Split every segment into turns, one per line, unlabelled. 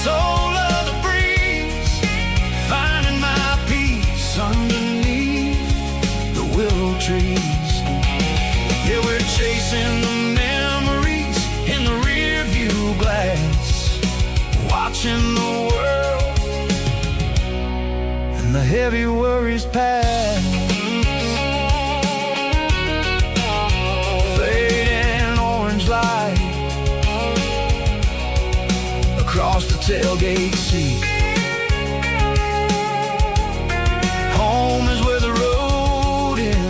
soul of the breeze, finding my peace underneath the willow trees. Yeah, we're chasing the memories in the rear view glass, watching the world and the heavy worries pass. Fading orange light across the tailgate seat. Home is where the road ends.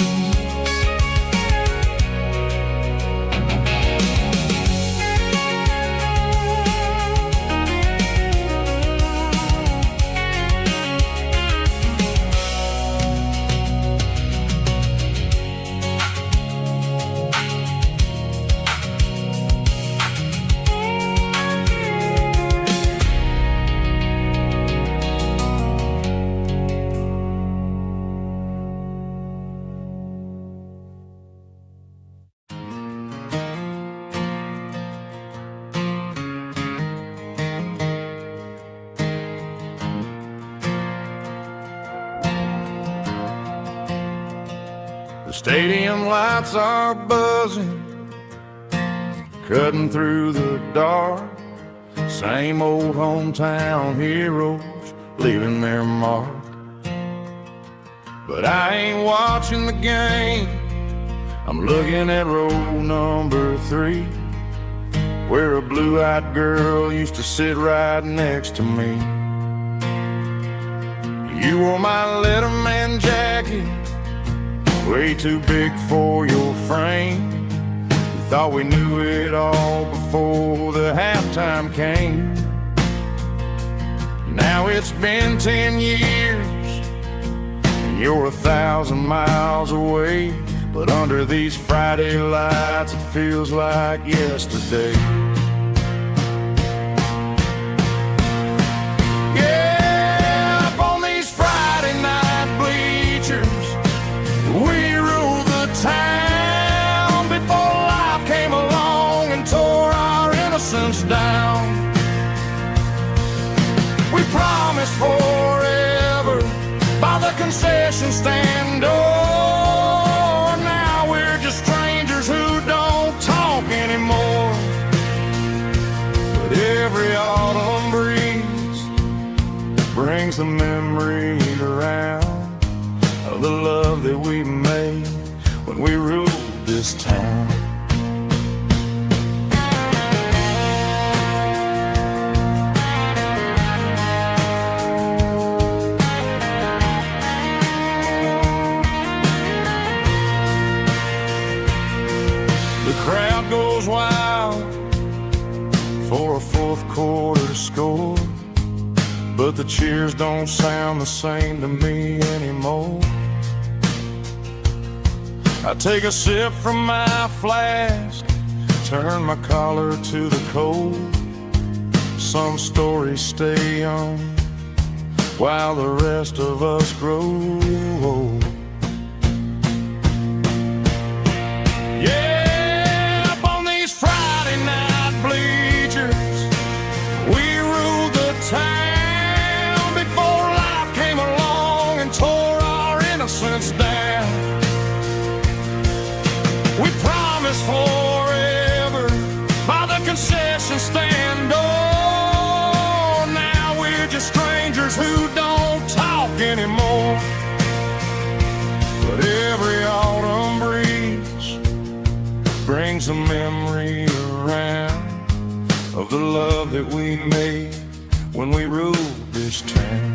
The stadium lights are buzzing, cutting through the dark. Same old hometown heroes leaving their mark. But I ain't watching the game, I'm looking at row number 3, where a blue-eyed girl used to sit right next to me. You wore my Letterman jacket, way too big for your frame. We thought we knew it all before the halftime came. Now it's been 10 years, and you're 1,000 miles away. But under these Friday lights, it feels like yesterday. Yeah, up on these Friday night bleachers, we ruled the town before life came along and tore our innocence down. We promised forever by the concession stand door. Now we're just strangers who don't talk anymore. But every autumn breeze brings the memory around of the love that we made when we ruled this town. The crowd goes wild for a fourth quarter score, but the cheers don't sound the same to me anymore. I take a sip from my flask, turn my collar to the cold. Some stories stay young while the rest of us grow old. Yeah, up on these Friday night bleachers, we ruled the town before life came along and tore our innocence down. We promised forever by the concession stand door. Now we're just strangers who don't talk anymore. But every autumn breeze brings a memory around of the love that we made when we ruled this town.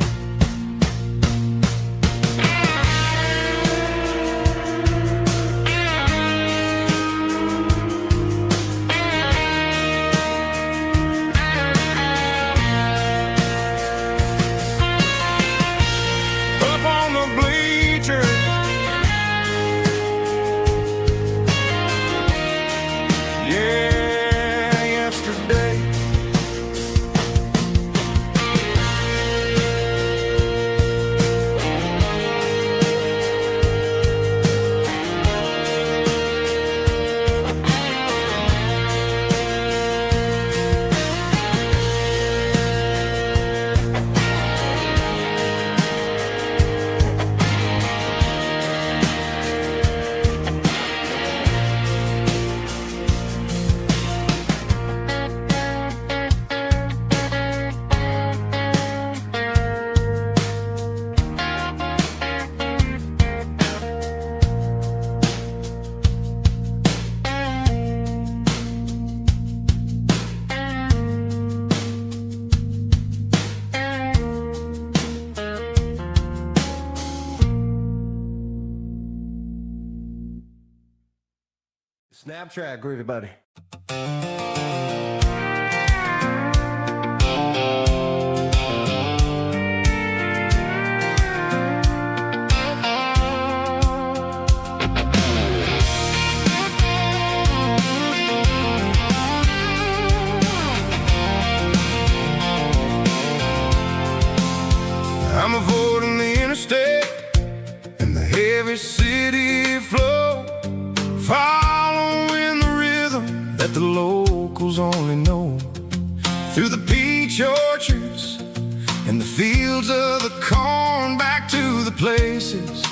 Snap track, groovy buddy.
I'm avoiding the interstate and the heavy city flow, following the rhythm that the locals only know. Through the peach orchards and the fields of the corn, back to the places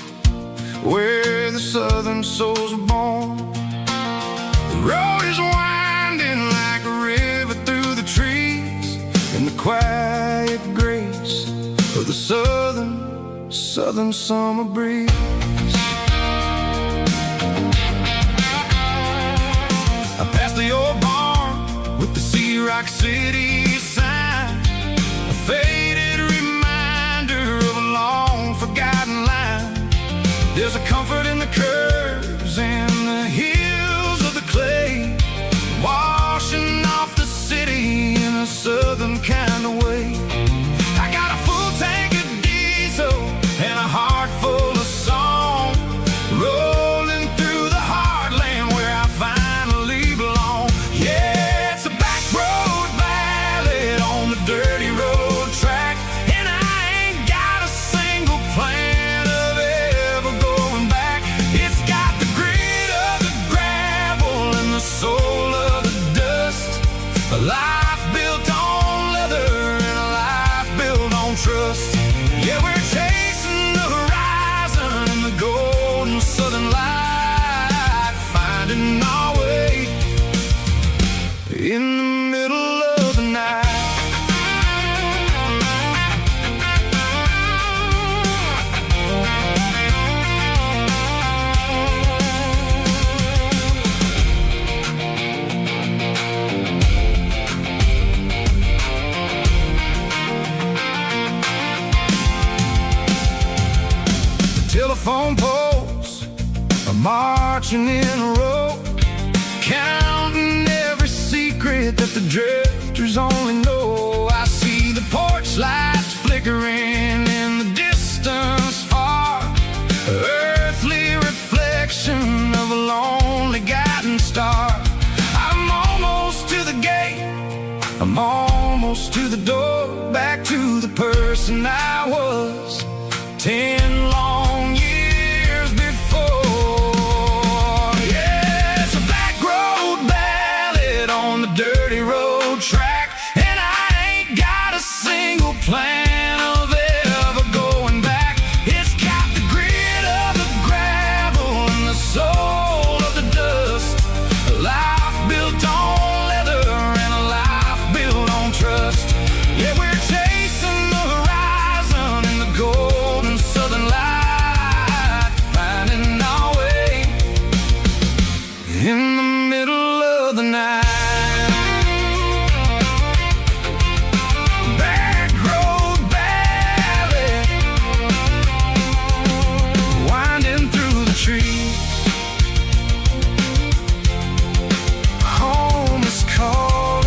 where the southern souls were born. The road is winding like a river through the trees, in the quiet grace of the southern summer breeze. I passed the old barn with the Sea Rock City sign, a faded reminder of a long forgotten line. There's a comfort in the curves and the hills of the clay, washing off the city in a southern kind of way. I got a full tank of diesel and a heart full of song, rolling through the heartland where I finally belong. Yeah, it's a back road ballad on the dirty road track, and I ain't got a single plan of ever going back. It's got the grit of the gravel and the soul of the dust, a life built on leather and a life built on trust. Yeah, we're chasing the horizon in the golden southern light, finding our way in the middle of the night. Telephone poles are marching in a row, counting every secret that the drifters only know. I see the porch lights flickering in the distance far, earthly reflection of a lonely guiding star. I'm almost to the gate, I'm almost to the door, back to the person I was 10 long years before. Yeah, it's a back road ballad on the dirty road track, and I ain't got a single plan of ever going back. It's got the grit of the gravel and the soul of the dust, a life built on leather and a life built on trust. Yeah, we're chasing the horizon in the golden southern light, finding our way in the middle of the night. Back road ballad, winding through the trees. Home is calling.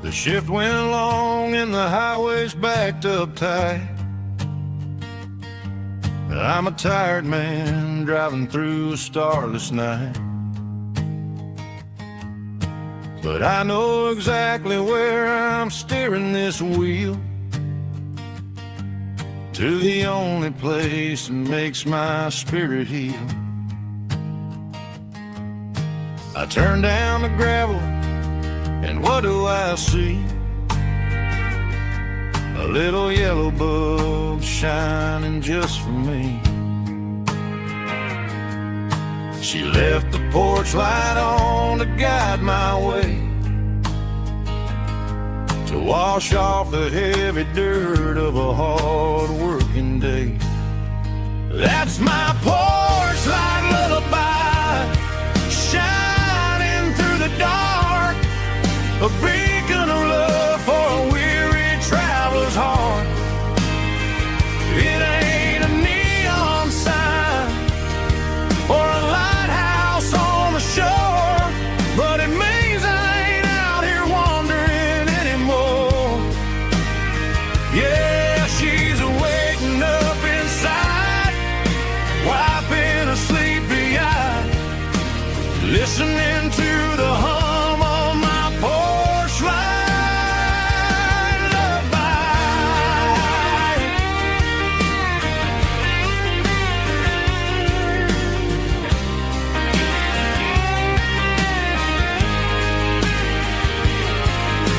The shift went along and the highway's backed up tight. I'm a tired man driving through a starless night, but I know exactly where I'm steering this wheel, to the only place that makes my spirit heal. I turn down the gravel, and what do I see? a little yellow bulb shining just for me. She left the porch light on to guide my way, to wash off the heavy dirt of a hard-working day. That's my porch light lullaby, shining through the dark, a beacon of love for a weary traveler's heart. It ain't a neon sign or a lighthouse on the shore, but it means I ain't out here wandering anymore. Yeah, she's waking up inside, wiping a sleepy eye, listening to the hum of my porch light lullaby.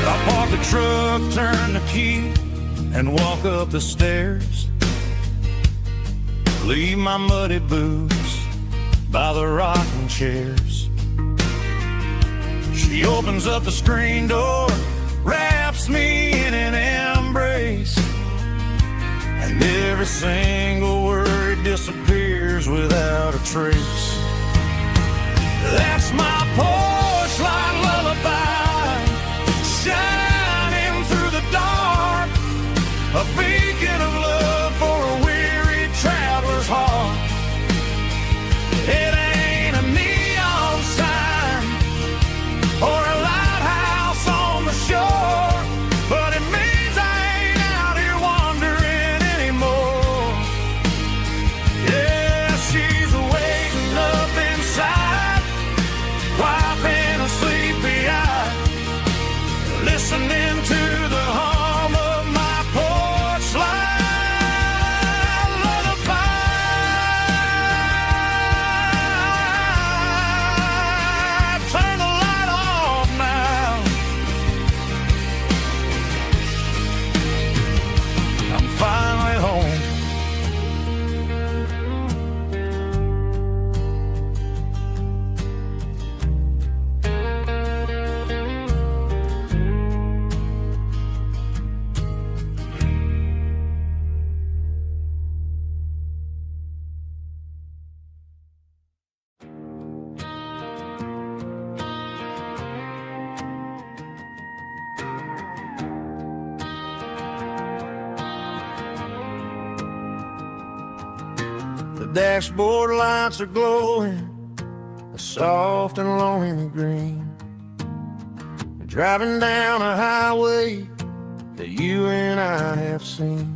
I park the truck, turn the key, and walk up the stairs. Leave my muddy boots by the rocking chairs. She opens up the screen door, wraps me in an embrace, and every single word disappears without a trace. That's my porch light lullaby, shining through the dark, a beacon of love for a weary traveler's heart. It ain't a neon sign or a lighthouse on the shore, but it means I ain't out here wandering anymore. Yeah, she's waking up inside, wiping a sleepy eye, listening to the hum of my porch light lullaby. Turn the light off now. I'm finally home. The dashboard lights are glowing, a soft and lonely green. Driving down a highway that you and I have seen.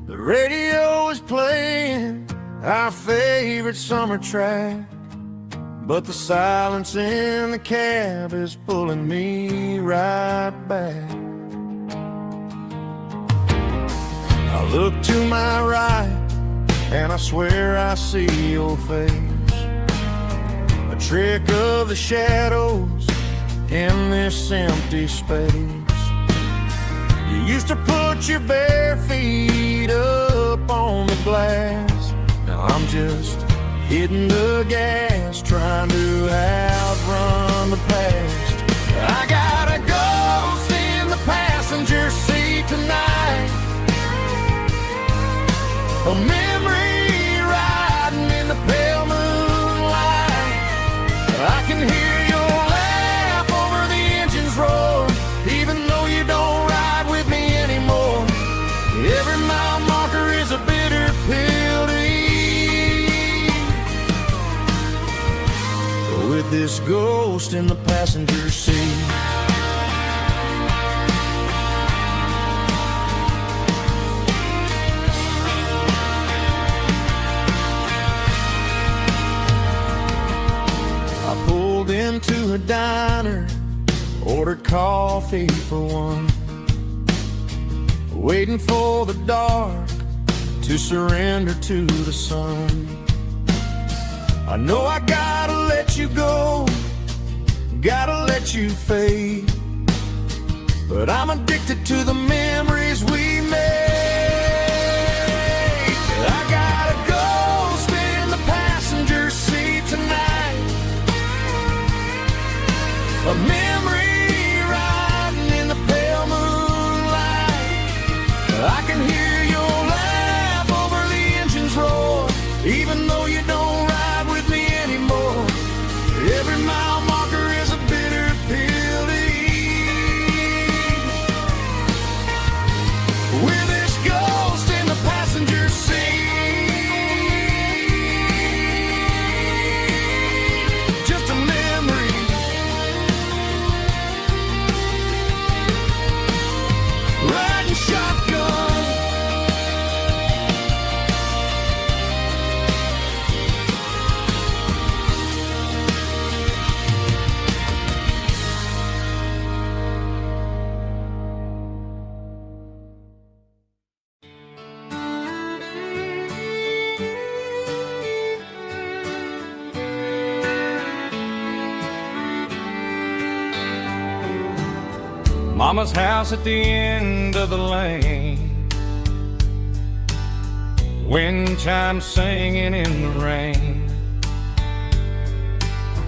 The radio is playing our favorite summer track, but the silence in the cab is pulling me right back. I look to my right and I swear I see your face, a trick of the shadows in this empty space. You used to put your bare feet up on the glass. Now I'm just hitting the gas, trying to outrun the past. I got a ghost in the passenger seat tonight, a memory riding in the pale moonlight. I can hear your laugh over the engine's roar, even though you don't ride with me anymore. Every mile marker is a bitter pill to eat, with this ghost in the passenger seat. Into a diner, ordered coffee for one, waiting for the dark to surrender to the sun. I know I gotta let you go, gotta let you fade, but I'm addicted to the memories we made. I got a ghost in the passenger seat tonight, a memory riding in the pale moonlight. I can hear your laugh over the engine's roar, even though you don't ride with me anymore. Every mile marker is a bitter pill to eat. With this ghost in the passenger seat, just a memory, riding shotgun. Mama's house at the end of the lane, wind chimes singing in the rain.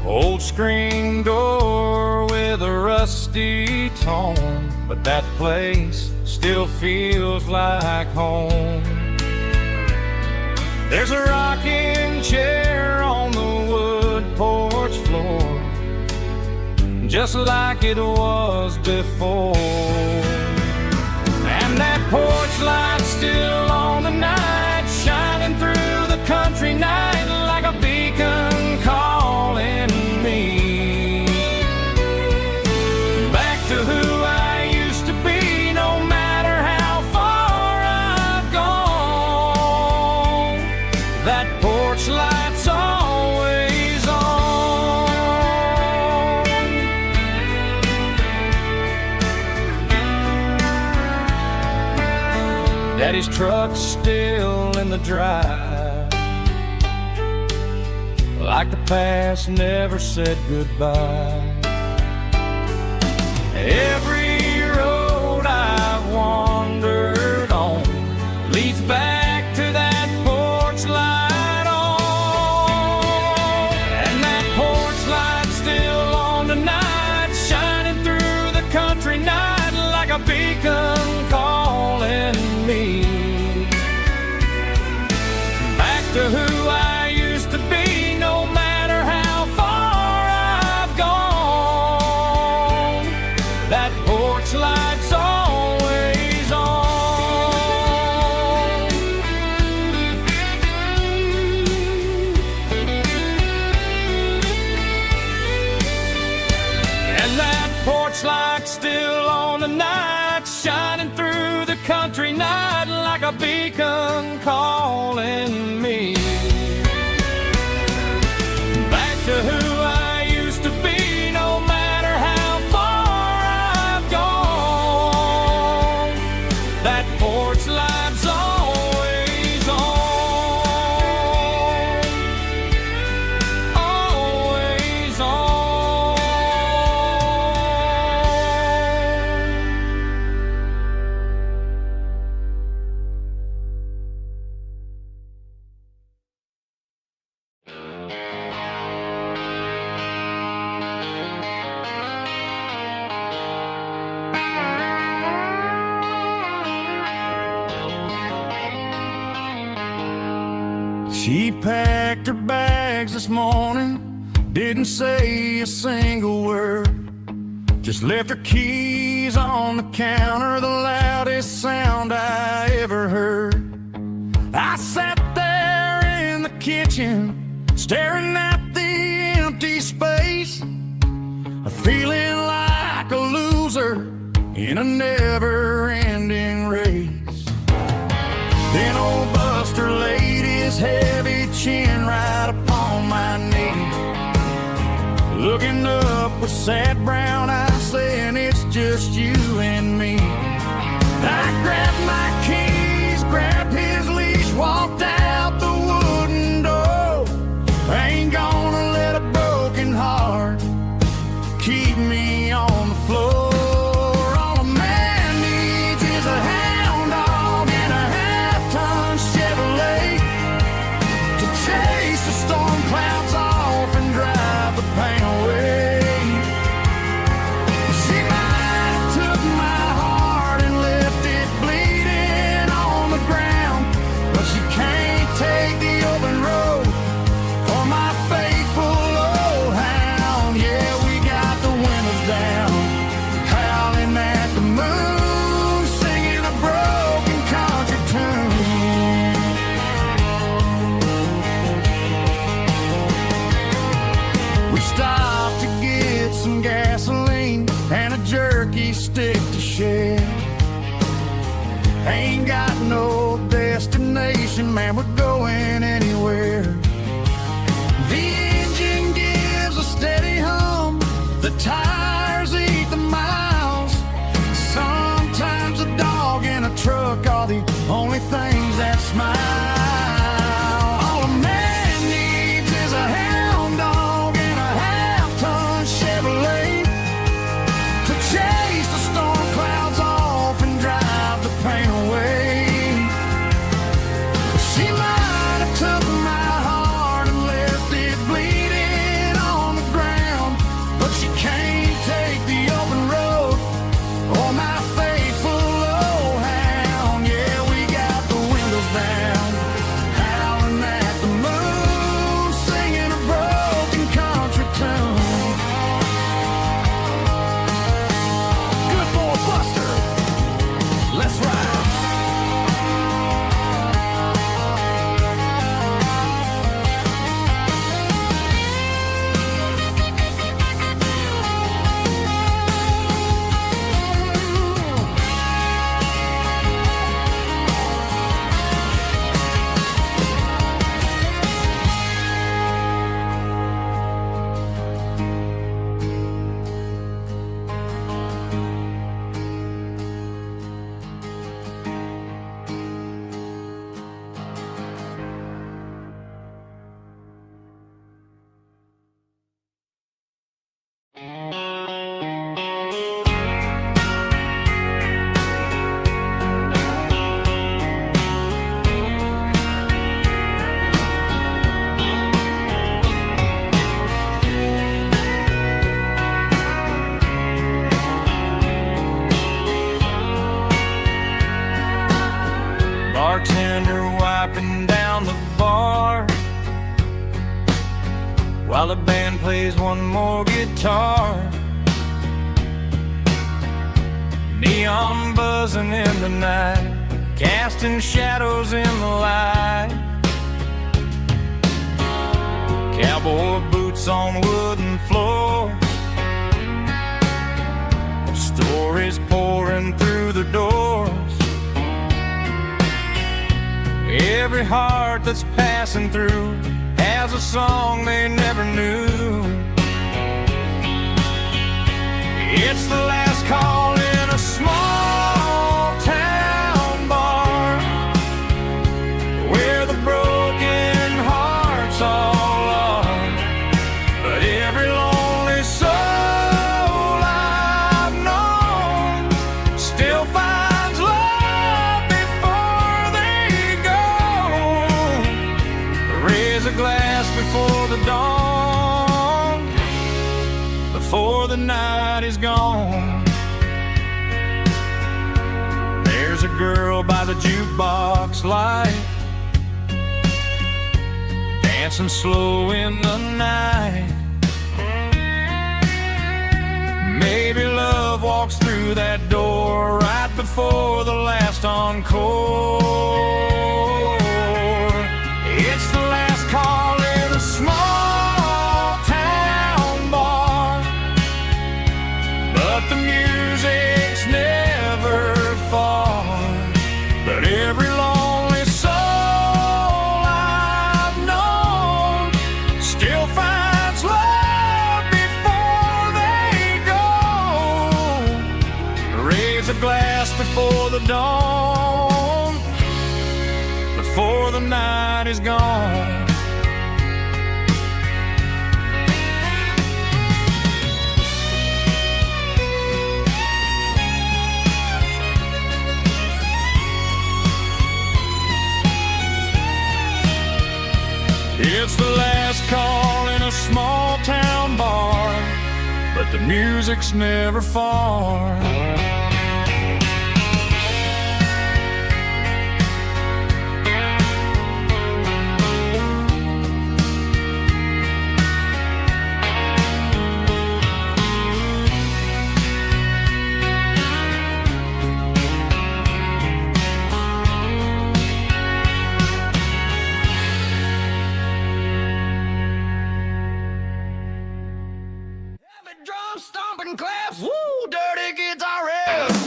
Old screen door with a rusty tone, but that place still feels like home. There's a rocking chair on the wood porch floor, just like it was before. And that porch light's still on the night, shining through the country night like a beacon calling me back to who I used to be. No matter how far I've gone, that porch light's always on. Daddy's truck's still in the drive, like the past never said goodbye. Every road I've wandered on leads back to that porch light on. And that porch light's still on tonight, shining through the country night like a beacon calling me back to who I used to be. No matter how far I've gone, that porch light's always on. And that porch light's still on tonight, shining through the country night like a beacon calling me back to who I used to be. No matter how far I've gone, that porch light's always on, always on. She packed her bags this morning, didn't say a single word, just left her keys on the counter, the loudest sound I ever heard. I sat there in the kitchen, staring at the empty space, feeling like a loser in a never-ending race. Then old Buster laid his heavy chin right upon my knee, looking up with sad brown eyes, saying it's just you and me. I grabbed my keys, grabbed his leash, walked out the wooden door. I ain't gonna let a broken heart keep me on the floor. All of
around the bar while the band plays one more guitar. Neon buzzing in the night, casting shadows in the light. Cowboy boots on wooden floors, stories pouring through the doors. Every heart that's passing through has a song they never knew. It's the last call in a small town bar where the broken hearts all are. But every lonely soul I've known still finds love before they go. Raise a glass before the dawn, before the night is gone. There's a girl by the jukebox light, dancing slow in the night. Maybe love walks through that door right before the last encore. It's the last call in a small town bar, but the music's never far. But every lonely soul I've known still finds love before they go. Raise a glass before the dawn, before the night is gone. It's the last call in a small town bar, but the music's never far.
Drum stomping claps, woo, dirty guitar riffs.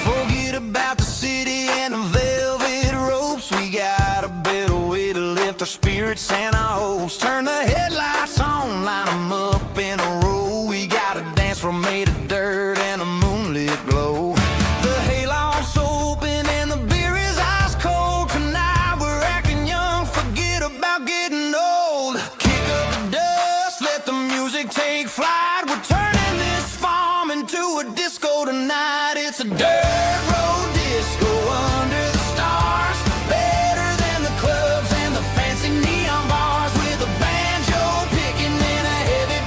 Forget about the city and the velvet ropes. We got a better way to lift our spirits and our hopes. Turn the headlights on, line them up in a row. We got a dance floor made of dirt and a moonlit glow. The hayloft's open and the beer is ice cold. Tonight we're acting young, forget about getting old. Kick up the dust, let the music take flight. We're turning this farm into a disco tonight. It's a dirt road disco under the stars, better than the clubs and the fancy neon bars, with a banjo picking and a heavy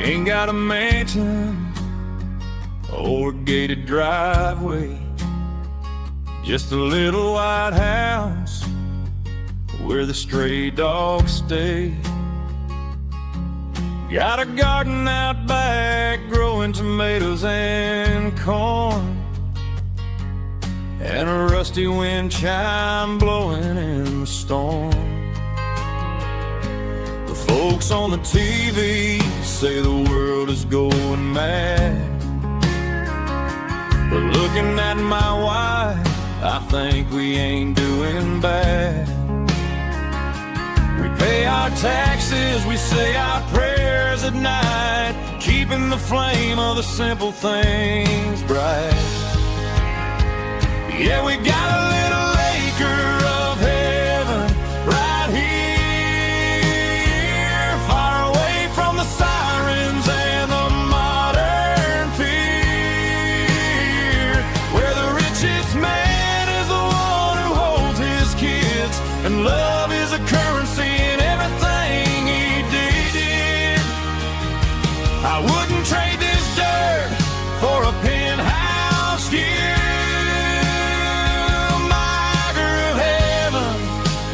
ain't got a mansion or a gated driveway, just a little white house where the stray dogs stay. Got a garden out back growing tomatoes and corn, and a rusty wind chime blowing in the storm. The folks on the TV say the world is going mad, but looking at my wife, I think we ain't doing bad. We pay our taxes, we say our prayers at night, keeping the flame of the simple things bright. Yeah, we got a little acre of heaven right here, far away from the sirens and the modern fear, where the richest man is the one who holds his kids, and love is a currency in everything he did. I wouldn't trade this dirt for a penthouse view.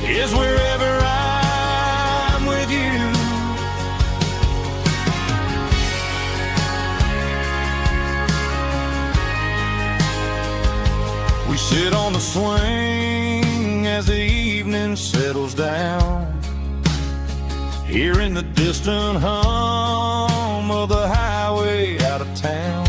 Is wherever I'm with you. We sit on the swing as the evening settles down, hearing the distant hum of the highway out of town.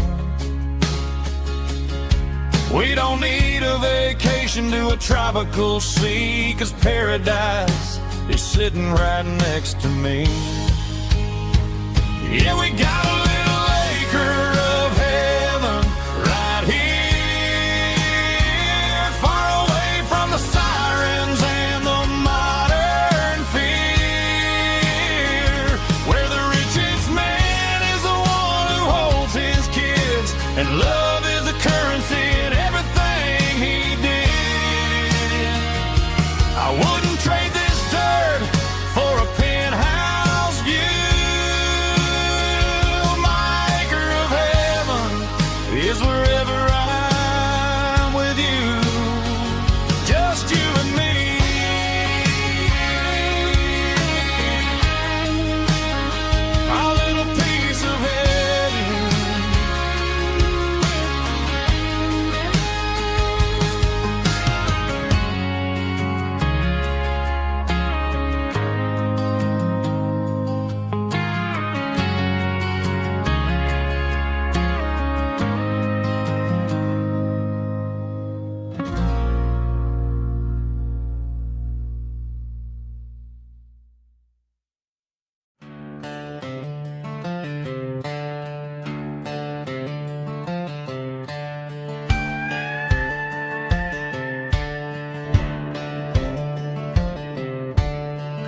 We don't need a vacation to a tropical sea, 'cause paradise is sitting right next to me. Yeah, we got a little acre of heaven right here, far away from the sirens and the modern fear, where the richest man is the one who holds his kids, and love is a currency in everything he did. I wouldn't trade this dirt for a penthouse view. My acre of heaven is wherever I'm with you, just you and me. Our little piece of heaven.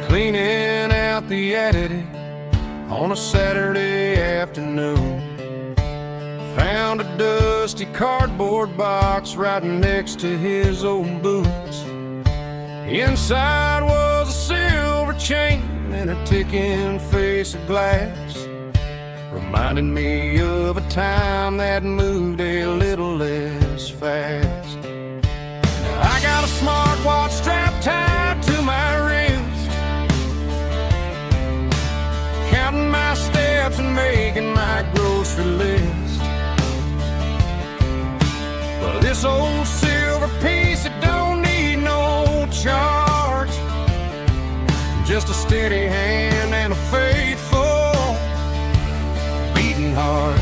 Cleaning out the attic on a Saturday afternoon, found a dusty cardboard box right next to his old boots. Inside was a silver chain and a ticking face of glass, reminding me of a time that moved a little less fast. Now I got a smartwatch strapped tied to my wrist, counting my steps and making my grocery list. But this old silver piece, it don't need no charge, just a steady hand and a faithful beating heart.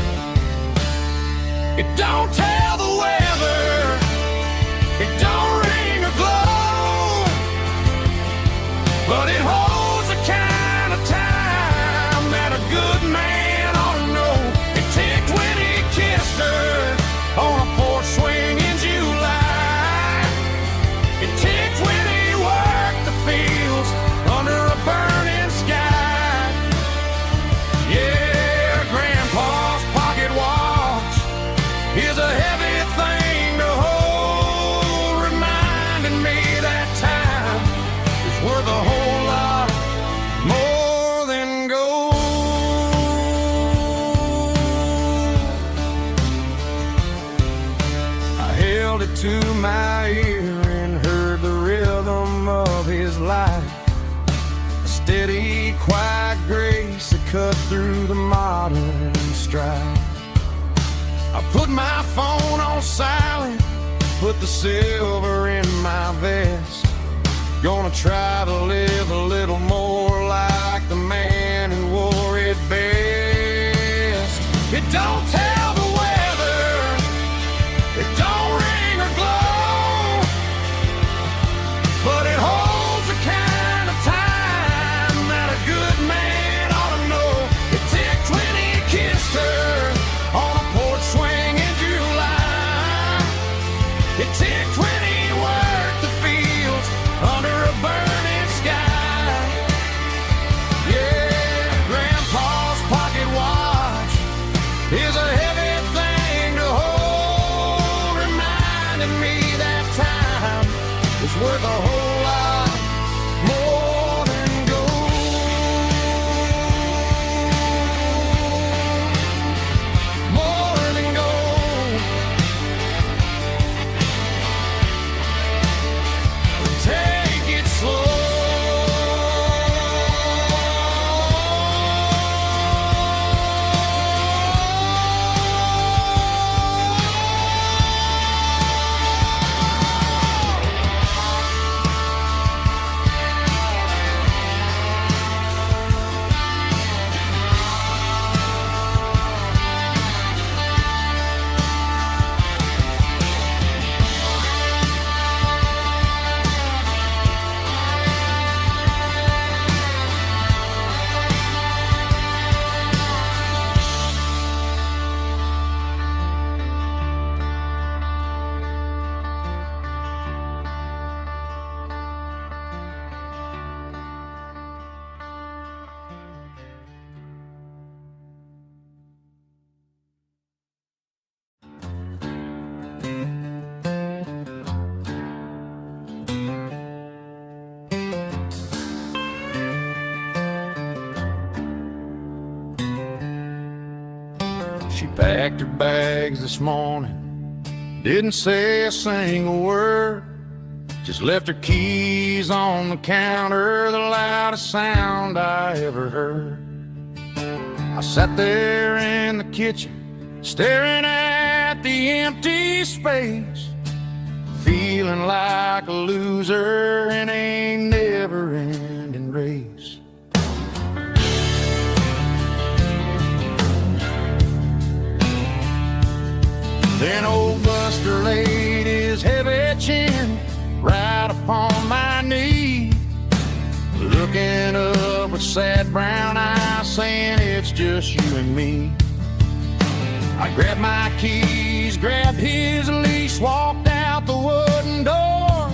It don't tell the weather, it don't ring or glow, but it holds the kind of time that a good man ought to know. It ticked when he kissed her on a porch swing in July. It ticked when he worked the fields under a burning sky. Yeah, Grandpa's pocket watch is a whispered to my ear and heard the rhythm of his life. A steady, quiet grace that cut through the modern strife. I put my phone on silent, put the silver in my vest. Gonna try to live a little more like the man who wore it best. It don't tell the weather, it don't ring or glow, but it holds the kind of time that a good man ought to know. It ticked when he kissed her on a porch swing in July. It ticked when he worked the fields under a burning sky. Yeah, Grandpa's pocket watch is a heavy thing to hold, reminding me that time is worth a whole lot more than gold. More than gold. Take it slow. She packed her bags this morning, didn't say a single word, just left her keys on the counter, the loudest sound I ever heard. I sat there in the kitchen, staring at the empty space, feeling like a loser in a never-ending race. Then old Buster laid his heavy chin right upon my knee, looking up with sad brown eyes, saying it's just you and me. I grabbed my keys, grabbed his leash, walked out the wooden door.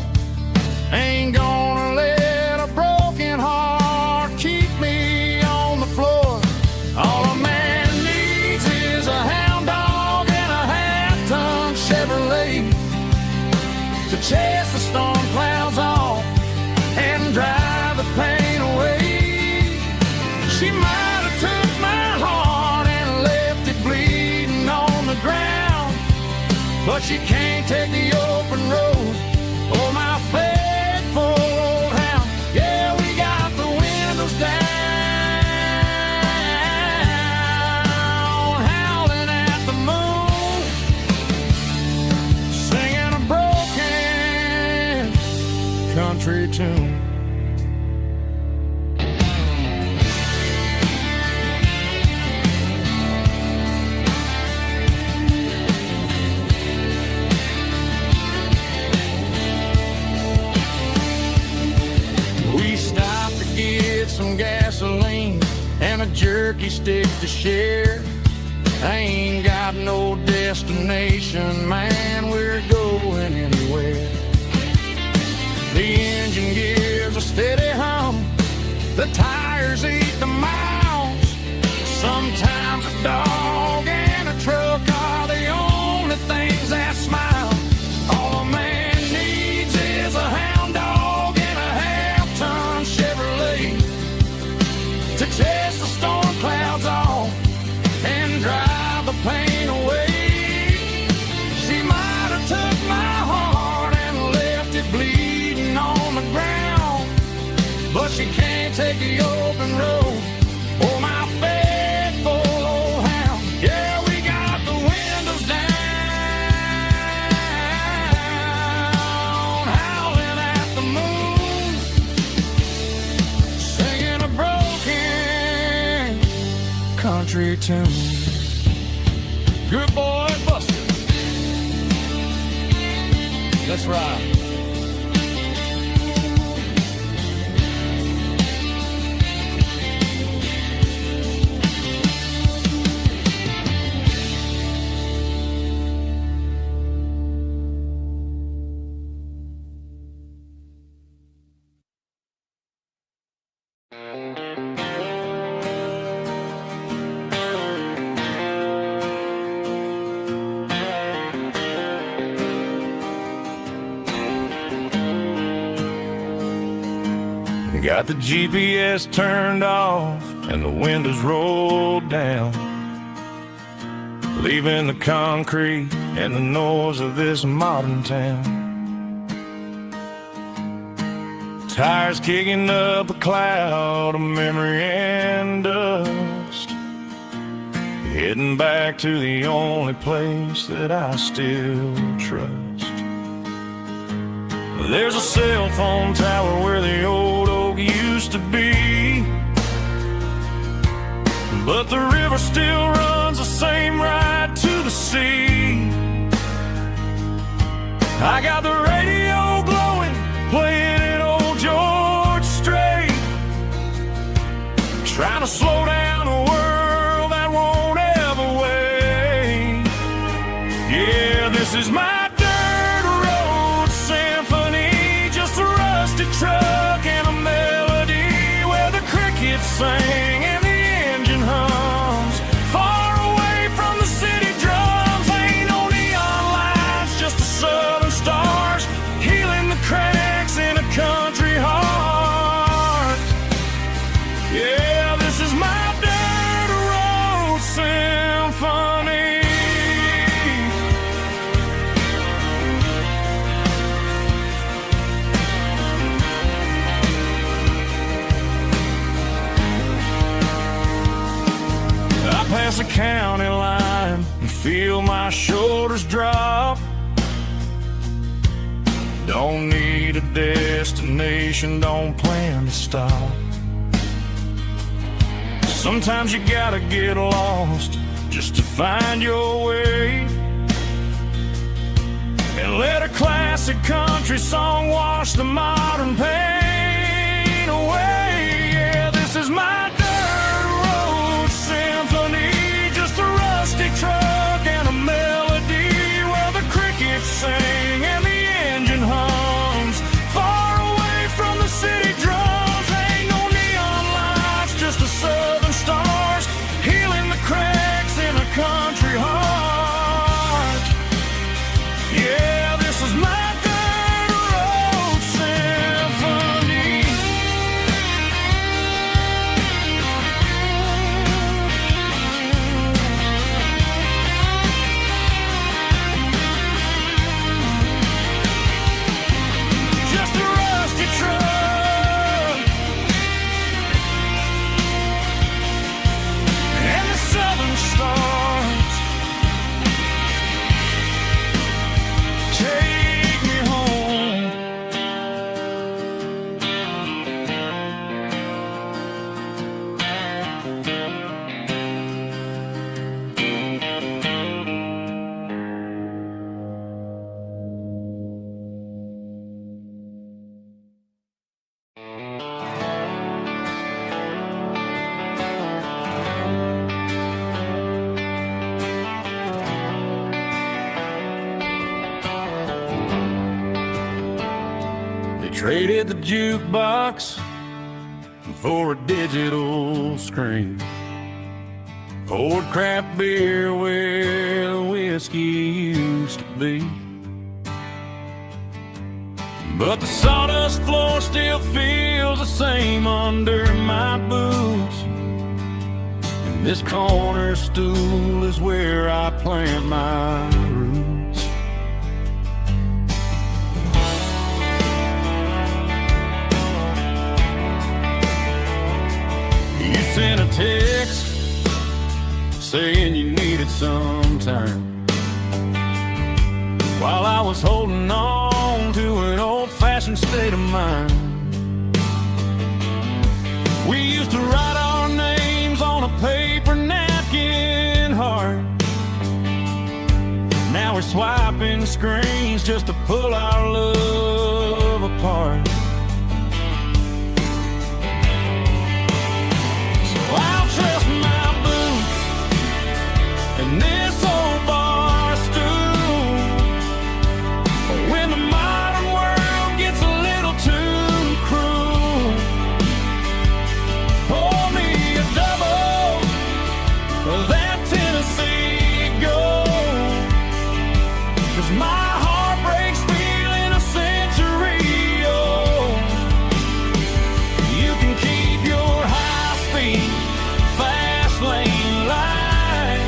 Ain't gonna let a broken heart keep me on the floor. All a man needs is a hound dog and a half-ton Chevrolet to chase the storm clouds off and drive the pain away. She might have took my heart and left it bleeding on the ground, but she can't take the open road or my faithful old hound. Yeah, we got the windows down, howling at the moon, singing a broken country tune. We stopped to get some gasoline and a jerky stick to share. I ain't got no destination, man, we're going anywhere. The engine gives a steady hum, the tires eat the miles. Sometimes a dog and a truck are the only things that smile. All a man needs is a hound dog and a half-ton Chevrolet to chase the storm clouds off and drive the pain away. She might have took my country tune. Good boy, Buster. Let's ride.
Got the GPS turned off and the windows rolled down, leaving the concrete and the noise of this modern town. Tires kicking up a cloud of memory and dust, heading back to the only place that I still trust. There's a cell phone tower where the old oak used to be, but the river still runs the same right to the sea. I got the radio glowing, playing an old George Strait, trying to slow down a world that won't ever wait. Yeah, this is my dirt road symphony, just a rusty truck and a melody where the crickets sing and the engine hums. Far away from the city drums, ain't no neon lights, just the southern stars healing the cracks in a country heart. Yeah, this is my dirt road symphony. I pass the county line and feel my shoulders drop. Don't need a destination, don't plan to stop. Sometimes you gotta get lost just to find your way, and let a classic country song wash the modern pain away. Yeah, this is my dirt road symphony, just a rusty truck and a melody where the crickets sing and the engine hums. Far away from the city drums, ain't no neon lights, just the southern stars healing the cracks in a country heart. Yeah, this is my dirt road symphony. Just a rusty truck and the southern stars take me home. They traded the jukebox for a digital screen, poured craft beer where the whiskey used to be. But the sawdust floor still feels the same under my boots, and this corner stool is where I plant my roots. You sent a text saying you needed some time, while I was holding on to an old-fashioned state of mind. We used to write our names on a paper now. we're swiping screens just to pull our love apart. So I'll trust my boots and this old bar stool. But when the modern world gets a little too cruel, pour me a double of that Tennessee Gold. 'Cause my heart breaks feeling a century old. You can keep your high-speed, fast lane light.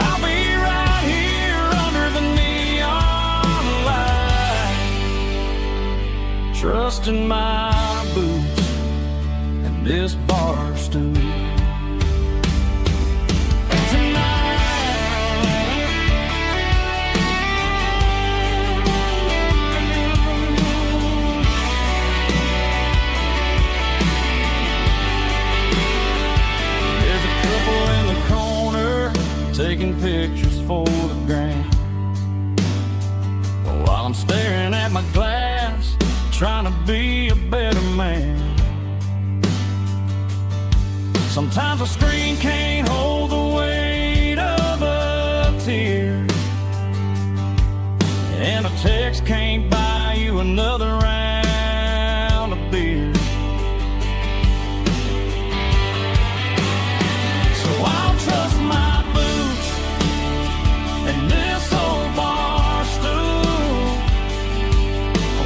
I'll be right here under the neon light, trusting my boots and this bar stool. Taking pictures for the gram, while I'm staring at my glass, trying to be a better man. Sometimes a screen can't hold the weight of a tear, and a text can't buy you another round of beer. So I'll trust my and this old bar stool.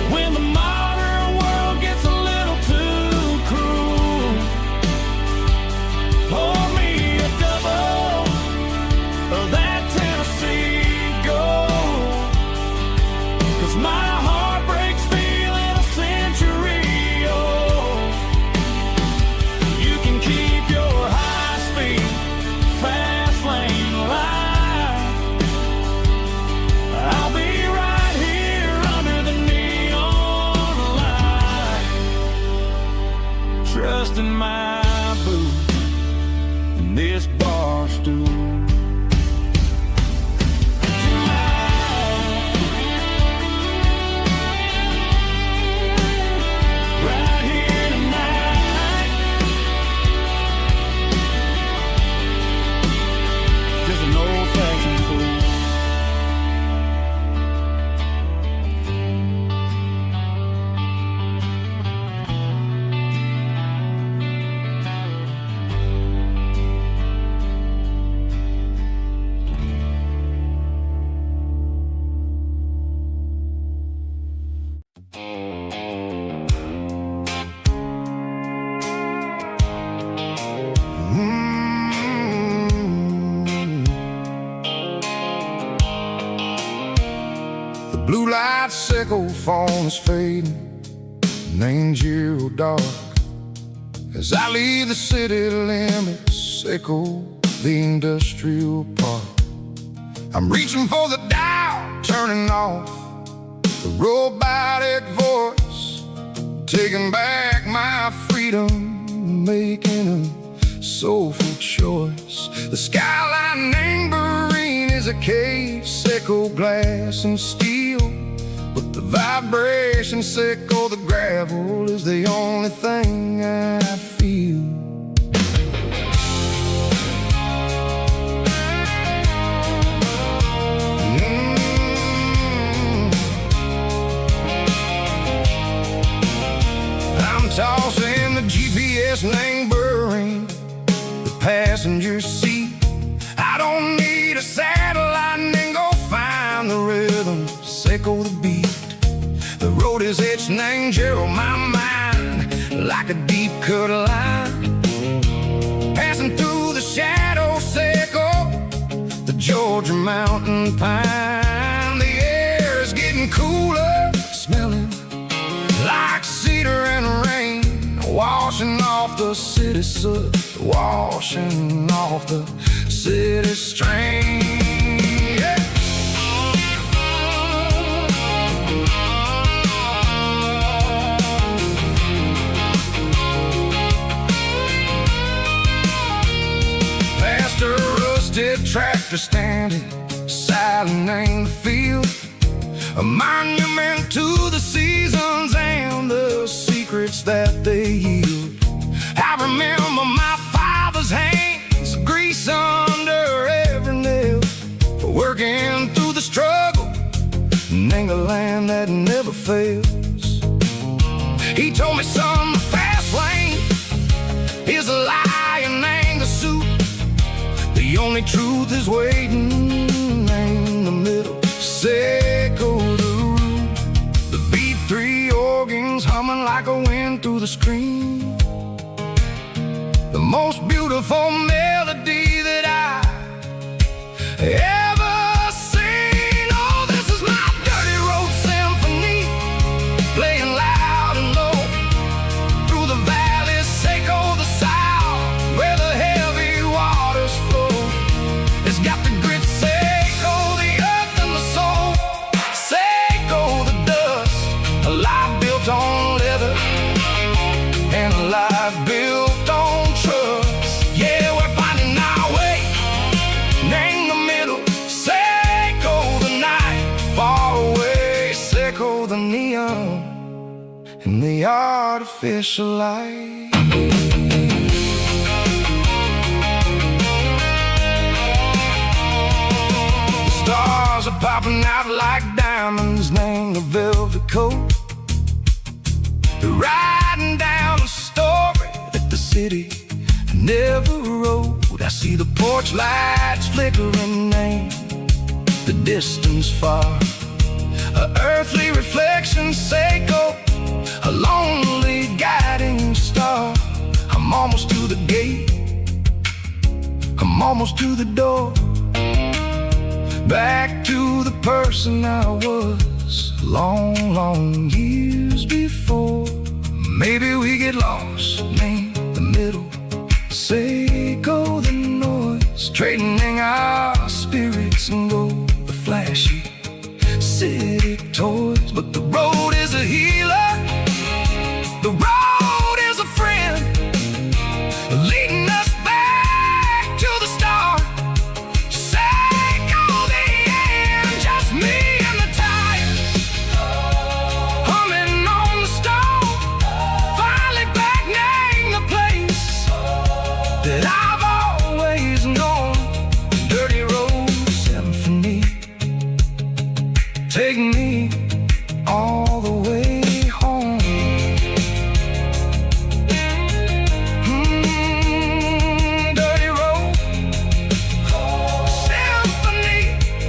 When the modern world gets a little too cruel, pour me a double of that Tennessee Gold. 'Cause my heart breaks feeling a century old. You can keep your high-speed, fast lane light. I'll be right here under the neon light, trusting my boots and this bar stool. Right here tonight, just an old-fashioned fool.
The blue light sickle phone is fading, and angel dark. As I leave the city limits, sickle the industrial park. I'm reaching for the dial, turning off the robotic voice, taking back my freedom, making a soulful choice. The skyline neighboring is a cave, sickle glass and steel, but the vibration sickle the gravel is the only thing I feel. I'm tossing the GPS neighboring the passenger seat. I don't need a satellite and go find the rhythm, sickle the beat. The road is etched and angel on my mind like a deep cut line, passing through the shadow sickle, the Georgia mountain pine. The air is getting cooler, smelling like cedar and rain, washing off the city soot, washing off the city strain. Yeah. Past a rusted tractor standing, silent in the field, a monument to the seasons and the secrets that they yield. I remember my father's hands, grease under every nail, for working through the struggle in the land that never fails. He told me, son, the fast lane is a lie and anger suit. The only truth is waiting in the middle. Say go the root. The B3 organs humming like a wind through the screen. The most beautiful melody that I ever seen. Oh, this is my dirty road symphony, playing loud and low through the valleys, Seiko the south, where the heavy waters flow. It's got the grit, Seiko the earth and the soul, Seiko the dust, a life built on leather and a life built on trust. Yeah, we're finding our way in the middle. Seiko the night, far away, Seiko the neon and the artificial light. The stars are popping out like diamonds, named the velvet coat. They're riding down a story that the city never wrote. I see the porch lights flickering in the distance far, a earthly reflection, Seiko, a lonely guiding star. I'm almost to the gate, I'm almost to the door, back to the person I was long, long years before. Maybe we get lost in the middle, Seiko the noise, trading our spirits and go the flashy city toys. But the road is a healer, the road is a friend, leading us back to the start. Seiko the end, just me and the tires, humming on the stove, finally back name the place that I've always known. Dirty road symphony, take me all the way home. Dirty road symphony,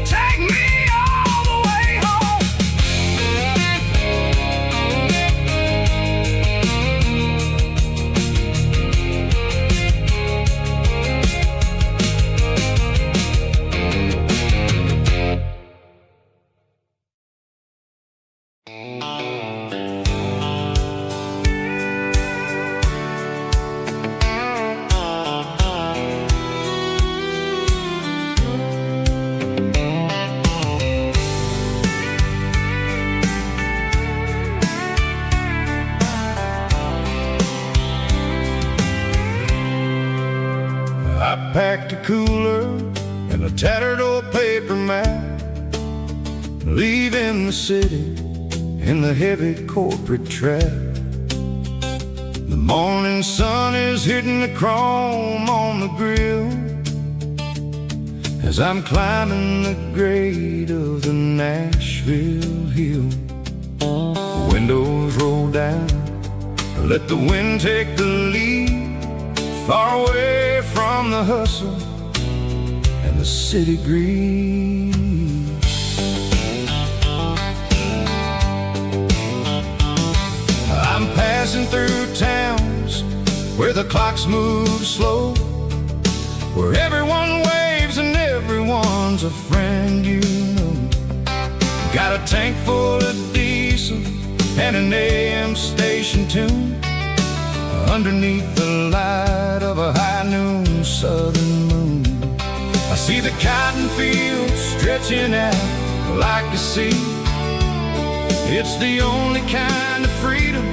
take me all the way home. I packed a cooler and a tattered old paper map, leaving the city in the heavy corporate trap. The morning sun is hitting the chrome on the grill as I'm climbing the grade of the Nashville hill. The windows roll down, let the wind take the lead, far away from the hustle and the city greed. I'm passing through towns where the clocks move slow, where everyone waves and everyone's a friend you know. Got a tank full of diesel and an AM station tune, underneath the light of a high noon southern moon. I see the cotton fields stretching out like a sea. It's the only kind of freedom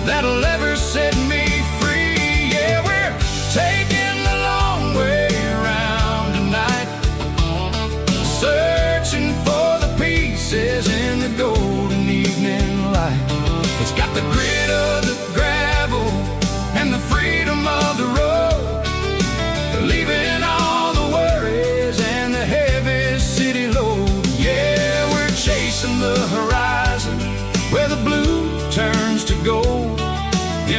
that'll ever set me free. Yeah, we're taking the long way around tonight.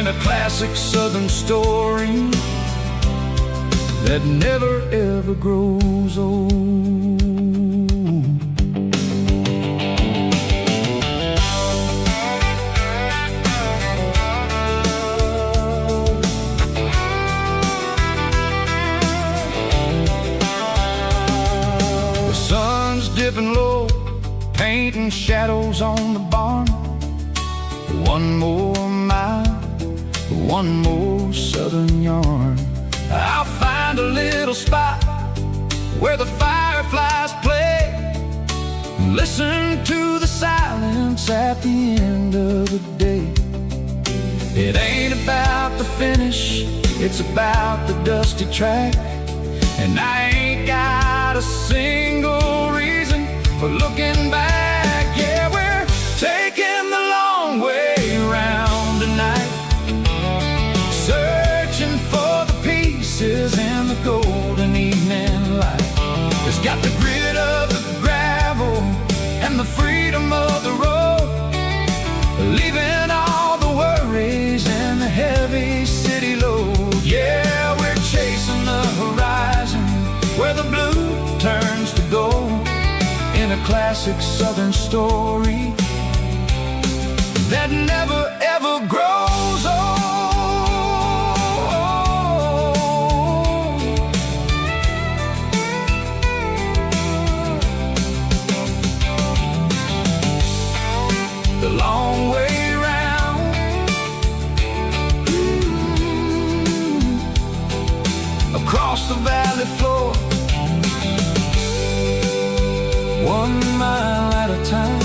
a classic southern story that never ever grows old. The sun's dipping low, painting shadows on the barn. One more mile, one more southern yarn. I'll find a little spot where the fireflies play, listen to the silence at the end of the day. It ain't about the finish, it's about the dusty track. And I ain't got a single reason for looking back. Yeah, we're taking the long way around tonight, searching for the pieces in the golden evening light. It's got the grit of the gravel and the freedom of the road, leaving all the worries and the heavy city load. Yeah, we're chasing the horizon where the blue turns to gold, in a classic southern story that never ever grows old. The long way round, across the valley floor, 1 mile at a time.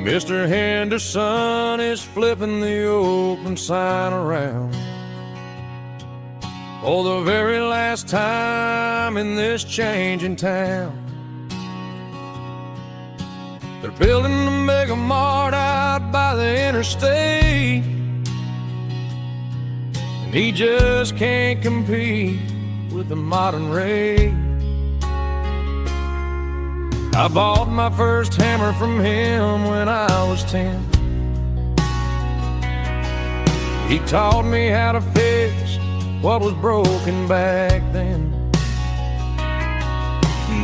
Mr. Henderson is flipping the open sign around for the very last time in this changing town. They're building the mega mart out by the interstate, and he just can't compete with the modern rate. I bought my first hammer from him when I was 10. He taught me how to fix what was broken back then.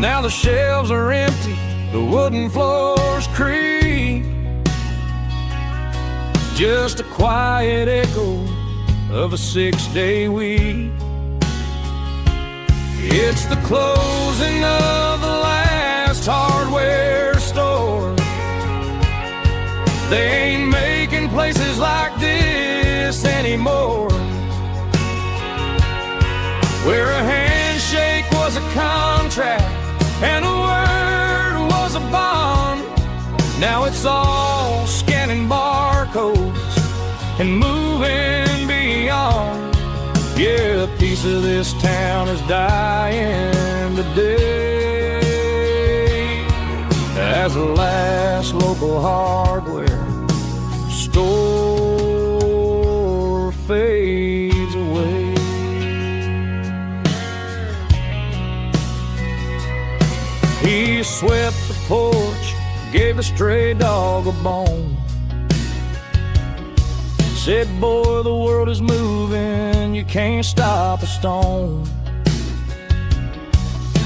Now the shelves are empty, the wooden floors creak, just a quiet echo of a 6-day week. It's the closing of the last hardware store. They ain't making places like this anymore, where a handshake was a contract and a word was a bond. Now it's all scanning barcodes and moving beyond. Yeah, a piece of this town is dying today as the last local hardware store fades away. He swept the porch, gave the stray dog a bone, said, boy, the world is moving, you can't stop a stone.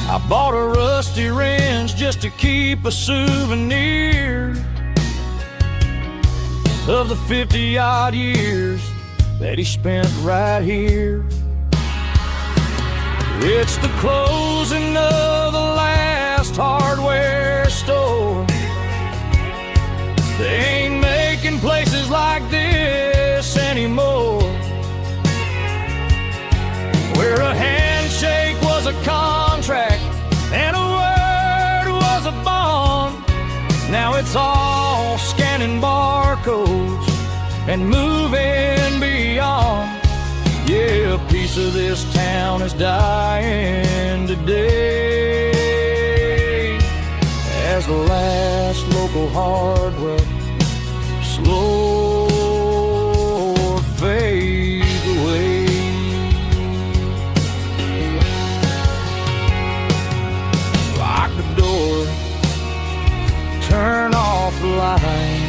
I bought a rusty wrench just to keep a souvenir of the 50-odd years that he spent right here. It's the closing of the last hardware store. They ain't making places like this anymore, where a handshake was a contract and a
and moving beyond. Yeah, a piece of this town is dying today as the last local hardware slow fades away. Lock the door, turn off the light.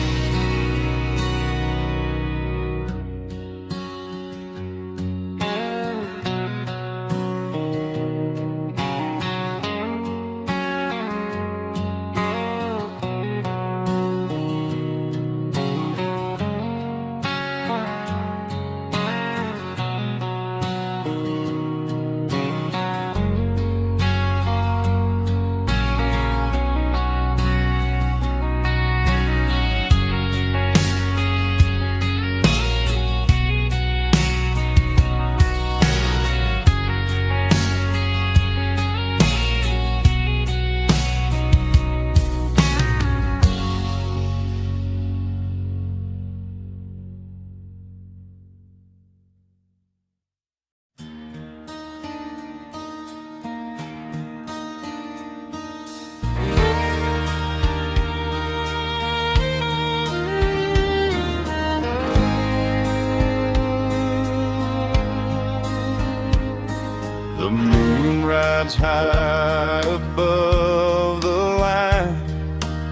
The moon rides high above the line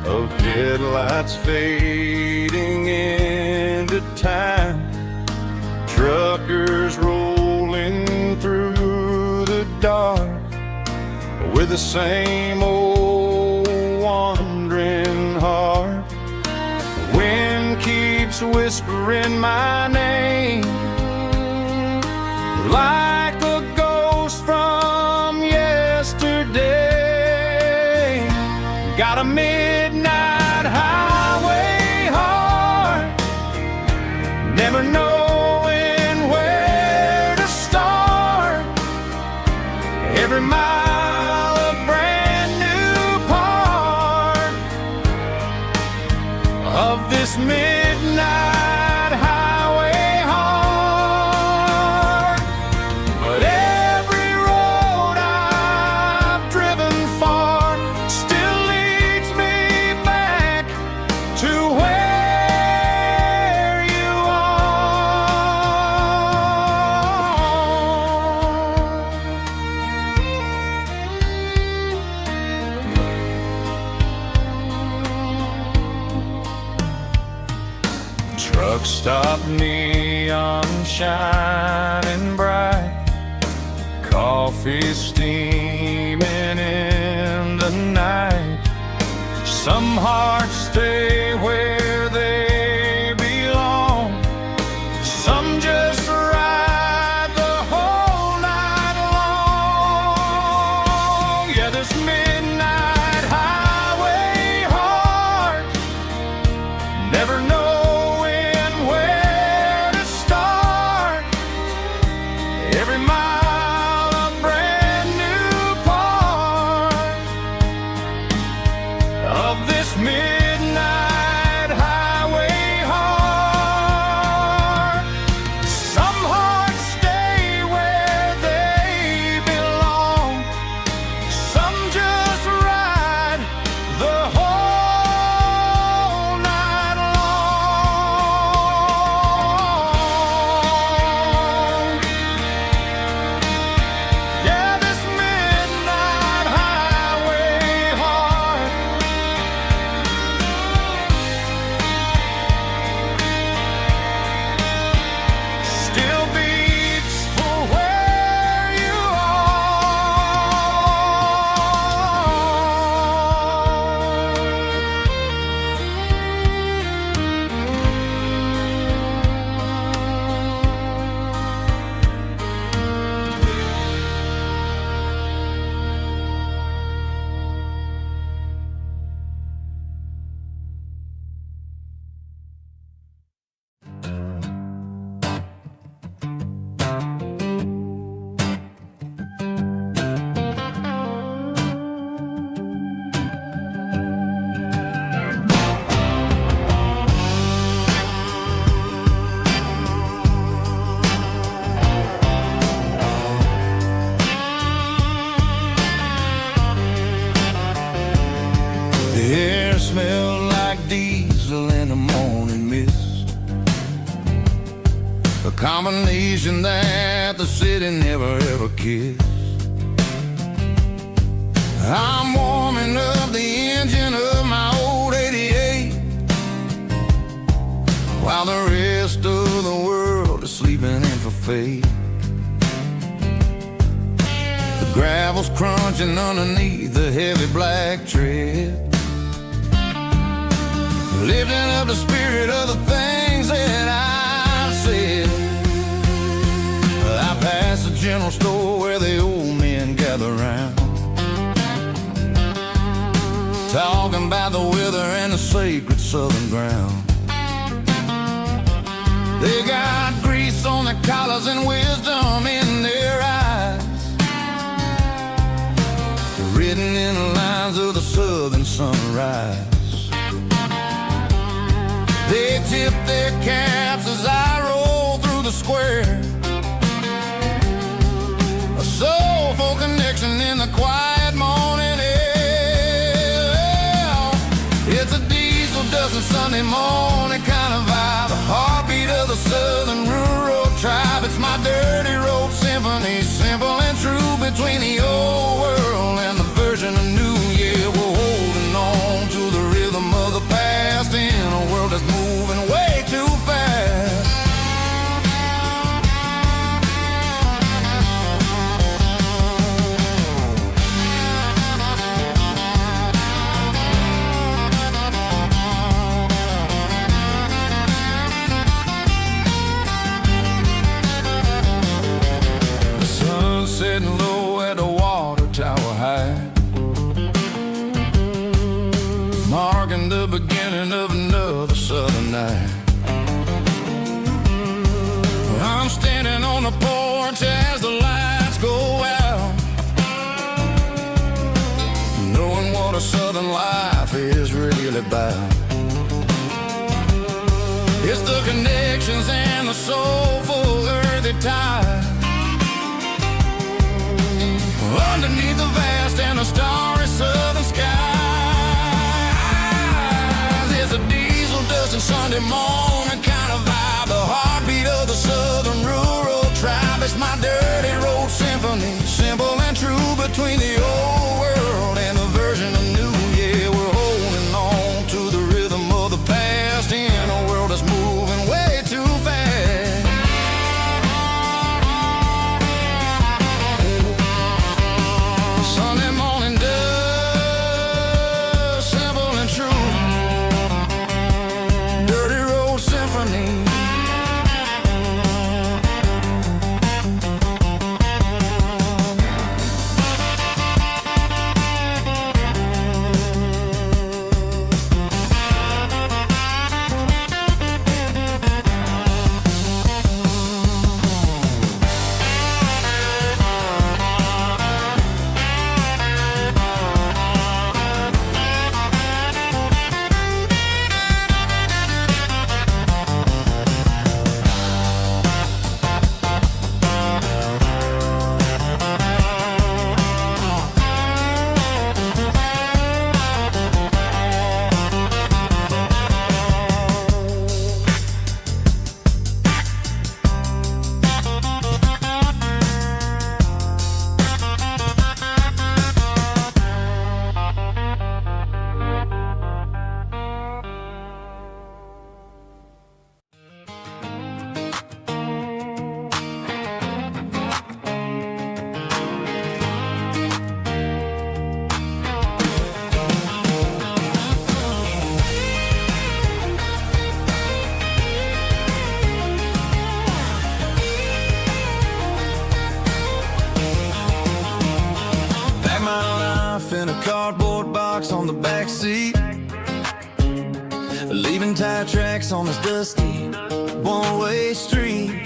of headlights fading into time. Truckers rolling through the dark with the same old wandering heart. The wind keeps whispering my name like a ghost from yesterday. Got a midnight highway heart, never knowing where to start. Every mile a brand new part of this midnight highway heart. But every road I've driven far still leads me back to where you are. Truck stop, neon shining bright, coffee steaming in the night. Some hearts stay where they belong, some just ride the whole night long. Yeah, this midnight highway heart, never knowing where to start. Every mile a brand new part of this midnight highway heart. Some hearts stay where they belong, some just ride the whole night long.
combination that the city never ever kissed. I'm warming up the engine of my old 88 while the rest of the world is sleeping in for fate. The gravel's crunching underneath the heavy black tread, lifting up the spirit of the things that I've said. I pass the general store where the old men gather round, talking about the weather and the sacred southern ground. They got grease on their collars and wisdom in their eyes, written in the lines of the southern sunrise. They tip their caps as I roll through the square, a soulful connection in the quiet morning air. It's a diesel dusting Sunday morning kind of vibe, the heartbeat of the southern rural tribe. It's my dirty road symphony, simple and true, between the old world and the version of new. Yeah, we're holding on to the rhythm of the past in a world that's moving way too fast. Sitting low at the water tower high, marking the beginning of another southern night. I'm standing on the porch as the lights go out, knowing what a southern life is really about. It's the connections and the soulful earthy ties underneath the vast and the starry southern skies. It's a diesel dusting Sunday morning kind of vibe, the heartbeat of the southern rural tribe. It's my dirty road symphony, simple and true, between the old world and the version of new. Yeah, we're holding on to the rhythm of the past in a world that's moving way too fast. Sunday morning dust, simple and true, dirty road symphony. In a cardboard box on the back seat, leaving tire tracks on this dusty one-way street.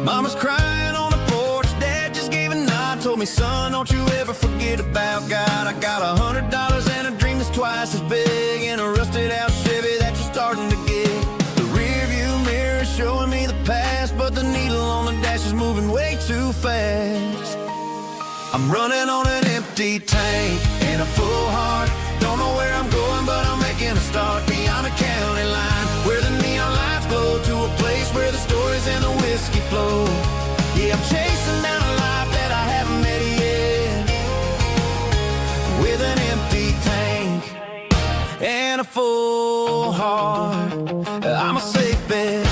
Mama's crying on the porch, Dad just gave a nod, told me, son, don't you ever forget about God. I got $100 and a dream that's twice as big, in a rusted out Chevy that you're starting to get. The rear view mirror is showing me the past, but the needle on the dash is moving way too fast. I'm running on an empty tank and a full heart. Don't know where I'm going, but I'm making a start beyond a county line, where the neon lights glow, to a place where the story full heart, I'm a safe bet.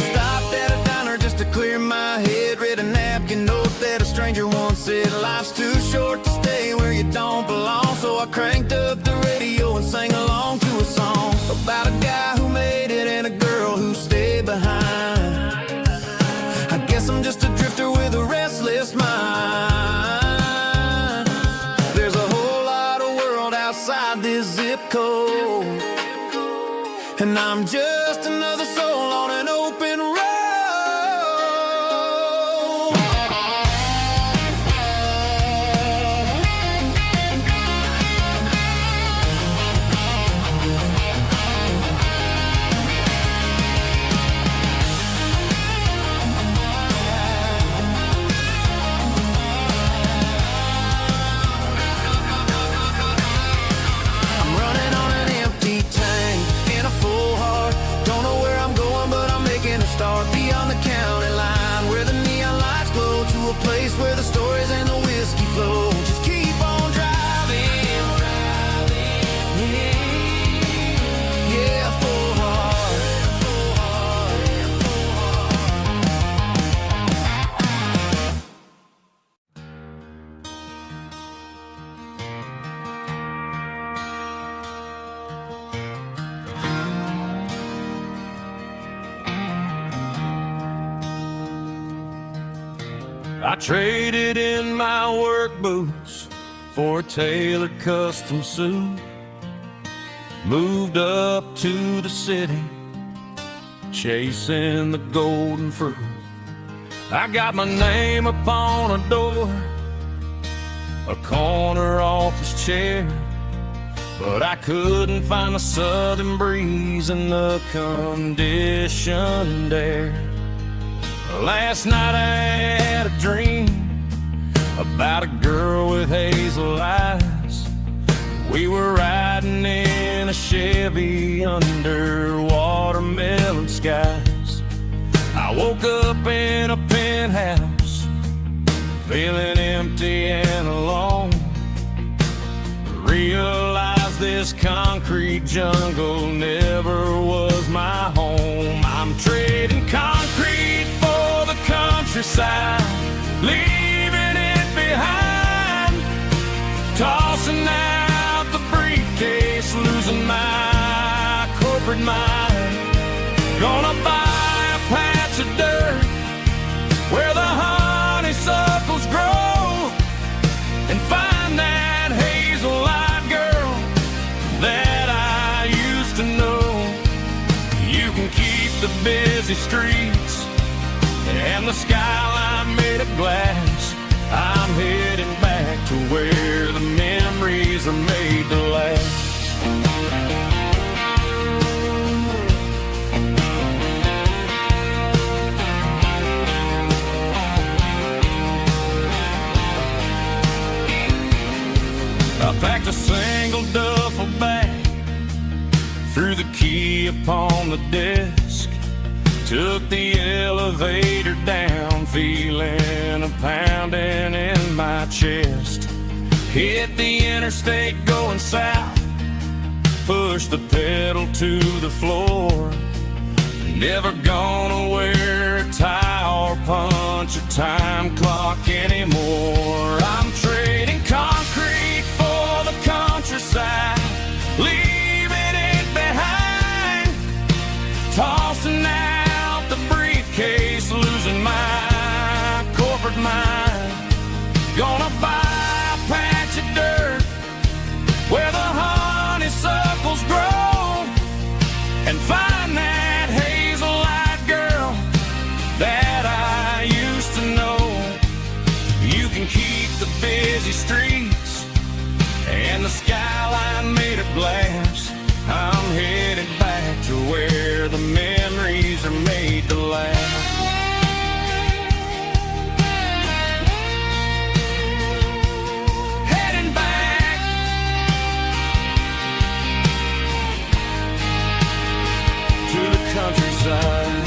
Stopped at a diner just to clear my head. Read a napkin note that a stranger once said, life's too short to stay where you don't belong. So I cranked up the radio and sang along to a song about a guy who made it and a girl who stayed behind. I guess I'm just a drifter with a restless mind. There's a whole lot of world outside this zip code, and I'm just another soul on an open road. Start beyond the county line, where the neon lights glow, to a place where the stories and the whiskey flow. Just keep on driving, yeah, full heart.
I traded in my work boots for a tailored custom suit. Moved up to the city, chasing the golden fruit. I got my name upon a door, a corner office chair, but I couldn't find the southern breeze in the conditioned air. Last night I had a dream about a girl with hazel eyes. We were riding in a Chevy under watermelon skies. I woke up in a penthouse, feeling empty and alone. Realized this concrete jungle never was my home. I'm trading concrete for the countryside, leaving it behind. Tossing out the briefcase, losing my corporate mind. Gonna buy a patch of dirt where the honeysuckles grow, and find that hazel-eyed girl that I used to know. You can keep the busy streets and the skyline made of glass. I'm heading back to where the memories are made to last. I packed a single duffel bag, threw the key upon the desk, took the elevator down, feeling a pounding in my chest. Hit the interstate going south, pushed the pedal to the floor. Never gonna wear a tie or punch a time clock anymore. I'm trading concrete for the countryside, leaving it behind. Tossing out the briefcase, losing my corporate mind. Gonna buy a patch of dirt where the honeysuckles grow, and find that hazel-eyed girl that I used to know. You can keep the busy streets and the skyline made of glass. I'm headed back to where the memories are made to last. Heading back to the countryside.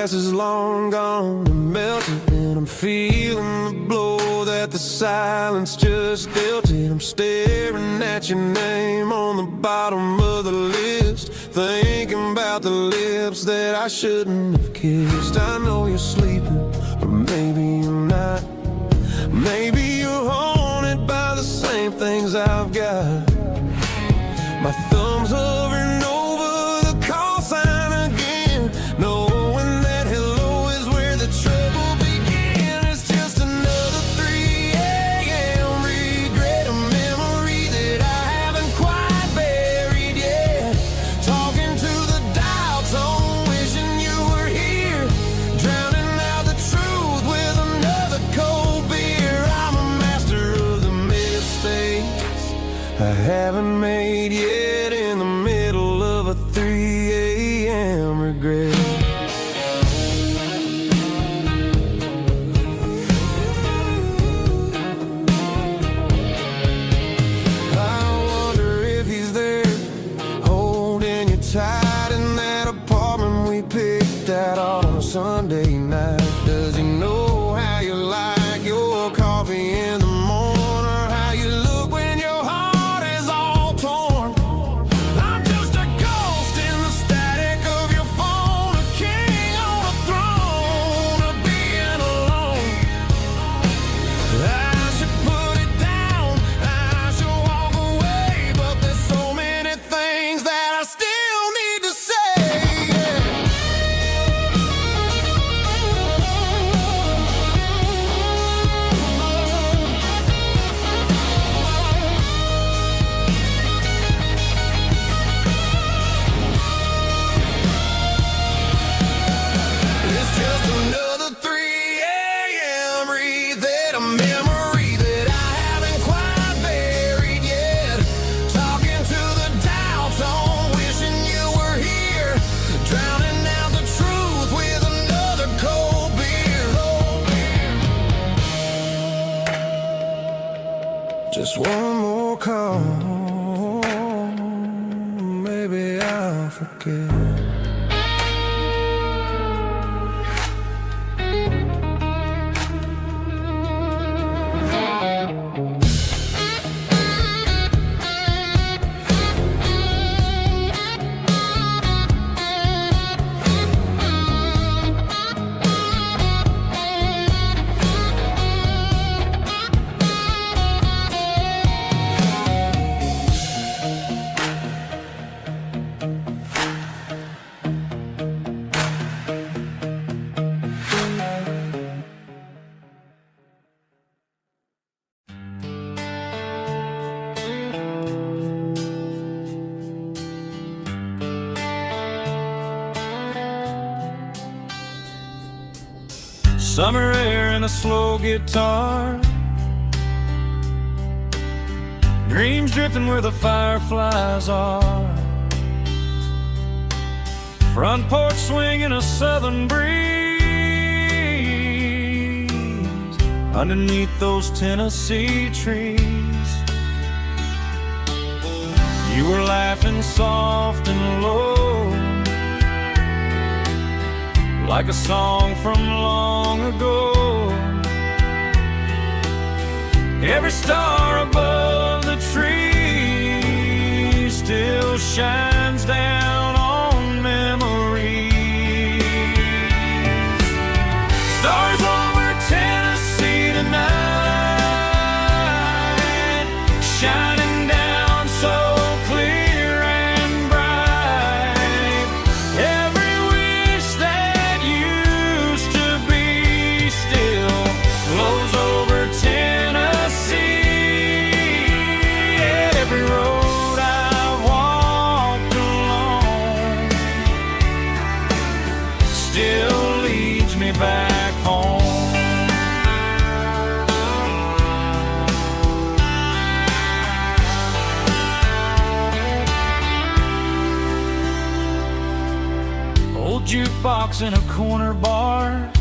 grass is long gone and melted, and I'm feeling the blow that the silence just dealt it. I'm staring at your name on the bottom of the list, thinking about the lips that I shouldn't have kissed. I know you're sleeping, but maybe you're not. Maybe you're haunted by the same things I've got. My thumb's hovering over the call sign again, knowing that hello is where the trouble began. It's just another 3 a.m. regret, a memory that I haven't quite buried yet. Talking to the dial tone, wishing you were here, drowning out the truth with another cold beer. I'm a master of the mistakes I haven't made yet, in the middle of a 3 a.m. regret. I wonder if he's there, holding you tight in that apartment we picked out on a Sunday night. Does he know how you like your coffee in the morning, or how you look when your heart is all torn? I'm just a ghost in the static of your phone, a king on a throne of being alone. I should put it down, I should walk away, but there's so many things that I still need to say. It's just another 3 a.m. reset, a memory that I haven't quite buried yet. Talking to the dial tone, wishing you were here, drowning out the truth with another cold beer. Just one more call, maybe I'll forget.
Summer air and a slow guitar, dreams drifting where the fireflies are. Front porch swinging a southern breeze underneath those Tennessee trees. You were laughing soft and low, like a song from long ago. Every star above the tree still shines down on memories. Stars over Tennessee tonight, shining down so clear and bright. Every wish that used to be still glows over Tennessee. Every road I've walked along still leads me back home. Old jukebox in a corner bar,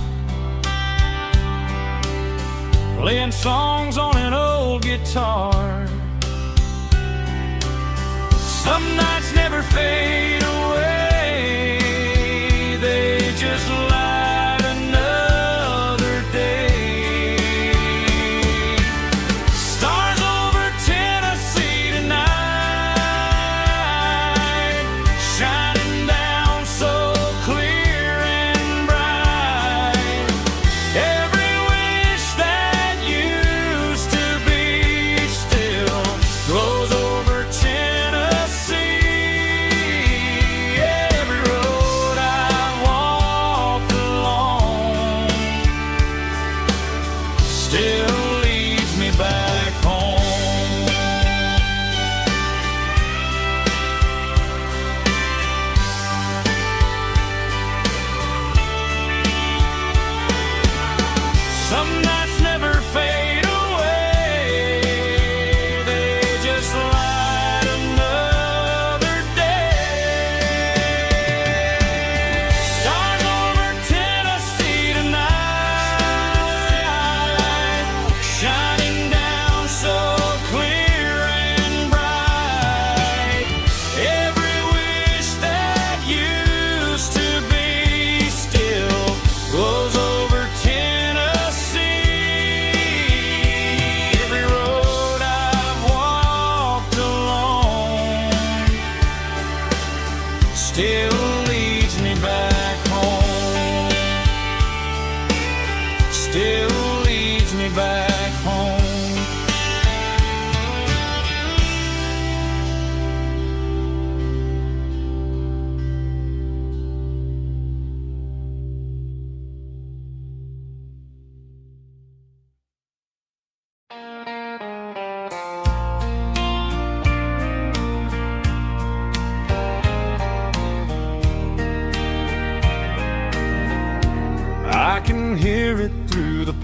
playing songs on an old guitar. Some nights never fade away, they just lie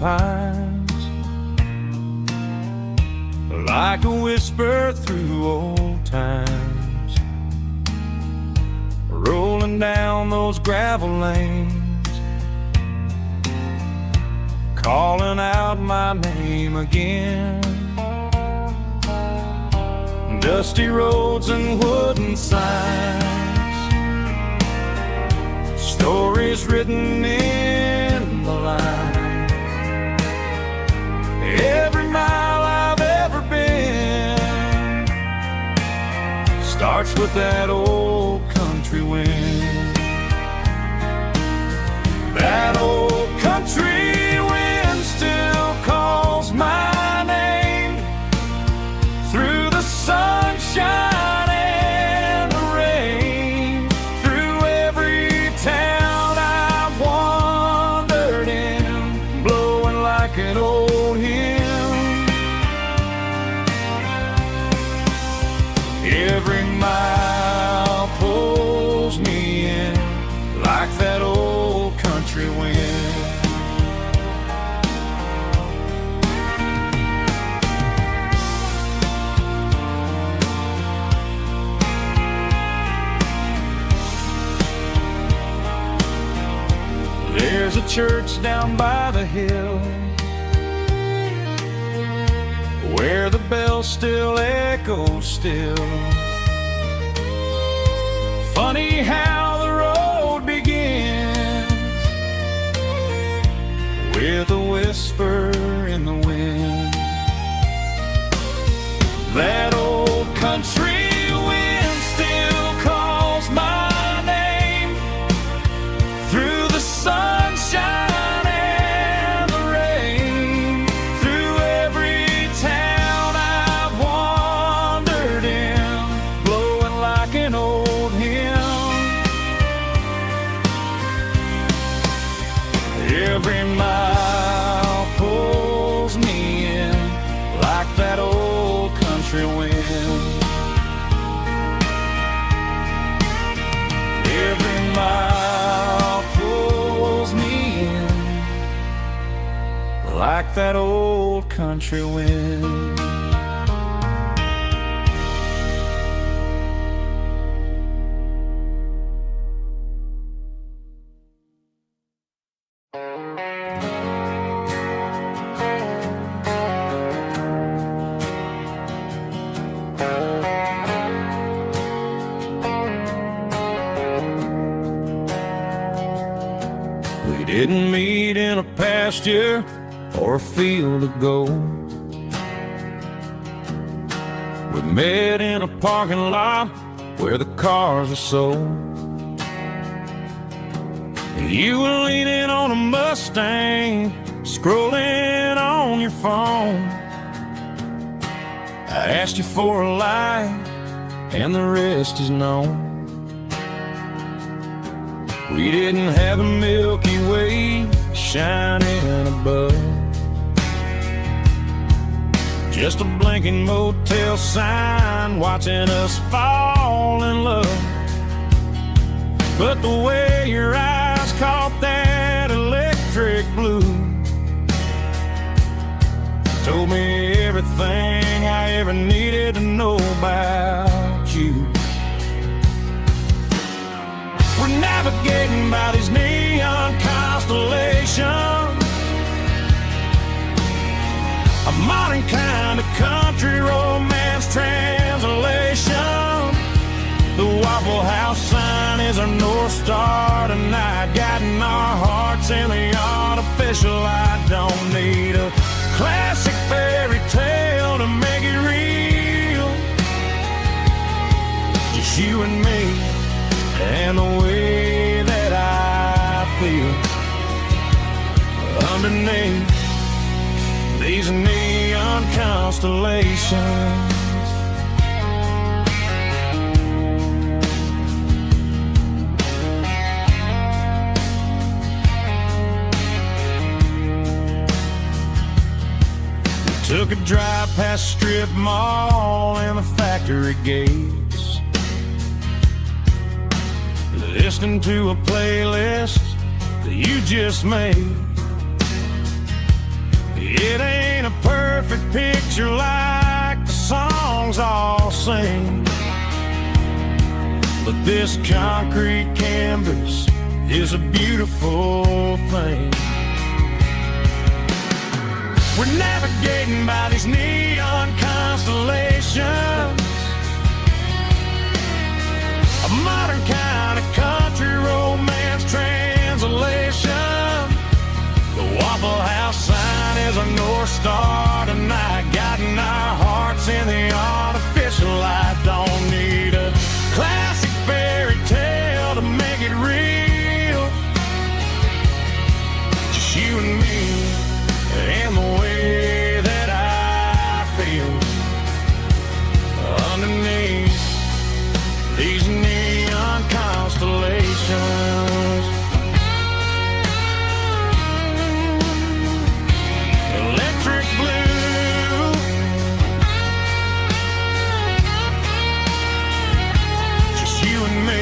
pines, like a whisper through old times, rolling down those gravel lanes, calling out my name again. Dusty roads and wooden signs, stories written in the lines. Every mile I've ever been starts with that old country wind. That old country wind still calls my name through the sunshine and the rain, through every town I've wandered in, blowing like an old hymn. Every mile pulls me in like that old country wind. There's a church down by the hill where the bell still echoes still. Funny how the road begins with a whisper in the wind. That old country wind still calls my name through the sunshine and the rain, through every town I've wandered in, blowing like an old hymn. Every mile pulls me in like that old country wind. Every mile pulls me in like that old country wind. We didn't meet in a pasture or a field of gold. We met in a parking lot where the cars are sold. You were leaning on a Mustang, scrolling on your phone. I asked you for a light, and the rest is known. We didn't have a Milky Way shining above, just a blinking motel sign watching us fall in love. But the way your eyes caught that electric blue told me everything I ever needed to know about you. We're navigating by these neon constellations, a modern kind of country romance translation. The Waffle House sign is our North Star tonight, guiding our hearts in the artificial. I don't need a classic fairy tale to make it real, just you and me and the way that I feel underneath these neon constellations. We took a drive past strip mall and the factory gates, listening to a playlist that you just made. It ain't a perfect picture like the songs all sing, but this concrete canvas is a beautiful thing. We're navigating by these neon constellations, a modern kind of country romance translation. The Waffle House sign is a North Star tonight, guiding our hearts in the artificial light. Don't need a classic fairy tale to make it real, just you and me and the way that I feel underneath these neon constellations. Electric blue, just you and me.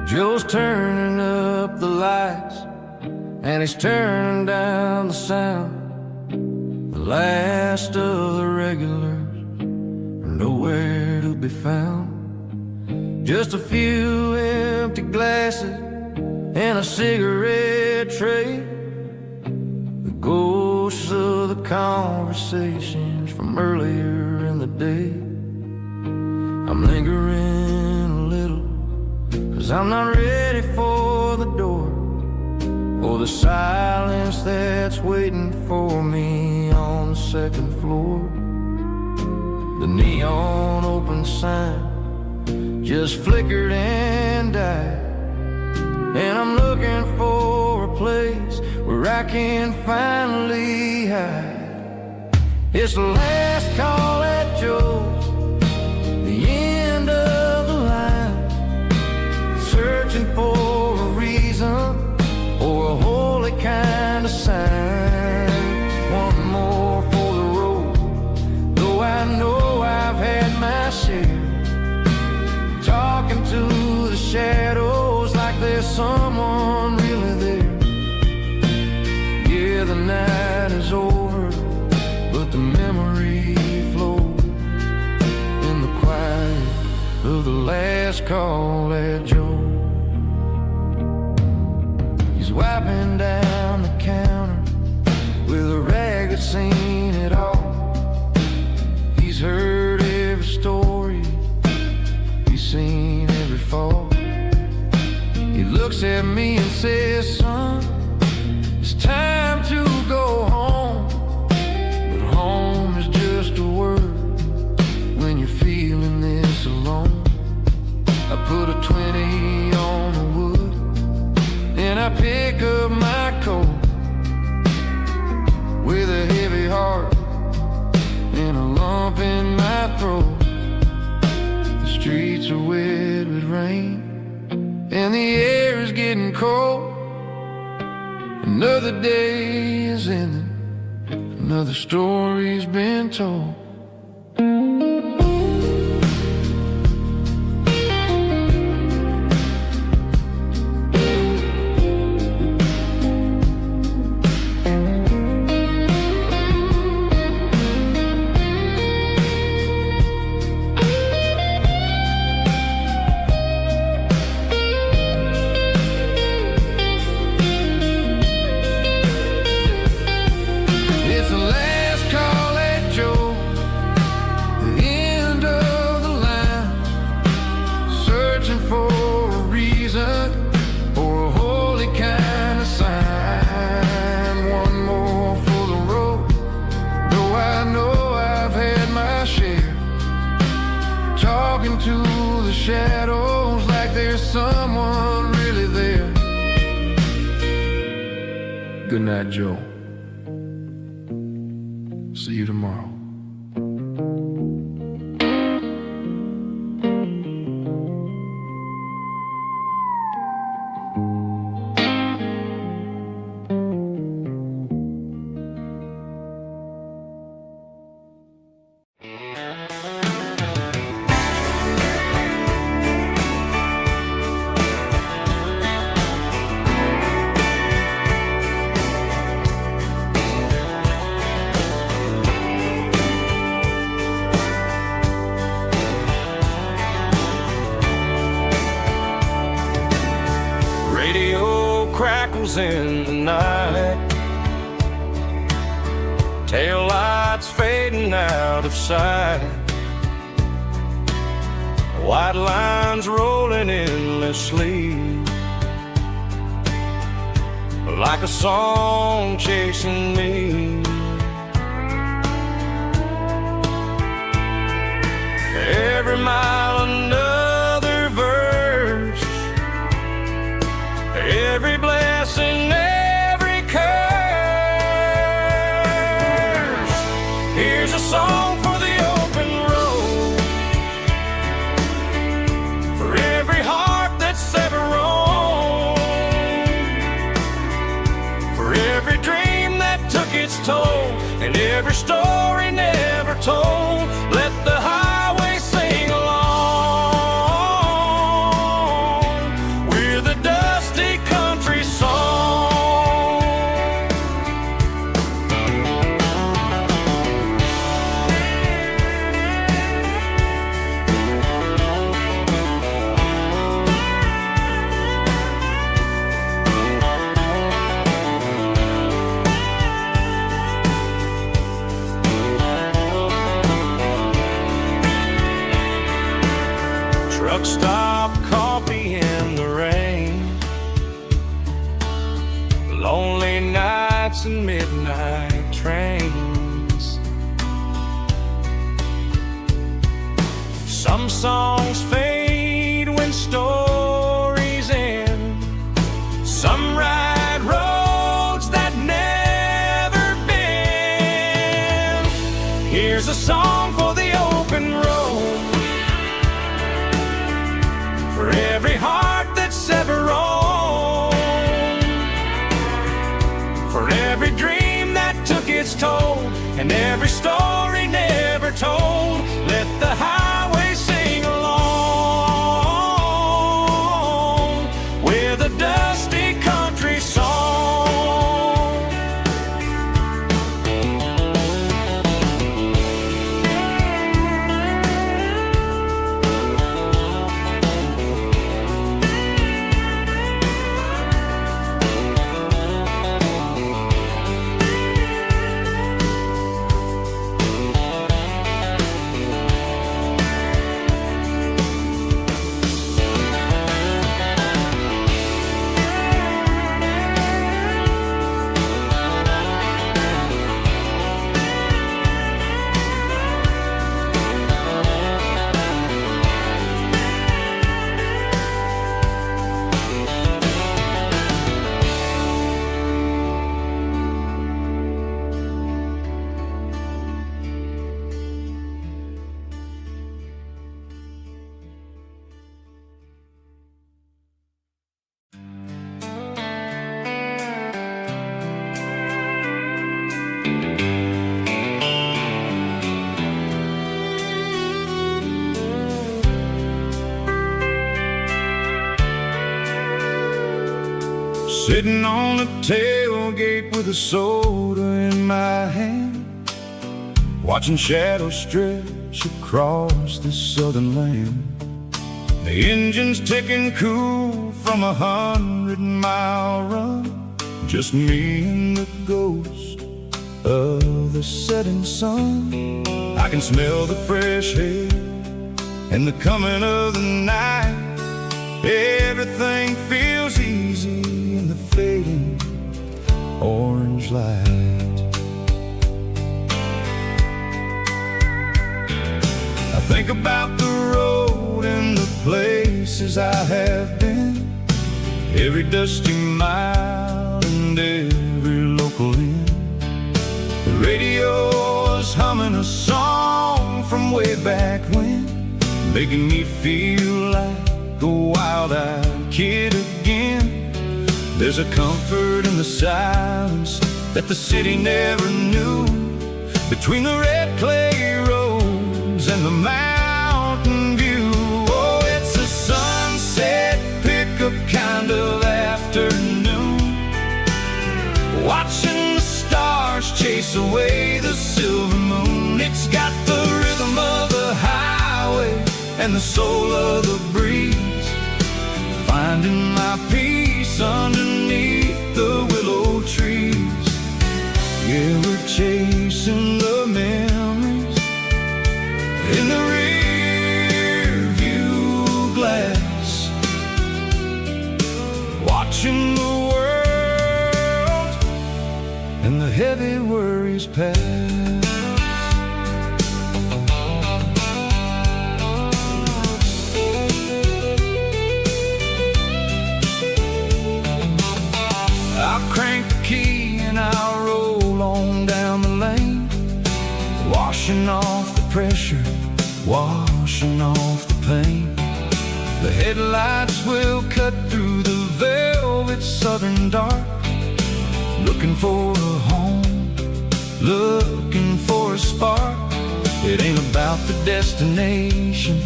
Joe's turning up the lights, and he's turning down the sound. The last of the regulars are nowhere to be found. Just a few empty glasses and a cigarette tray, the ghosts of the conversations from earlier in the day. I'm lingering a little, 'cause I'm not ready for the door, or the silence that's waiting for me on the second floor. The neon open sign just flickered and died, and I'm looking for a place where I can finally hide. It's the last call at Joe's, the end of the line, searching for a reason or a holy kind of sign. One more for the road, though I know I've had my share. Talking to the shadows like there's someone really there. Yeah, the night is over, but the memory flows in the quiet of the last call at Joe. He's wiping down the counter with a rag that's seen it all. He's heard every story, he's seen every fall. He looks at me and says, son, it's time to go home. But home is just a word when you're feeling this alone. I put a 20 on the wood, and I pick up my coat with a heavy heart and a lump in my throat. The streets are wet with rain, and the air is getting cold. Another day is ending, another story's been told. It's the last call at Joe, the shadows like there's someone really there. Good night, Joe. See you tomorrow.
Crackles in the night, tail lights fading out of sight, white lines rolling endlessly, like a song chasing me. Every mile another verse, every blessing, every curse. Here's a song for the open road, for every heart that's ever roamed, for every dream that took its toll, and every story never told. Let the highway sing along with a dusty country song. Truck stop, coffee in the rain, lonely nights and midnight trains. Some songs fade when stories end, some ride roads that never bend. Here's a song for the open road, for every heart that's ever roamed, for every dream that took its toll, and every story never told. Let the highway sing along with a dusty country song. Sitting on the tailgate with a soda in my hand, watching shadows stretch across this southern land. The engine's ticking cool from 100-mile run, just me and the ghost of the setting sun. I can smell the fresh air and the coming of the night. Everything feels easy in the fading orange light. I think about the road and the
places I have been, every dusty mile and every local inn. The radio is humming a song from way back when, making me feel like a wild-eyed kid again. There's a comfort in the silence that the city never knew, between the red clay roads and the mountain view. Oh, it's a sunset pickup kind of afternoon, watching the stars chase away the silver moon. It's got the rhythm of the highway and the soul of the breeze, finding my peace underneath the willow trees. Yeah, we're chasing the memories in the rear view glass, watching the world and the heavy worries pass. I'll crank the key and I'll roll on down the lane, washing off the pressure, washing off the pain. The headlights will cut through the velvet southern dark, looking for a home, looking for a spark. It ain't about the destination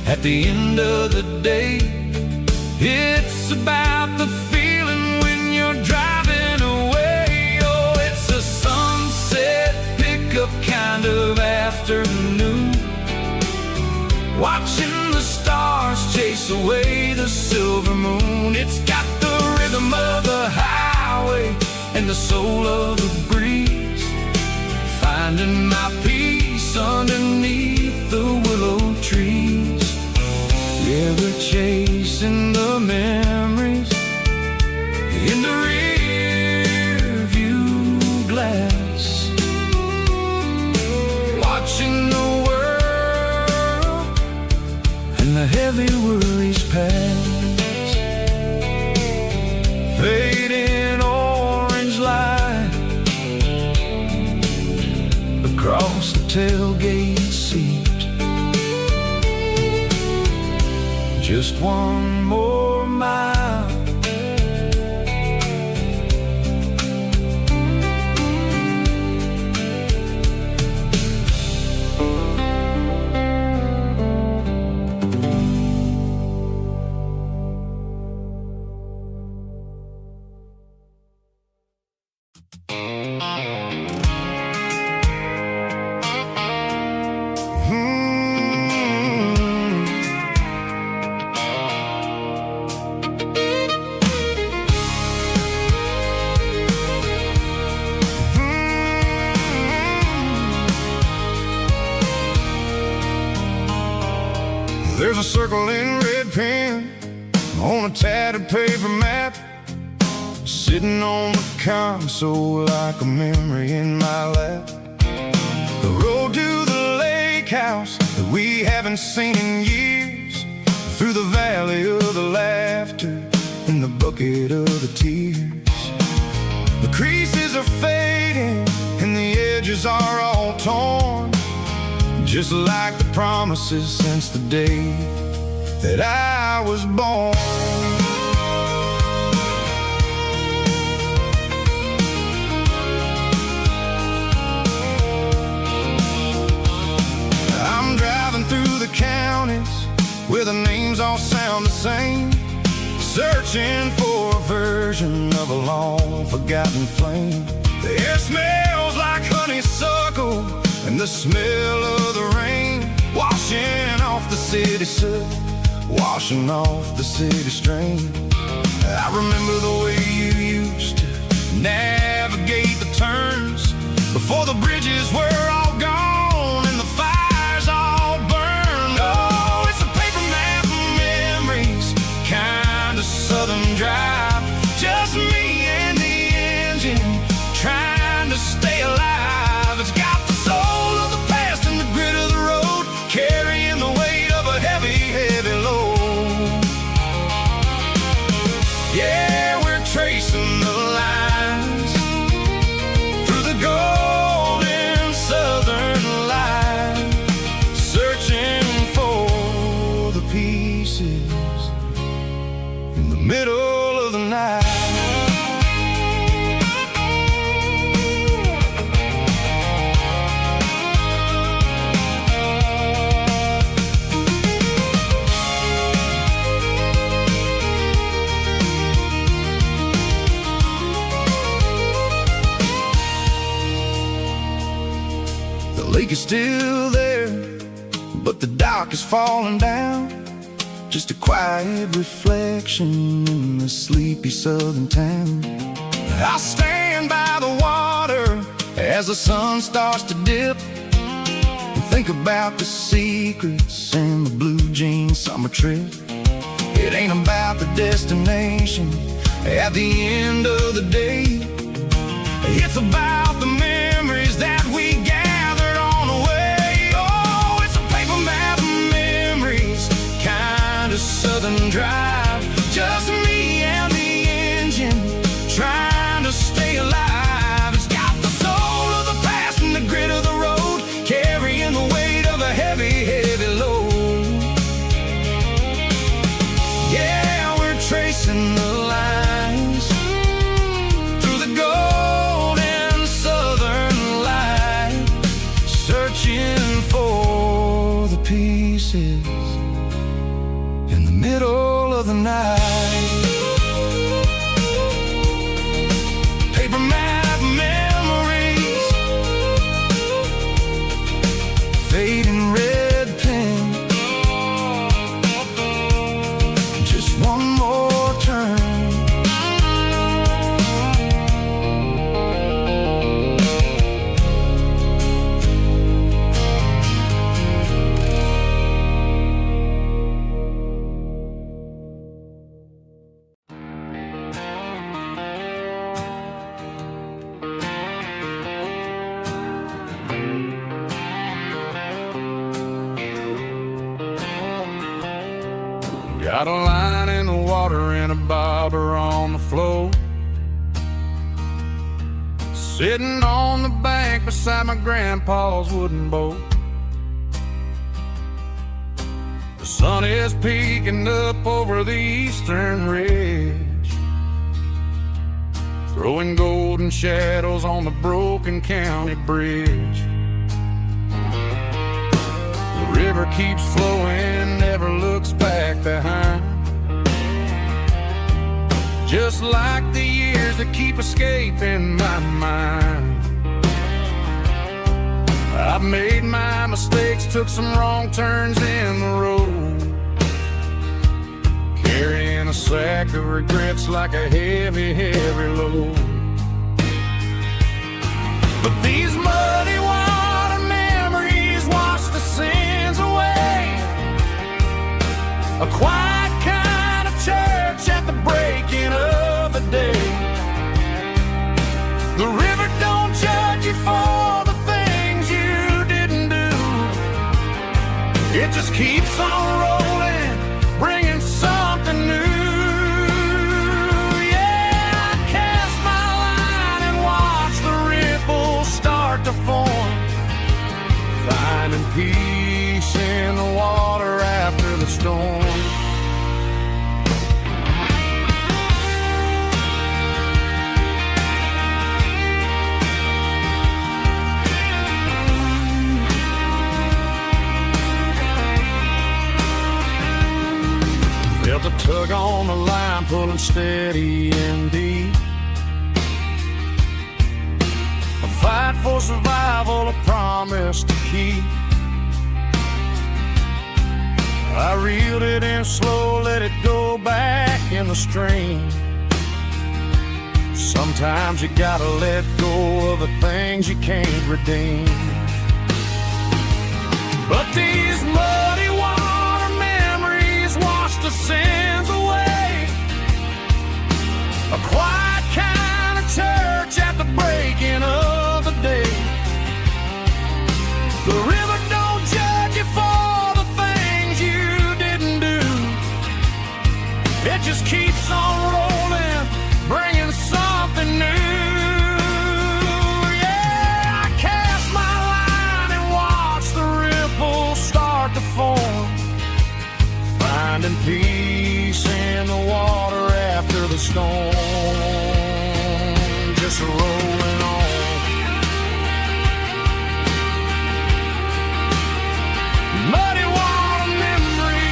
at the end of the day, it's about the feeling when you're driving away. Oh, it's a sunset pickup kind of afternoon, watching the stars chase away the silver moon. It's got the rhythm of the highway and the soul of the breeze, finding my peace underneath the willow trees. Yeah, we're chasing the memories in the rear view glass, watching the world and the heavy worries pass. Fading orange light across the tailgate seat, just one more mile.
There's a circle in red pen on a tattered paper map, sitting on the console like a memory in my lap. The road to the lake house that we haven't seen in years, through the valley of the laughter and the bucket of the tears. The creases are fading and the edges are all torn, just like the promises since the day that I was born. I'm driving through the counties where the names all sound the same, searching for a version of a long forgotten flame. The air smells like honeysuckle and the smell of the rain, washing off the city soot, washing off the city strain. I remember the way you used to navigate the turns before the bridges were all gone and the fires all burned. Oh, it's a paper map of memories, kind of southern drive, just me and the engine trying to stay alive. It's got the soul of the past and the grit of the road, carrying the weight of a heavy, heavy load.
pieces in the middle of the night. The lake is still there, but the dock is falling down. Just a quiet reflection in the sleepy southern town. I stand by the water as the sun starts to dip, and think about the secrets and the blue jean summer trip. It ain't about the destination at the end of the day. It's about the memories that we gathered on the way. Oh, it's a paper map of memories, kind of southern drive. Just me and the engine, trying to stay alive. It's got the soul of the past and the grit of the road, carrying the weight of a heavy, heavy load. Yeah, we're tracing the lines through the golden southern light, searching for the pieces in the middle of the night. Paper map memories, fading red pen, just one more turn.
Got a line in the water and a bobber on the floor, sitting on the bank beside my grandpa's wooden boat. The sun is peeking up over the eastern ridge, throwing golden shadows on the broken county bridge. The river keeps flowing, never looks back behind, just like the years that keep escaping my mind. I've made my mistakes, took some wrong turns in the road, carrying a sack of regrets like a heavy, heavy load. But these muddy water memories wash the sins away. A quiet kind of church at the breaking of the day. The river don't judge you for the things you didn't do. It just keeps on rolling, bringing something new. Yeah, I cast my line and watch the ripples start to form, finding peace in the water after the storm. Felt a tug on the line, pulling steady and deep. A fight for survival, a promise to keep. I reeled it in slow, let it go back in the stream. Sometimes you gotta let go of the things you can't redeem. But these muddy water memories wash the sins away. A quiet kind of church at the breaking of the day. The river don't judge you for the things you didn't do. It just keeps on rolling, bringing something new. Yeah, I cast my line and watch the ripples start to form, finding Peace in the water after the storm, just rolling on. Muddy water memory,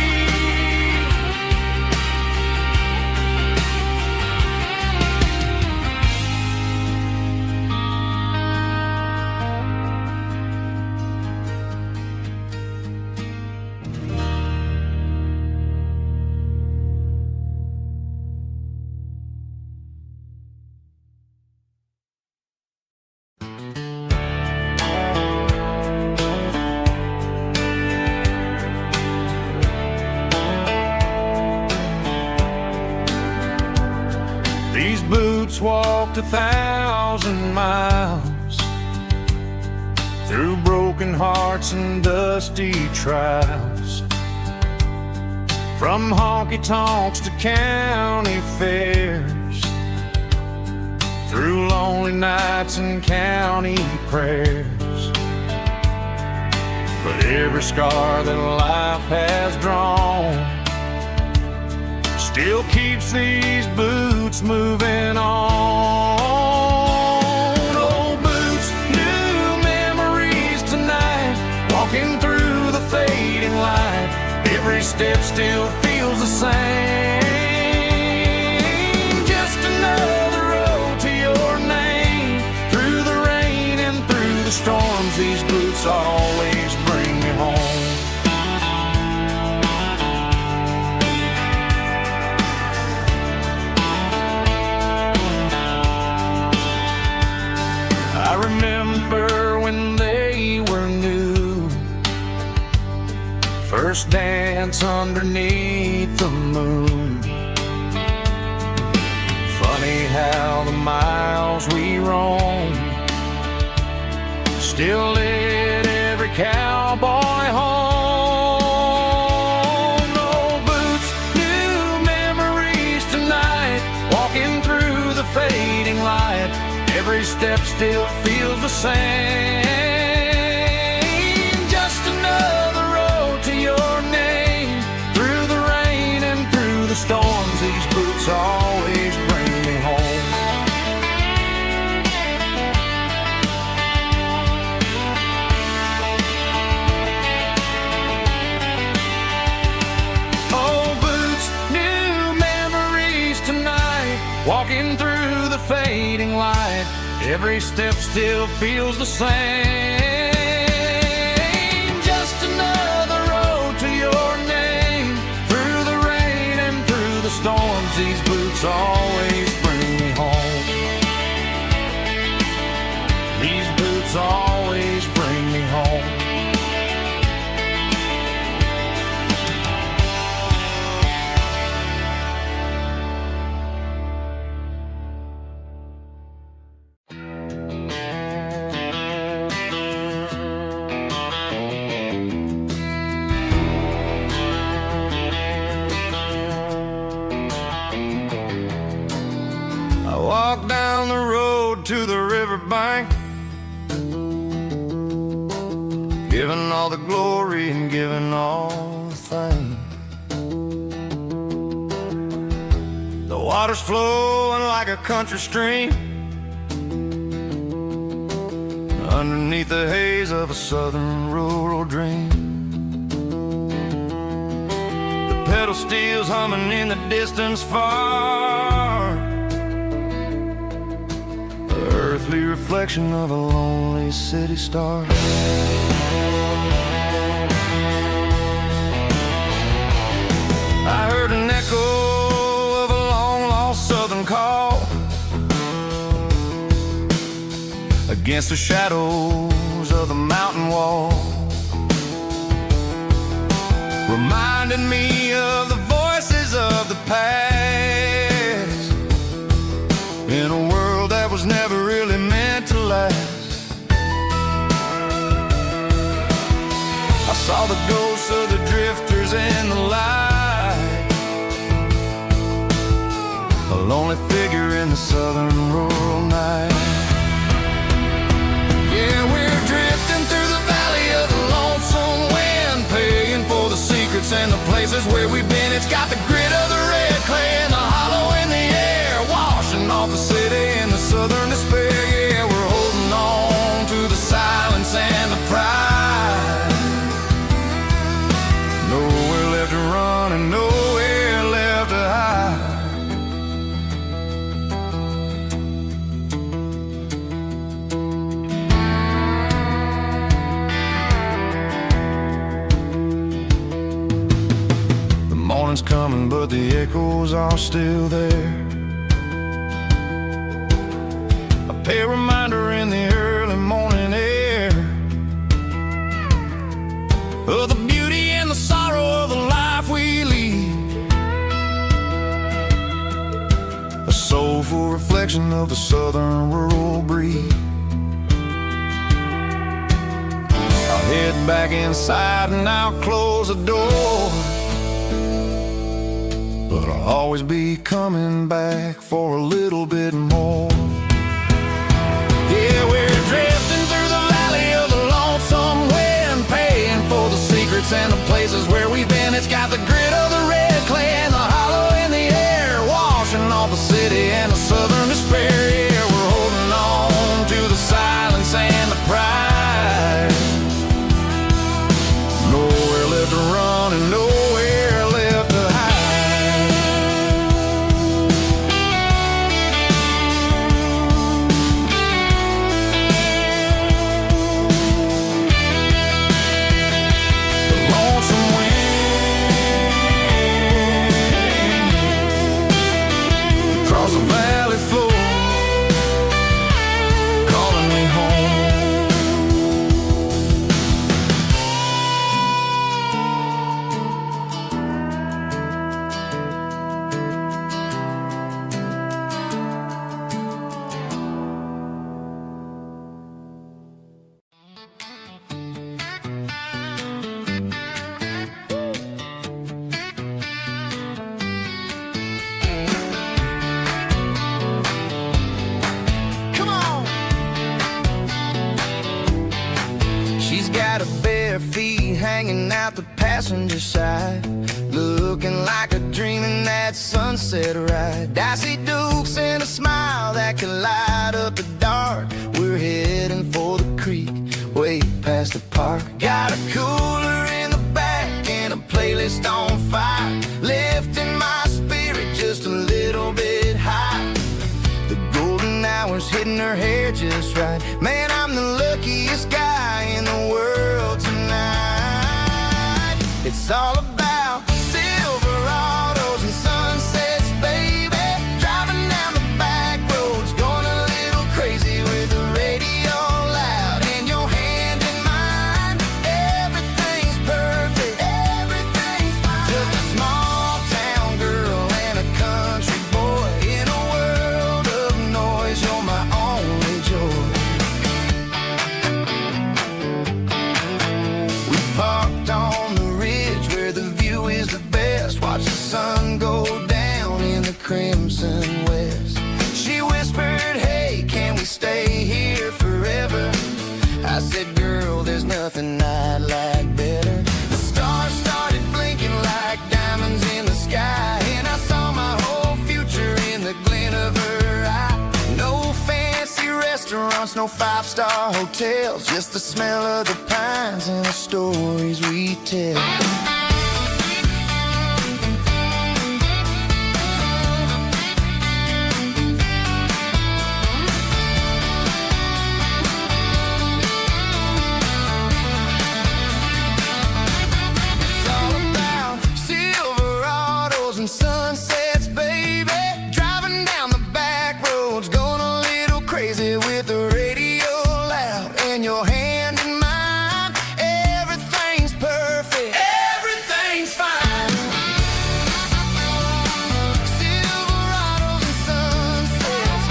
these boots walked 1,000 miles through broken hearts and dusty trials, from honky-tonks to county fairs, through lonely nights and county prayers. But every scar that life has drawn still keeps these boots moving on. Old boots, new memories tonight, walking through the fading light. Every step still feels the same. Just another road to your name. Through the rain and through the storms, these boots always bring me home. I remember when they were new, first dance underneath the moon. Funny how the miles we roam still lit every cowboy home. Old boots, new memories tonight, walking through the fading light. Every step still feels the same. Just another road to your name. Through the rain and through the storms, these boots always bring me home. Old boots, new memories tonight, walking through the fading light. Every step still feels the same. Just another road to your name. Through the rain and through the storms, these boots always bring me home. These boots always bring me home. Walk down the road to the riverbank, giving all the glory and giving all the thanks. The water's flowing like a country stream underneath the haze of a southern rural dream. The pedal steel's humming in the distance far, earthly reflection of a lonely city star. I heard an echo of a long-lost southern call against the shadows of the mountain wall, reminding me of the voices of the past in a world that was never really meant to last. I saw the ghosts of the drifters in the light, a lonely figure in the southern rural night. Yeah, we're drifting through the valley of the lonesome wind, paying for the secrets and the places where we've been. It's got the
but the echoes are still there. A pale reminder in the early morning air of the beauty and the sorrow of the life we lead. A soulful reflection of the southern rural breed. I'll head back inside and I'll close the door, but I'll always be coming back for a little bit more. Yeah, we're drifting through the valley of the lonesome wind, paying for the secrets and the places where we've been. It's got the grit of the red clay and the hollow in the air, washing off the city and the southern despair. Yeah, we're holding on to the silence and the pride. Nowhere left to run and nowhere left to hide. The lonesome wind across the valley floor, calling me home. Come on. She's got her bare feet hanging out the passenger side, looking like a dream in that sunset ride. I see Dukes and a smile that can light up the dark. We're heading for the creek, way past the park. Got a cooler in the back and a playlist on fire, lifting my spirit just a little bit high. The golden hours hitting her hair just right. Man, I'm the luckiest guy in the world tonight. It's all about Silverados and sunsets, baby. Driving down the back roads, going a little crazy with the radio loud and your hand in mine. Everything's perfect, everything's fine. Just a small town girl and a country boy in a world of noise. You're my only joy. We parked on the ridge where the view is the best. Watch the sun go down in the crimson west. She whispered, hey, can we stay here forever? I said, girl, there's nothing I'd like better. The stars started blinking like diamonds in the sky, and I saw my whole future in the glint of her eye. No fancy restaurants, no five-star hotels, just the smell of the pines and the stories we tell. It's all about Silverados and sunsets, baby. Driving down the back roads, going a little crazy with the radio loud and your hand in mine. Everything's perfect, everything's fine. Silverados and sunsets,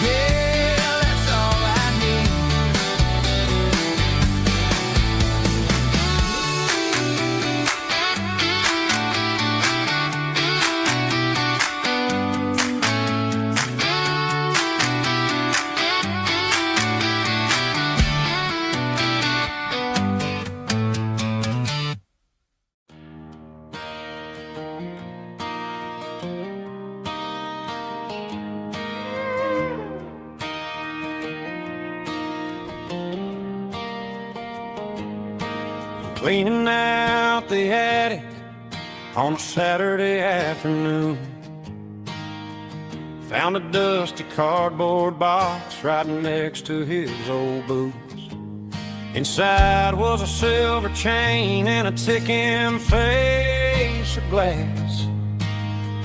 yeah, that's all I need.
Cleaning out the attic on a Saturday afternoon. Found a dusty cardboard box right next to his old boots. Inside was a silver chain and a ticking face of glass.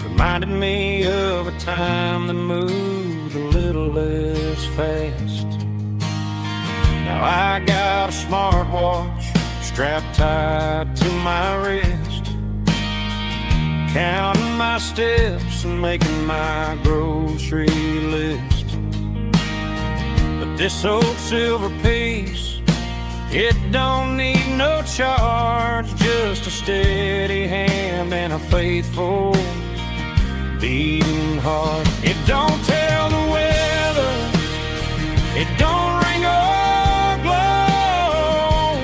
Reminded me of a time that moved a little less fast. Now I got a smartwatch strapped tight to my wrist, counting my steps and making my grocery list. But this old silver piece, it don't need no charge, just a steady hand and a faithful beating heart. It don't tell the weather, it don't ring or glow,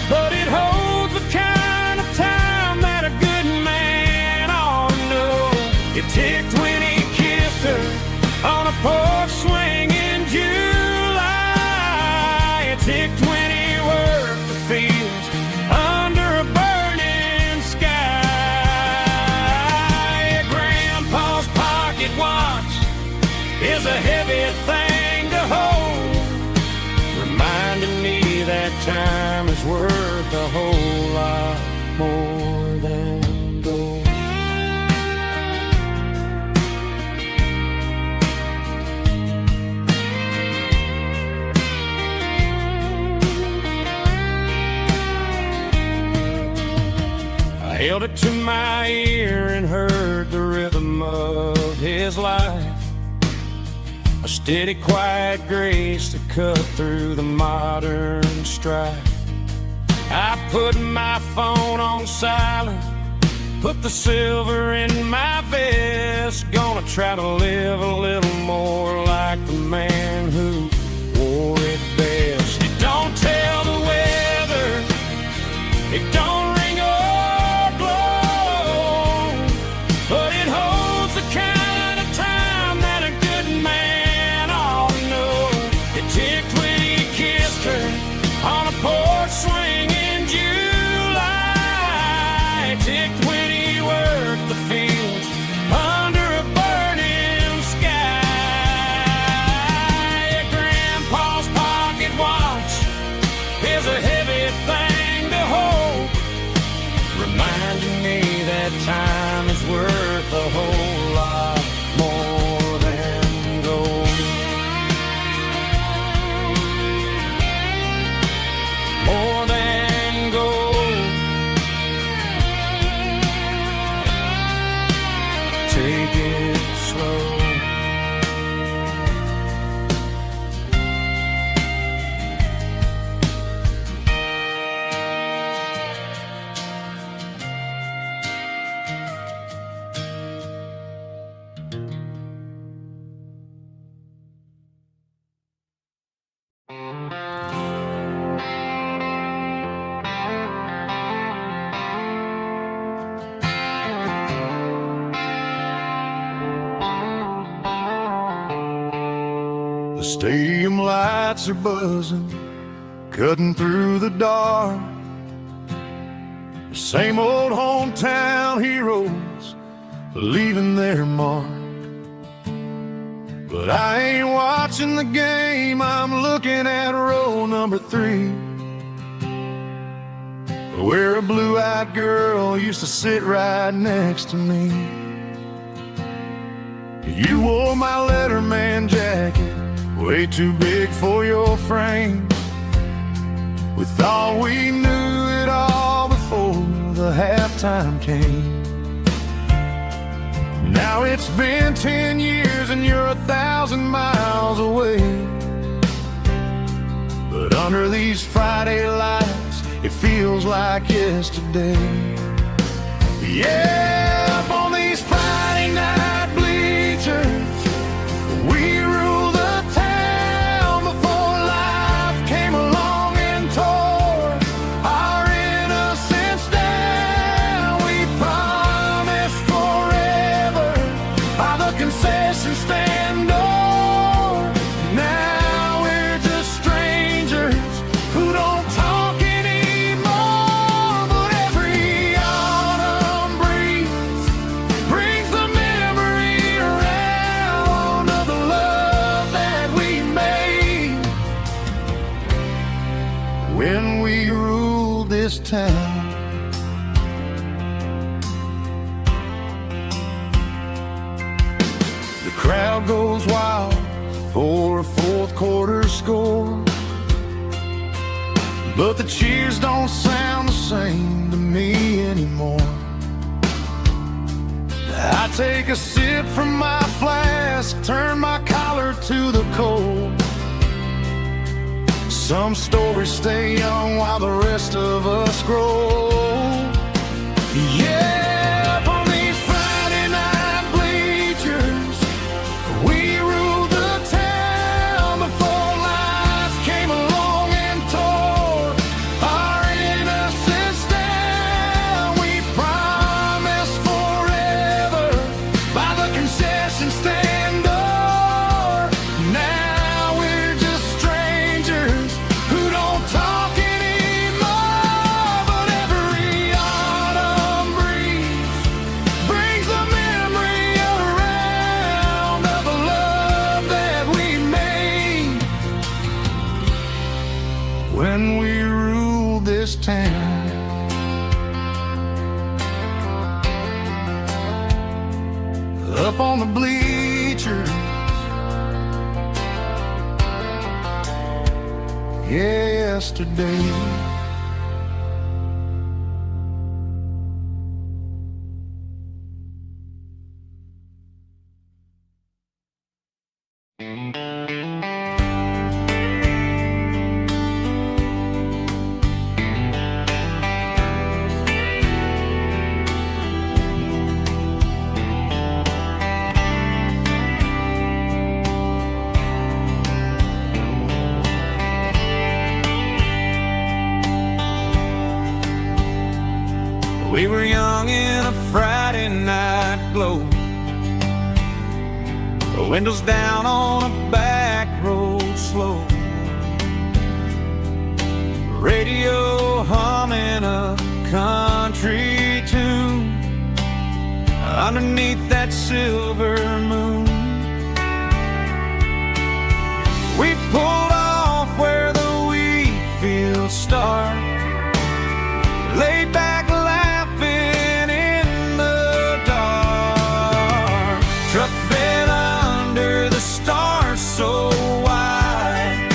but it holds the kind of time that a good man ought to know. It ticked when he kissed her on a porch swing in July. It ticked when he worked the fields under a burning sky. Grandpa's pocket watch is a heavy thing to hold, reminding me that time is worth a whole lot more than gold. I held it to my ear and heard the rhythm of his life, a steady, quiet grace to cut through the modern strife. I put my phone on silent, put the silver in my vest. Gonna try to live a little more like the man who wore it best. It don't tell the weather, it don't ring or glow, but it holds the kind of time that a good man ought to know. It ticked when he kissed her on a porch swing in July. It ticked when he worked the fields under a burning sky. Grandpa's pocket watch is a heavy thing to hold, reminding me that time is worth a whole lot more than gold. More than gold. Take it slow.
The stadium lights are buzzing, cutting through the dark. The same old hometown heroes leaving their mark. But I ain't watching the game, I'm looking at row number 3, where a blue-eyed girl used to sit right next to me. You wore my Letterman jacket, way too big for your frame. We thought we knew it all before the halftime came. Now it's been 10 years and you're 1,000 miles away, but under these Friday lights it feels like yesterday. Yeah, up on these Friday night bleachers we rule the town before life came along and tore our innocence down. We promised forever by the concession stand door. Now we're just strangers who don't talk anymore. But every autumn breeze
town. The crowd goes wild for a fourth quarter score, but the cheers don't sound the same to me anymore. I take a sip from my flask, turn my collar to the cold. Some stories stay young while the rest of us grow. Yeah, up on these Friday night bleachers, we ruled the town before life came along and tore our innocence down. We promised forever by the concession stand door. Now we're just strangers who don't talk anymore. But every autumn breeze brings the memory around of the love that we made when we ruled this town. Up on the bleachers, yesterday. We were young in a Friday night glow, the windows down on a back road slow, radio humming a country tune underneath that silver moon. We pulled off where the wheat fields start, laid back laughing in the dark. Truck bed under the stars so wide,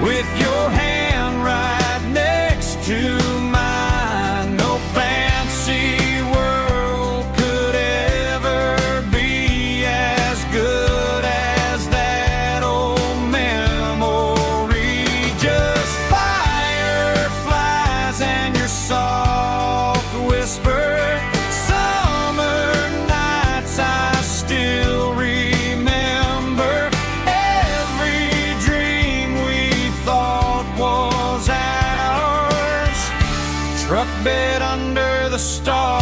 with your hand right next to mine. No fancy world could ever be as good as that old memory. Just fireflies and your soft whisper. Summer nights I still remember. Every dream we thought was ours. Truck bed under the stars.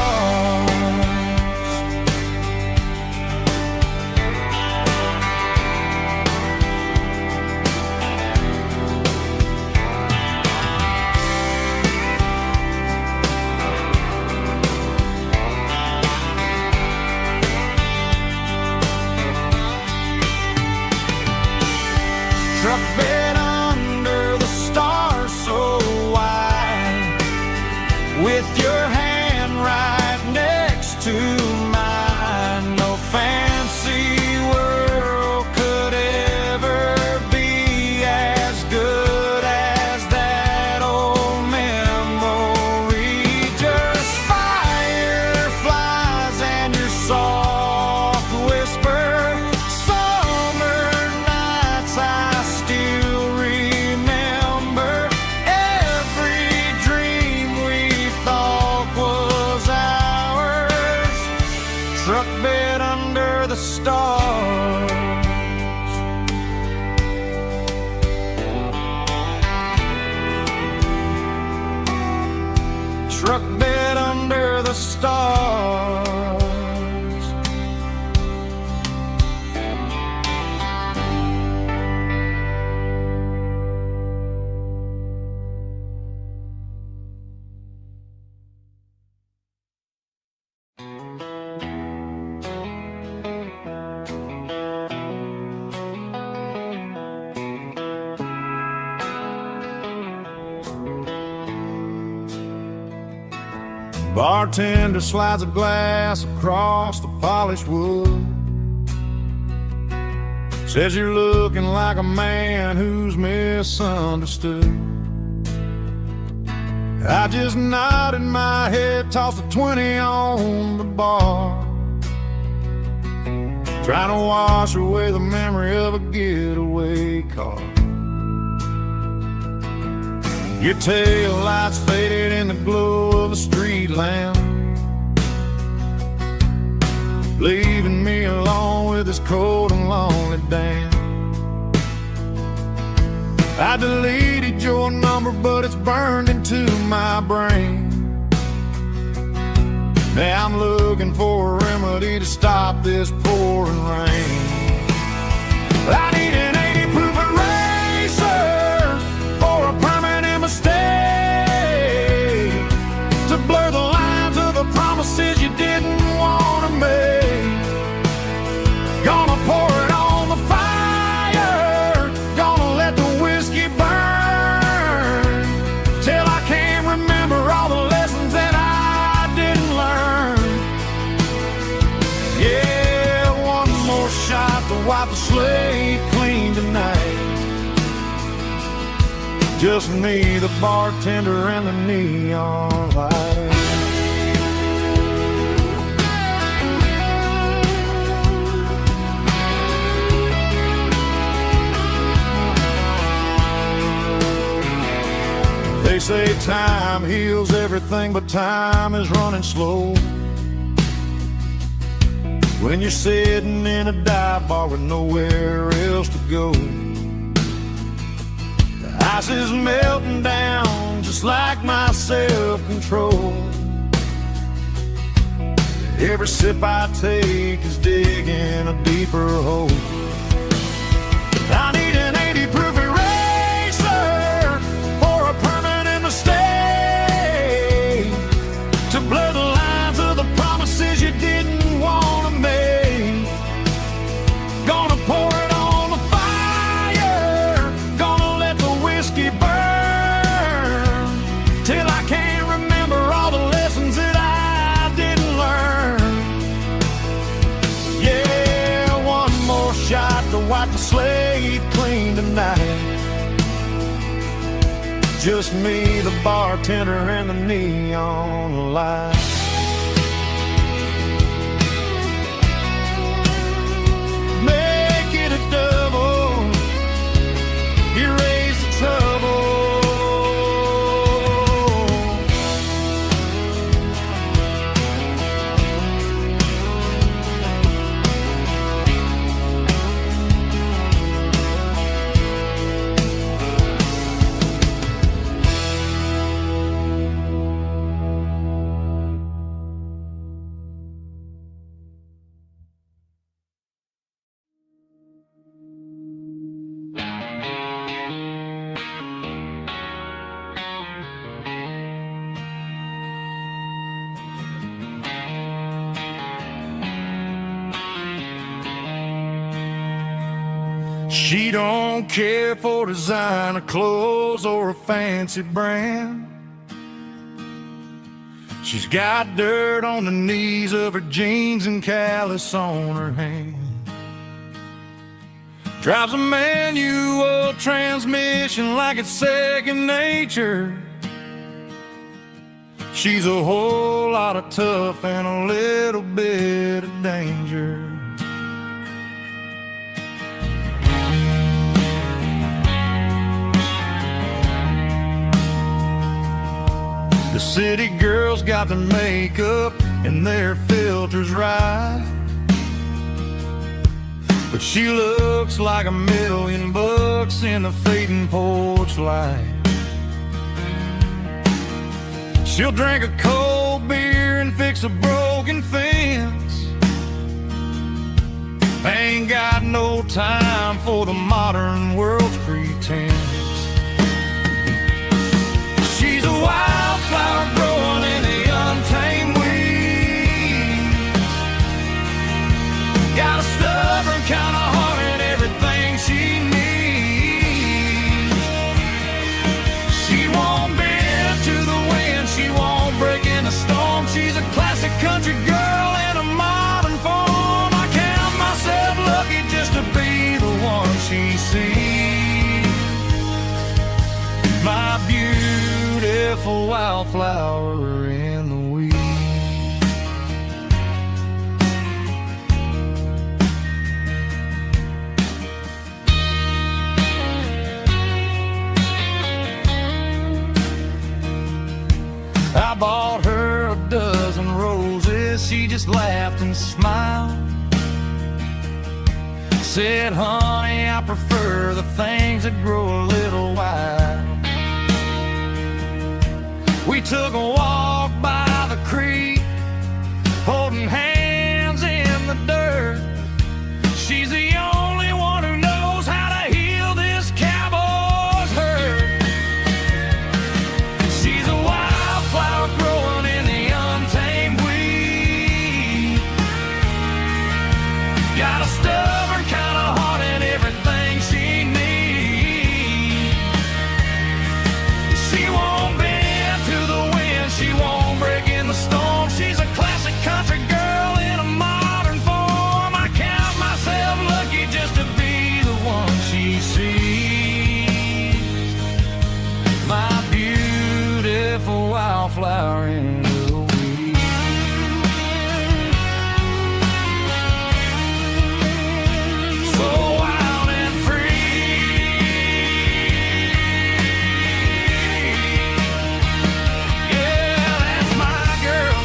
Truck bed under the stars so wide, with your hand right next to mine. No fancy world could ever be as good as that old memory. Just fireflies and your soft whisper. Summer nights I still remember. Every dream we thought was ours. Truck bed under the stars. Truck bed under the stars.
Bartender slides a glass across the polished wood. Says you're looking like a man who's misunderstood. I just nodded my head, tossed a 20 on the bar, trying to wash away the memory of a getaway car. Your tail lights faded in the glow of a street lamp, leaving me alone with this cold and lonely damn. I deleted your number, but it's burned into my brain. Now I'm looking for a remedy to stop this pouring rain. I need an 80 proof eraser for a permanent mistake, to blur the lines of the promises you didn't want to make. Gonna pour it on the fire, gonna let the whiskey burn, till I can't remember all the lessons that I didn't learn. Yeah, one more shot to wipe the slate clean tonight. Just me, the bartender, and the neon light. They say time heals everything, but time is running slow when you're sitting in a dive bar with nowhere else to go. The ice is melting down just like my self-control. Every sip I take is digging a deeper hole. I need an 80 proof eraser for a permanent mistake, to blur the lines of the promises you didn't want to make. Gonna pour it on the fire, gonna let the whiskey burn, till I can't remember all the lessons that I didn't learn. Yeah, one more shot to wipe the slate clean tonight. Just me, the bartender, and the neon light. Make it a double, erase the trouble. She don't care for designer clothes or a fancy brand. She's got dirt on the knees of her jeans and callus on her hand. Drives a manual transmission like it's second nature. She's a whole lot of tough and a little bit of danger. The city girls got their makeup and their filters right, but she looks like $1,000,000 in the fading porch light. She'll drink a cold beer and fix a broken fence. Ain't got no time for the modern world's pretense. She's a wildflower growing in the untamed weeds. Got a stubborn kind of heart and everything she needs. She won't bend to the wind, she won't break in the storm.
bought her a dozen roses, she just laughed and smiled. Said, honey, I prefer the things that grow a little wild. We took a walk by the creek, holding hands in the dirt. She's the only one who knows how to heal this cowboy's hurt. She's a wildflower growing in the untamed weed. Got a stubborn kind of heart and everything she needs. She won't bend to the wind, she won't break in the storm. She's a classic country girl in a modern form. I count myself lucky just to be the one she sees. My beautiful wildflower in the weed. So wild and free. Yeah, that's my girl.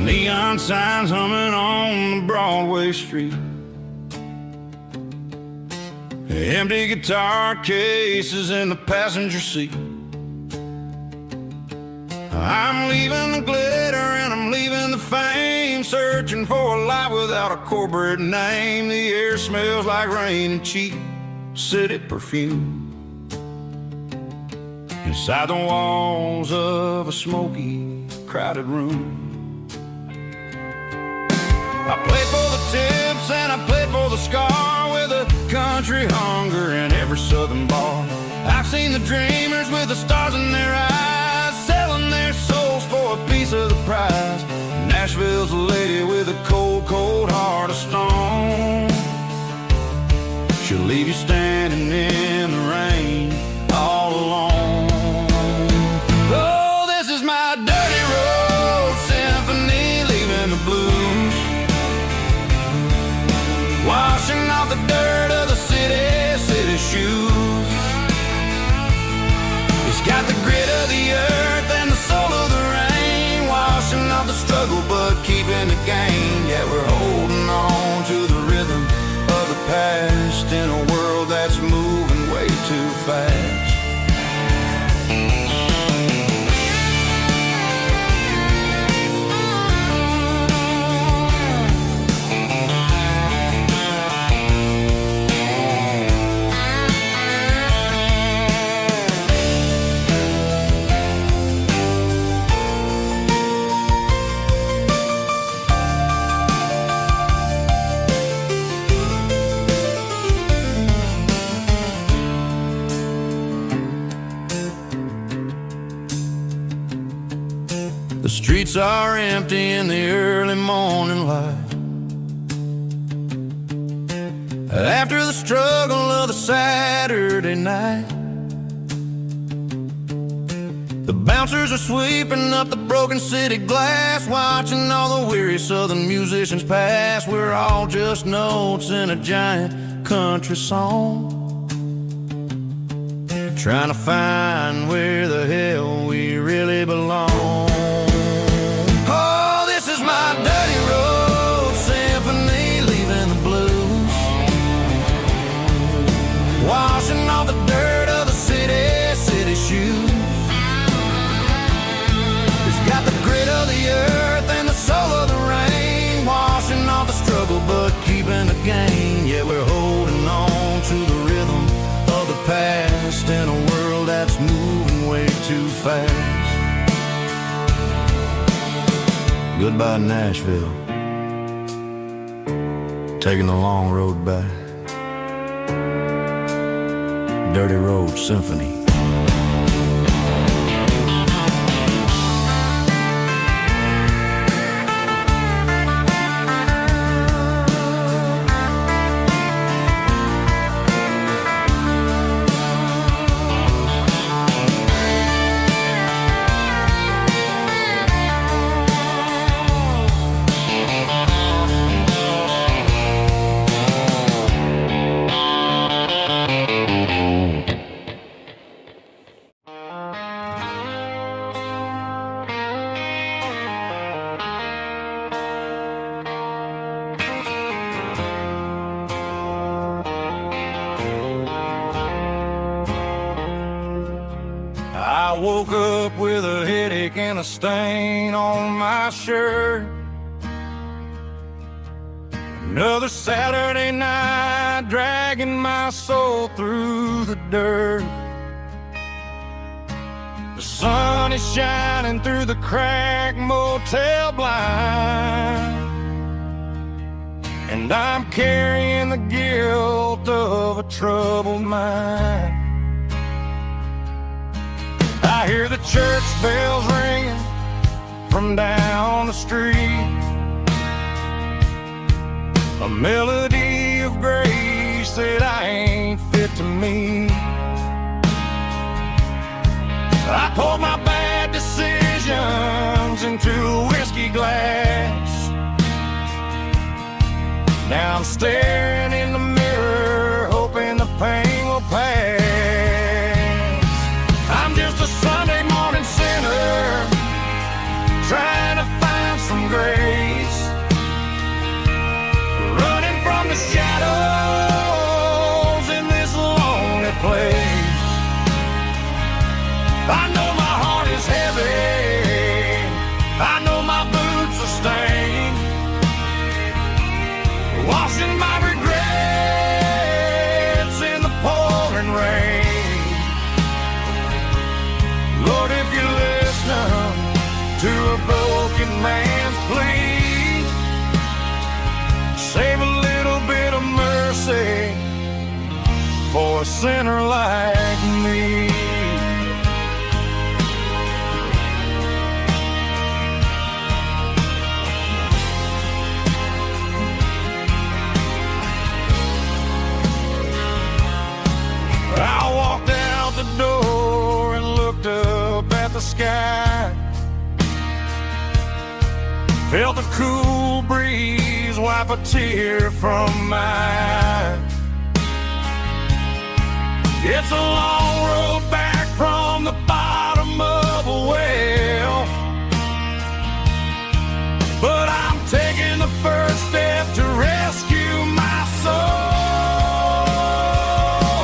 Neon signs humming on the Broadway street. Empty guitar cases in the passenger seat. I'm leaving the glitter and I'm leaving the fame, searching for a life without a corporate name. The air smells like rain and cheap city perfume. Inside the walls of a smoky, crowded room. I played for the tips and I played for the scar, with a country hunger in every southern bar. I've seen the dreamers with the stars in their eyes, selling their souls for a piece of the prize. Nashville's a lady with a cold, cold heart of stone. She'll leave you standing in the rain all alone. Oh, this is my dirty road symphony, leaving the blues, washing off the dirt of the city shoes. It's got the grit of the earth and the soul of the rain, washing off the struggle but keeping the gain. Yeah, we're holding on to the rhythm of the past in a world that's moving way too fast. The streets are empty in the early morning light, after the struggle of the Saturday night. The bouncers are sweeping up the broken city glass, watching all the weary southern musicians pass. We're all just notes in a giant country song, trying to find where the hell we really belong. My dirty road symphony, leaving the blues, washing off the dirt of the city shoes. It's got the grit of the earth and the soul of the rain, washing off the struggle but keeping the gain. Yeah, we're holding on to the rhythm of the past in a world that's moving way too fast.
Goodbye Nashville, taking the long road back. Dirty Road Symphony.
I woke up with a headache and a stain on my shirt. Another Saturday night, dragging my soul through the dirt. The sun is shining through the cracked motel blind, and I'm carrying the guilt of a troubled mind. I hear the church bells ringing from down the street, a melody of grace that I ain't fit to meet. I poured my bad decisions into a whiskey glass. Now I'm staring in the mirror, hoping the pain will pass. I'm just a Sunday morning sinner, trying to find some grace, running from the shadows in this lonely place. I know my heart is heavy, I know my boots are stained, washing my regrets in the pouring rain. Lord, if you listen to a broken man's plea, save a little bit of mercy for a sinner like me. I walked out the door and looked up at the sky, felt a cool breeze wipe a tear from my eye. It's a long road back from the bottom of a well, but I'm taking the first step to rescue my soul.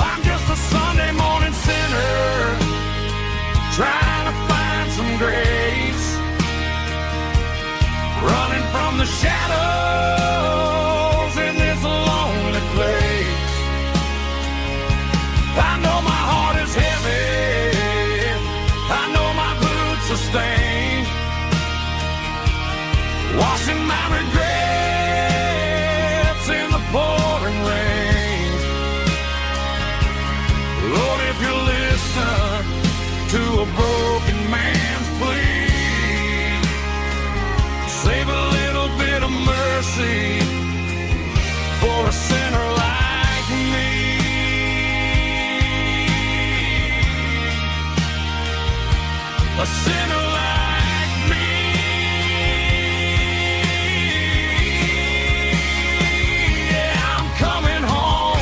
I'm just a Sunday morning sinner, trying to find some grace, running from the shadows in this lonely place. I know my heart is heavy, I know my boots are stained, washing my regrets in the pouring rain. Lord, if you listen to a broken man's plea, save a little bit of mercy for a sinner like me. A sinner like me. Yeah, I'm coming home.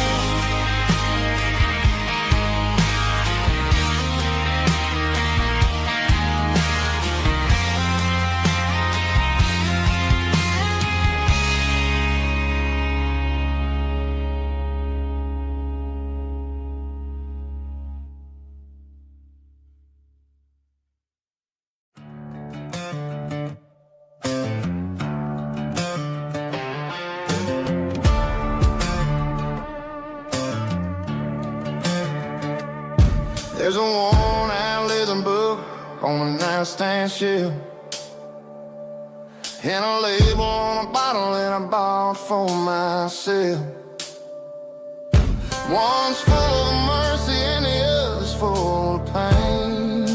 There's a worn-out leather book on the nightstand shelf,
and a label on a bottle that I bought for myself. One's full of mercy and the other's full of pain.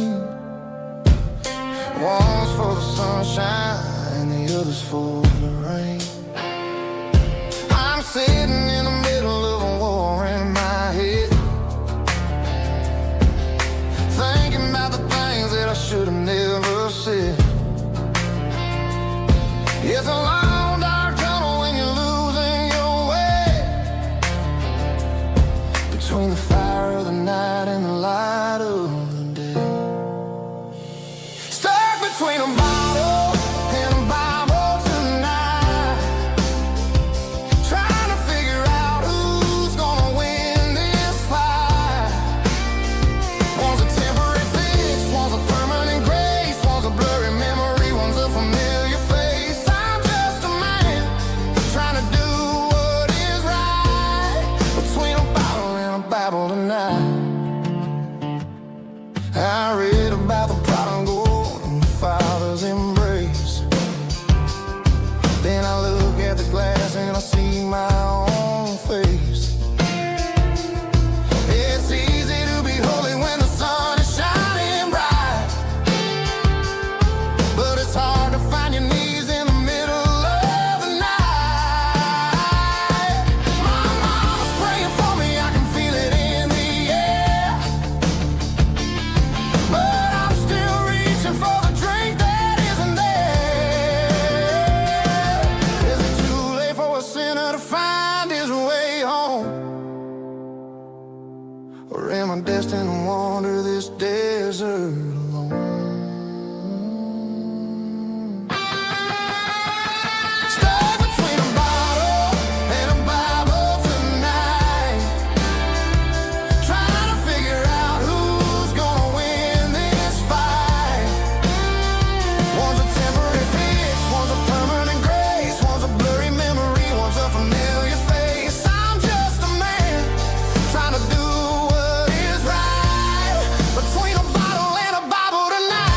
One's for the sunshine and the other's for the rain. I'm sitting in the middle of a war in my head, thinking about the things that I should have never said. It's a long dark tunnel when you're losing your way, between the fire of the night and the light of the day. Stuck between a bottle and a Bible tonight, trying to figure out who's gonna win this fight. One's a temporary fix, one's a permanent grace, one's a blurry memory, one's a familiar face. I'm just a man trying to do what is right, between a bottle and a Bible tonight. I read about the prodigal and the Father's embrace. Then I look at the glass and I see my own face. It's easy to be holy when the sun is shining bright, but it's hard to find your knees in the middle of the night. My mama's praying for me, I can feel it in the air, but I'm still reaching for the drink that isn't there. Is it too late for a sinner to find his way home? Or am I destined to wander this desert alone? Stuck between a bottle and a Bible tonight, trying to figure out who's gonna win this fight. One's a temporary fix, one's a permanent grace, one's a blurry memory, one's a familiar face. I'm just a man trying to do what is right, between a bottle and a Bible tonight.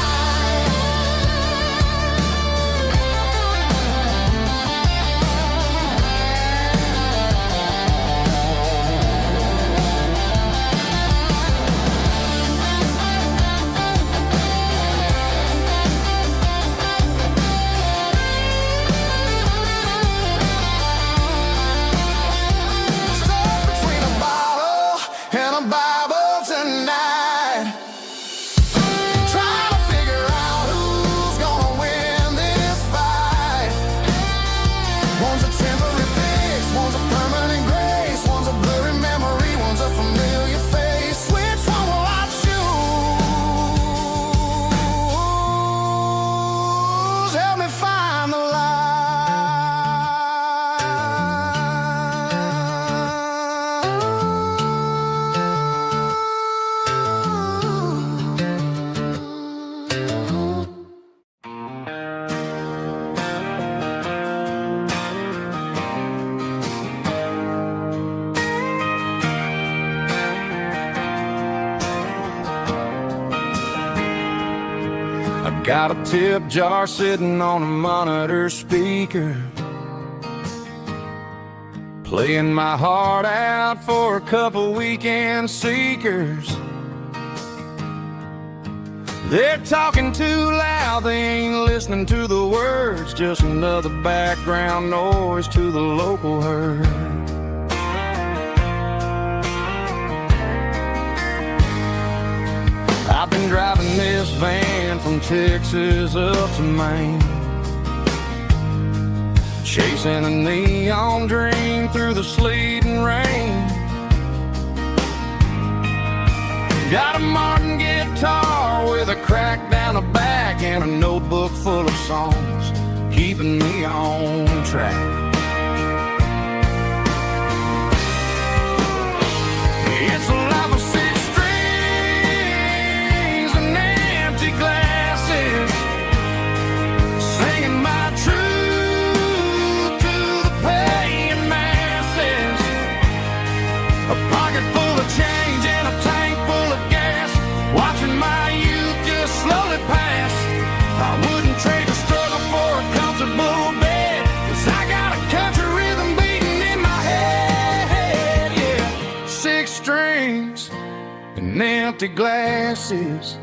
Stuck between a bottle and a Bible tonight, trying to figure out who's gonna win this fight. One's a temporary fix, one's a permanent grace, one's a blurry memory, one's a familiar face. Which one will I choose? Help me find the light.
I got a tip jar sitting on a monitor speaker, playing my heart out for a couple weekend seekers. They're talking too loud, they ain't listening to the words, just another background noise to the local herd. I've been driving this van from Texas up to Maine, chasing a neon dream through the sleet and rain. Got a Martin guitar with a crack down the back and a notebook full of songs, keeping me on track. It's a life of six strings and empty glasses, singing my truth to the paying masses. A pocket full of change and a tank full of gas, watching my youth just slowly pass. I wouldn't trade the struggle for a comfortable empty glasses.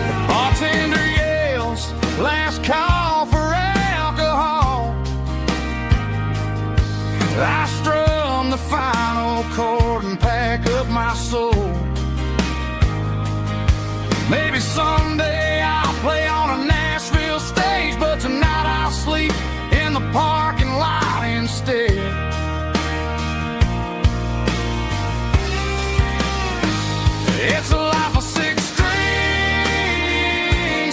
The bartender yells, last call for alcohol. I strum the final chord and pack up my soul. Maybe someday I'll play on a Nashville stage, but tonight I'll sleep in the parking lot instead. It's a life of six strings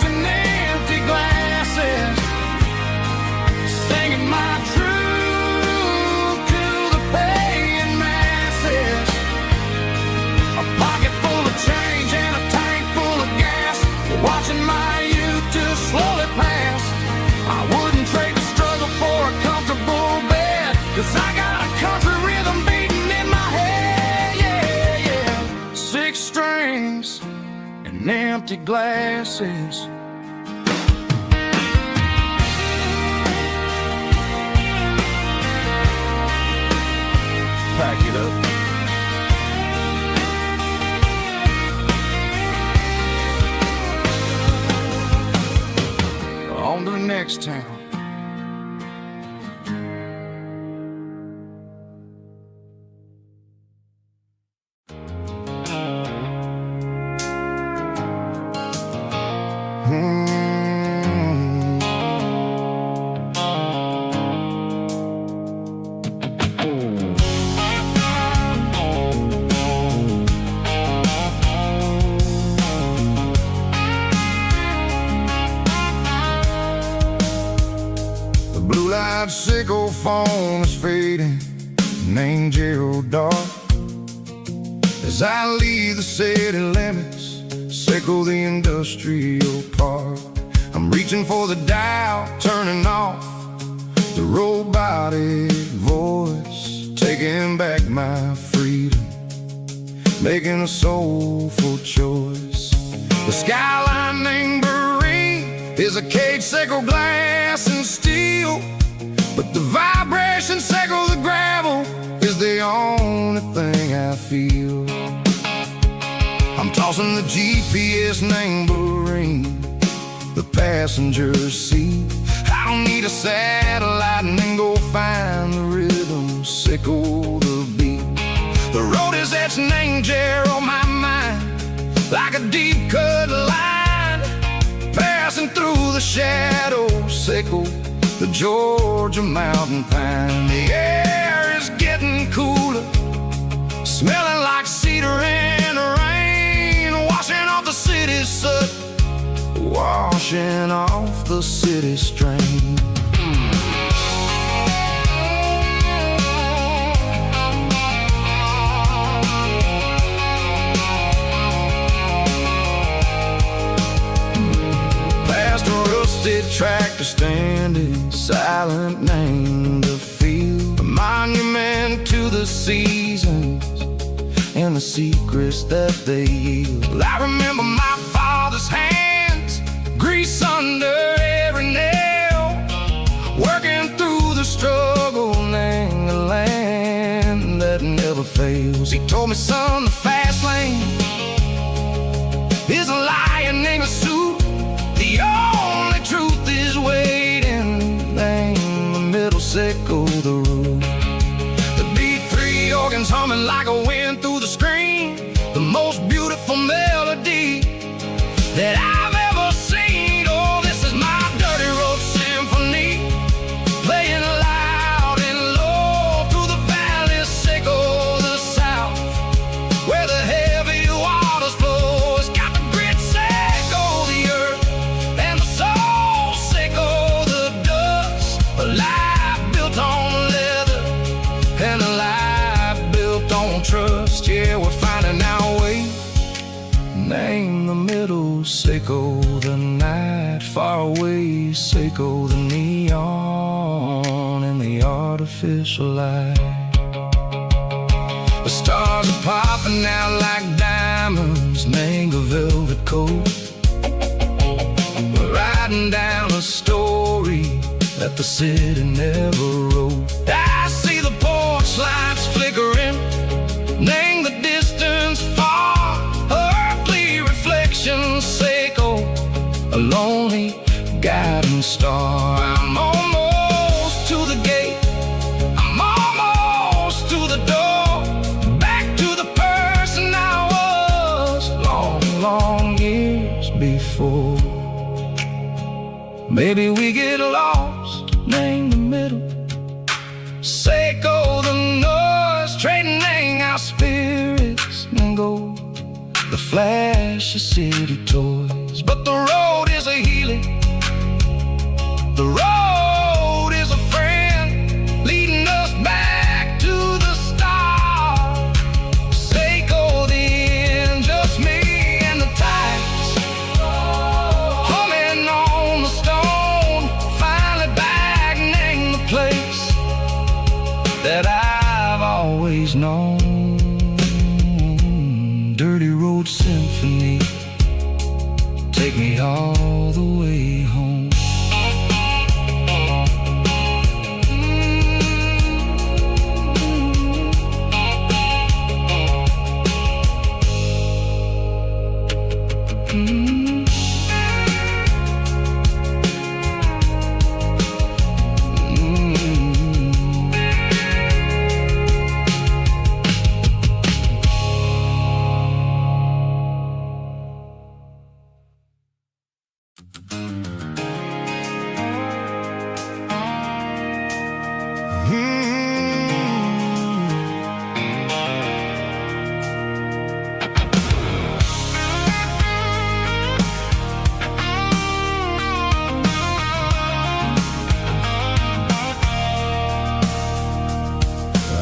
and empty glasses, singing my truth to the paying masses. A pocket full of change and a tank full of gas, watching my youth just slowly pass. I wouldn't trade the struggle for a comfortable bed, 'cause I got a country rhythm beating in my head, yeah, yeah. Six strings and empty glasses. Pack it up. On to the next town. Blue-light sickle phone is fading, named Gerald dark. As I leave the city limits, sickle the industrial park. I'm reaching for the dial, turning off the robotic voice, taking back my freedom, making a soulful choice. The skyline named is a cage, sickle glass and steel, but the vibration sickle the gravel is the only thing I feel. I'm tossing the GPS named Marine, the passenger seat. I don't need a satellite and then go find the rhythm, sickle the beat. The road is etched named Jer on my mind, like a deep cut line, passing through the shadows, sickle the Georgia mountain pine. The air is getting cooler, smelling like cedar in the rain, washing off the city soot, washing off the city strain. Tractor standing silent, named the field, a monument to the seasons and the secrets that they yield. I remember my father's hands, grease under every nail, working through the struggle, named the land that never fails. He told me, son, the fast lane is a lion in a suit. The only truth is waiting, name the middle, sickle the root. The beat, three organs humming like a wind through the screen, the most beautiful melody that I've ever seen. Oh, this is my dirty road symphony, playing loud and low through the valleys, sickle the south, where the heavy waters flow. It's got the grit, sickle the earth, and the soul, sickle the dust. A life built on leather and a life built on trust. Yeah, we're finding our way, name the middle, sickle the night, far away, sickle the neon and the artificial light. The stars are popping out like diamonds, make a velvet coat. We're riding down a story
that the city never wrote. I see the porch lights flickering, name the distance far. Earthly reflections echo, a lonely guiding star. I'm almost to the gate, I'm almost to the door, back to the person I was long, long years before. Maybe we get lost, name the middle, Seiko the noise, trading our spirits and go. The flash of city toys, but the road is a healing. The road is a friend, leading us back to the start. Seiko the end, just me and the tides, humming on the stone. Finally back, name the place that I've always known. Dirty Road Symphony, take me all the way home.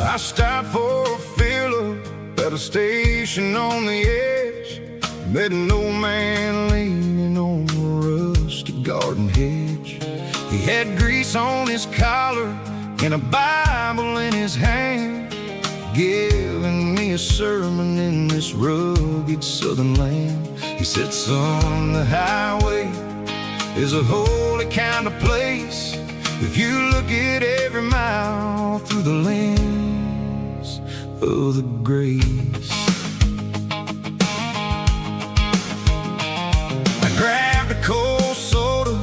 I stopped for a fill-up at a station on the edge. Met an old man leaning on a rusty garden hedge. He had grease on his collar and a Bible in his hand, giving me a sermon in this rugged southern land. He said, son, the highway is a holy kind of place if you look at every mile through the lens of the grace. I grabbed a cold soda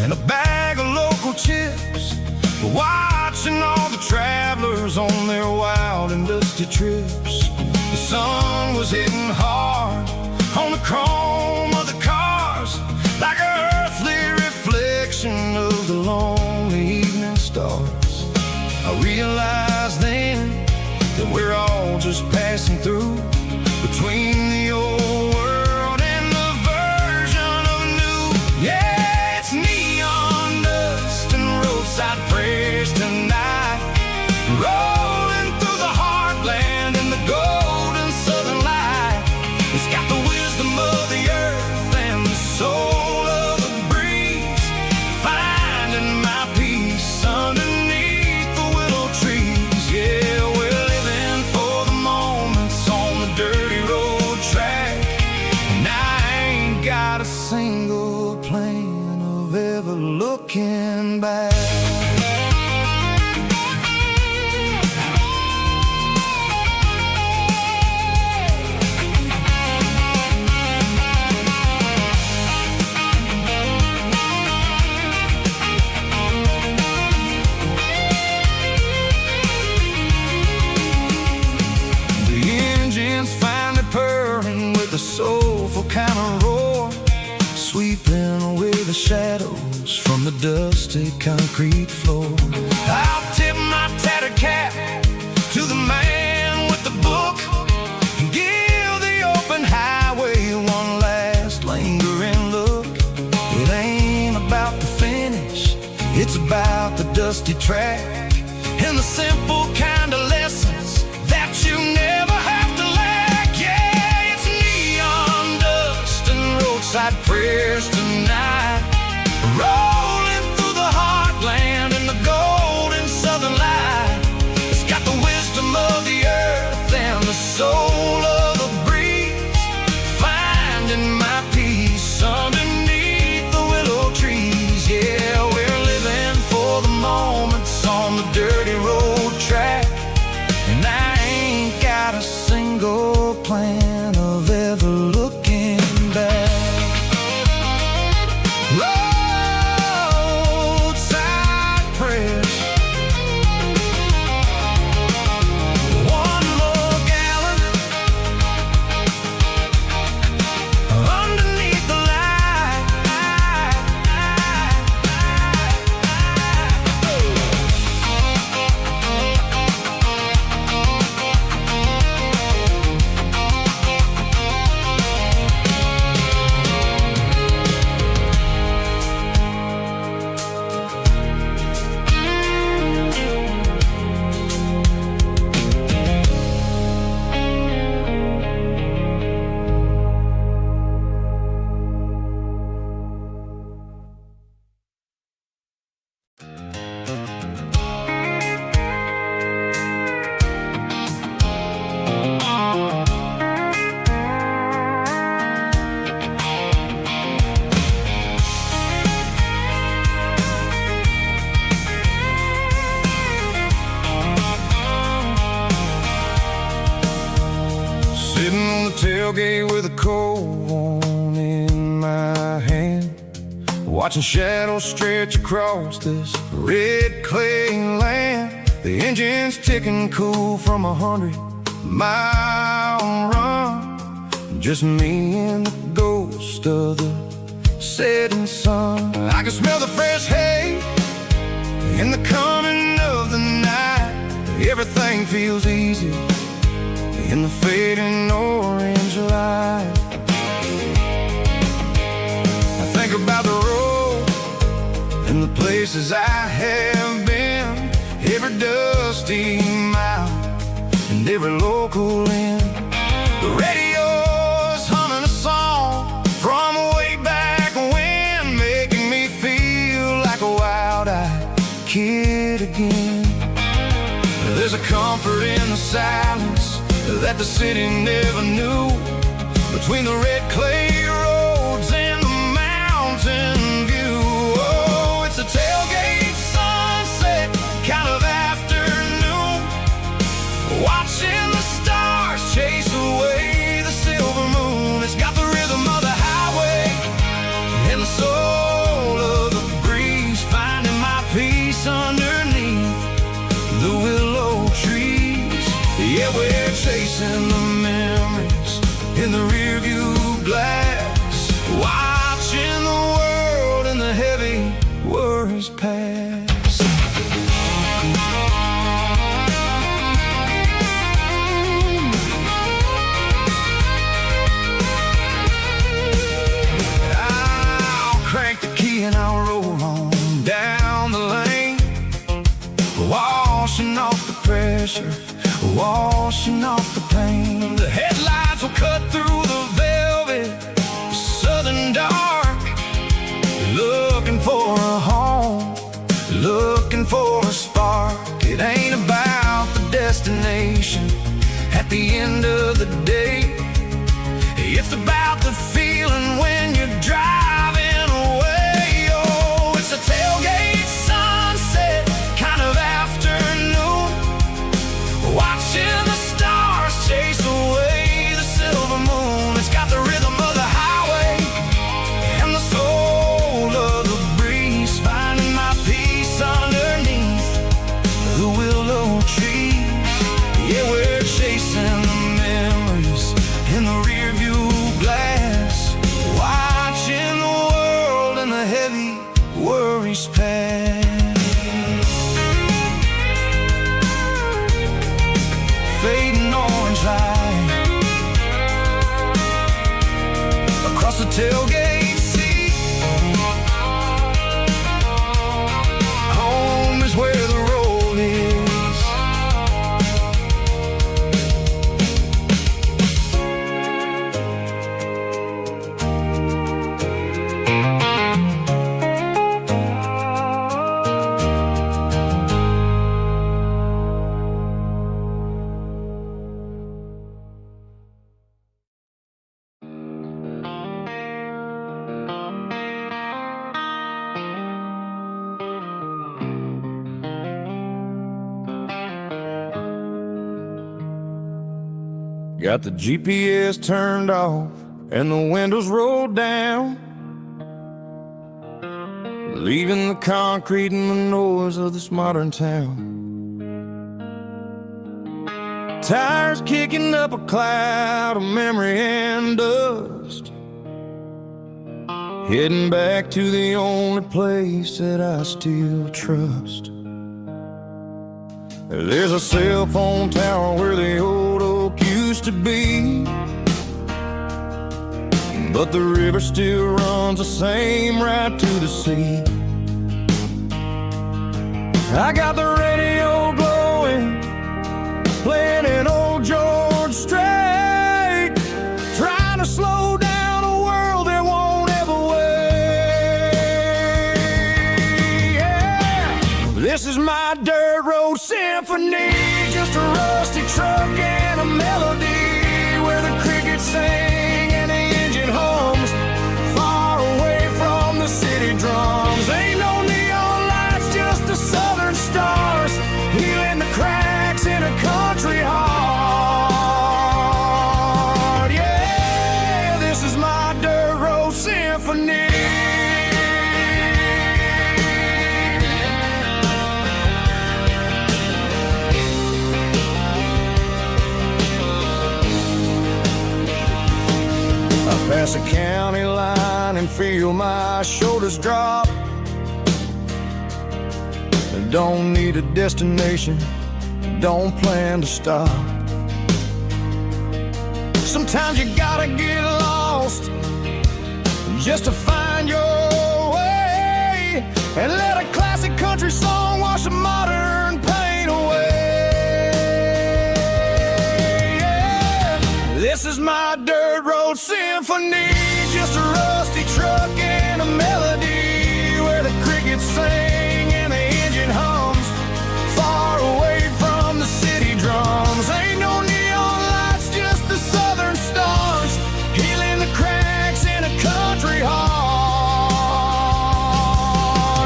and a bag of local chips, watching all the travelers on their wild and dusty trips. The sun was hitting hard on the chrome of the cars, like an earthly reflection of the lonely evening stars. I realized then that we're all just passing through, between the old world and the version of new. Yeah, it's neon dust and roadside prayers tonight, rolling through the heartland in the golden southern light. It's got the wisdom of the earth and the soul of the breeze, finding my peace underneath the willow trees. Yeah, we're living for the moments on the dirty road track, and I ain't got a single plan of ever looking back. A soulful kind of roar, sweeping away the shadows from the dusty concrete floor. I'll tip my tattered cap to the man with the book and give the open highway one last lingering look. It ain't about the finish, it's about the dusty track and the simple kind of lessons that you never have to lack. Yeah, it's neon dust and roadside prayers tonight, rolling through the heartland in the golden southern light. It's got the wisdom of the earth and the soul of the breeze, finding my peace underneath the willow trees. Yeah, we're living for watching shadows stretch across this red clay land. The engine's ticking cool from 100-mile run. Just me and the ghost of the setting sun. I can smell the fresh hay in the coming of the night. Everything feels easy in the fading orange light. I think about the road and the places I have been, every dusty mile and every local inn. The radio's humming a song from way back when, making me feel like a wild-eyed kid again. There's a comfort in the silence that the city never knew, between the red clay roads and the mountain view. Oh, it's a tailgate sunset kind of afternoon, watching the stars chase away the silver moon. It's got the rhythm of the highway and the soul of the breeze, finding my peace underneath the willow trees. Yeah, we're chasing the memories in the rearview glass, watching the world and the heavy worries pass. I'll crank the key and I'll roll on down the lane, washing off the pressure, washing off the pain. The headlights will cut through the velvet southern dark, looking for a home, looking for a spark. It ain't about the destination at the end of the day, it's about the feeling when you're driving away. Oh, it's a tailgate sunset kind of afternoon, watching the stars chase away the silver moon. It's got the rhythm of the highway and the soul of the breeze, finding my peace underneath the willow trees. Yeah, we're chasing the memories in the rearview glass, watching the world and the heavy worries pass. Fading orange light across the tailgate seat. Home is where the road is. Got the GPS turned off and the windows rolled down, leaving the concrete and the noise of this modern town. Tires kicking up a cloud of memory and dust, heading back to the only place that I still trust. There's a cell phone tower where the old oak used to be, but the river still runs the same right to the sea. I got the radio glowing, playing an old George Strait, trying to slow down a world that won't ever wait. Yeah. This is my dirt road symphony, just a rusty truck and a melody, where the crickets sing and the engine hums, far away from the city drums. Ain't no neon lights, just the southern stars, healing the cracks in a country heart. Yeah, this is my dirt road symphony. Pass a county line and feel my shoulders drop. Don't need a destination, don't plan to stop. Sometimes you gotta get lost just to find your way, and let a classic country song wash the modern pain away. Yeah. This is my dirt road symphony, just a rusty truck and a melody where the crickets sing and the engine hums, far away from the city drums. Ain't no neon lights, just the southern stars, healing the cracks in a country heart.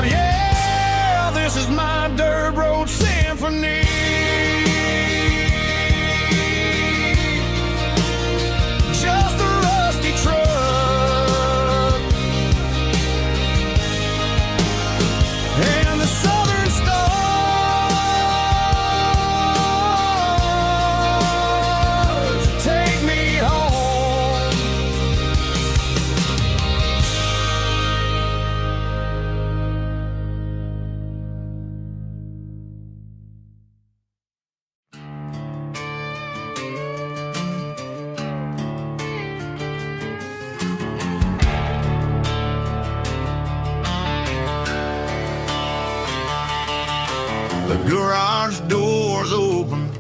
Yeah, this is my dirt road symphony. Just a rusty truck and the southern stars take me home.
The garage door's open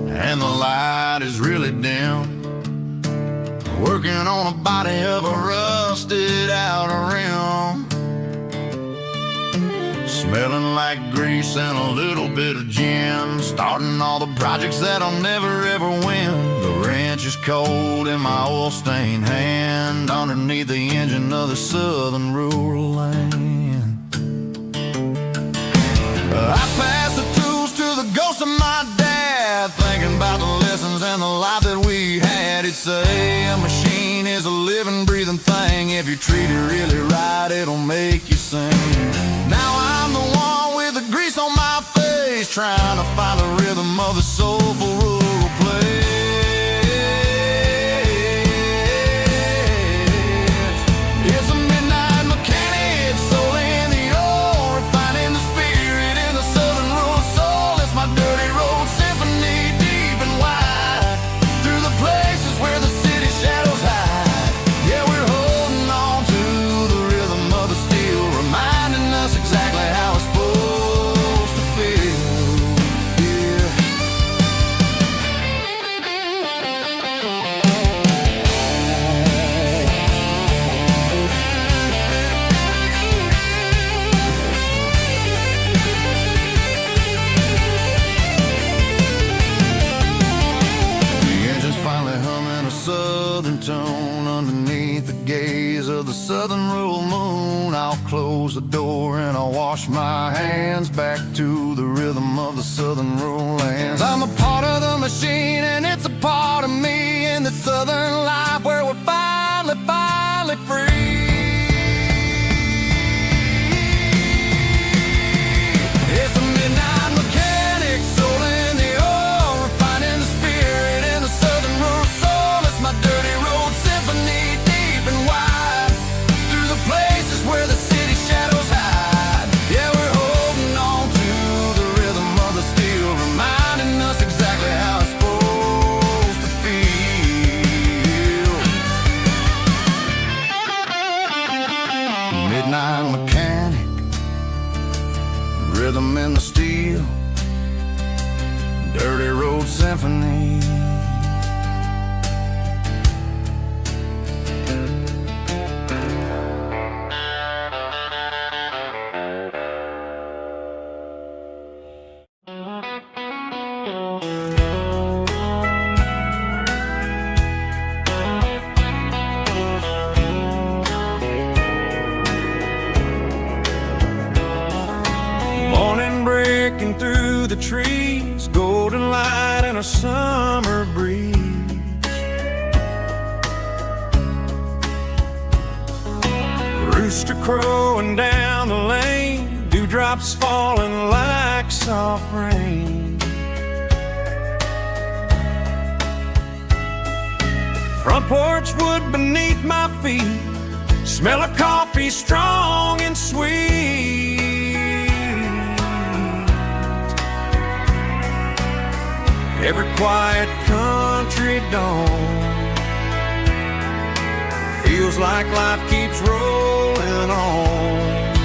and the light is really dim. Working on a body of a rusted out rim, smelling like grease and a little bit of gin. Starting all the projects that I'll never ever win. The wrench is cold in my oil stained hand, underneath the engine of the southern rural land. I pass the tools to the ghost of my dad, thinking about the lessons and the life that we had. He'd say a machine is a living, breathing thing. If you treat it really right, it'll make you sing. Now I'm the one with the grease on my face, trying to find the rhythm of the soulful rural place. It's a midnight mechanic, soul in the ore, refining the spirit in the southern rural soul. It's my dirty road symphony, deep and wide, through the places where the city shadows hide. Yeah, we're holding on to the rhythm of the steel, reminding us exactly how it's supposed to feel. Yeah. The engine's finally humming a southern tone underneath the gaze of the southern rural moon. I'll close the door and I'll wash my hands back to the rhythm of the southern rural lands. I'm a part of the machine and it's a part of me in the southern life where we're finally free. It's a midnight mechanic, soul in the ore, refining the spirit in the southern rural soul. It's my dirty road symphony, deep and wide, through the places where the city shadows hide. Yeah, we're holding on to the rhythm of the steel, reminding us exactly how it's supposed to feel. Midnight mechanic, rhythm in the steel, dirty road symphony.
Morning breaking through the trees, golden light and a summer breeze. Rooster crowing down the lane, dewdrops falling like soft rain. Front porch wood beneath my Smell of coffee strong and sweet. Every quiet country dawn feels like life keeps rolling on.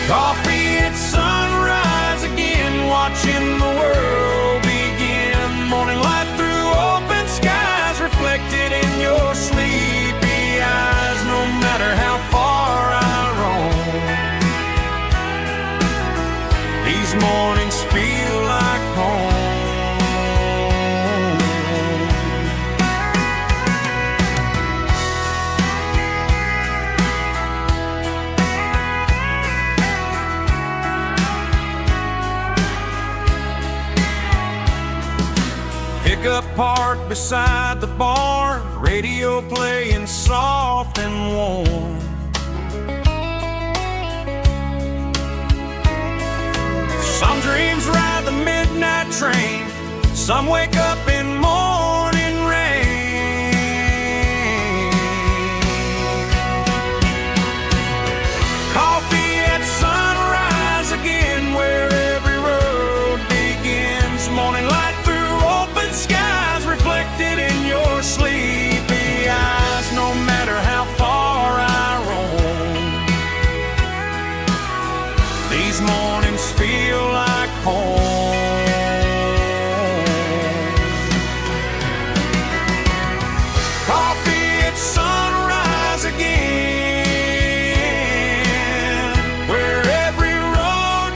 Coffee at sunrise again, watching the world begin. Morning light through open skies, reflected in your sleepy eyes. No matter how far I roam, these mornings feel like home. Pickup park beside the barn, radio playing soft and warm. Some dreams ride the midnight train, some wake up in morning rain. Coffee at sunrise again, where every road begins. Morning light through open skies, reflected in your sleepy eyes. No matter how far I roam, these mornings feel like home. Coffee at sunrise again, where every road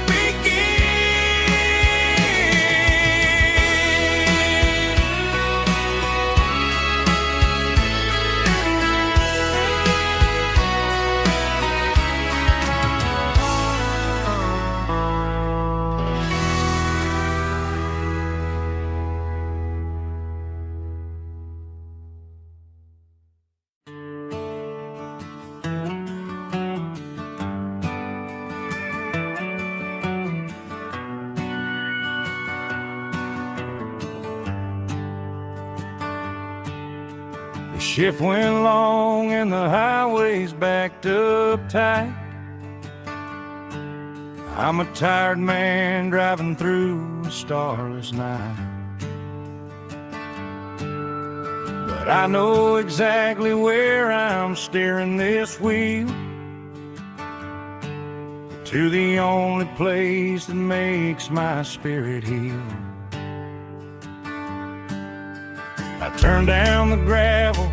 The shift went long and the highway's backed up tight. I'm a tired man driving through a starless night. But I know exactly where I'm steering this wheel, to the only place that makes my spirit heal. I turn down the gravel,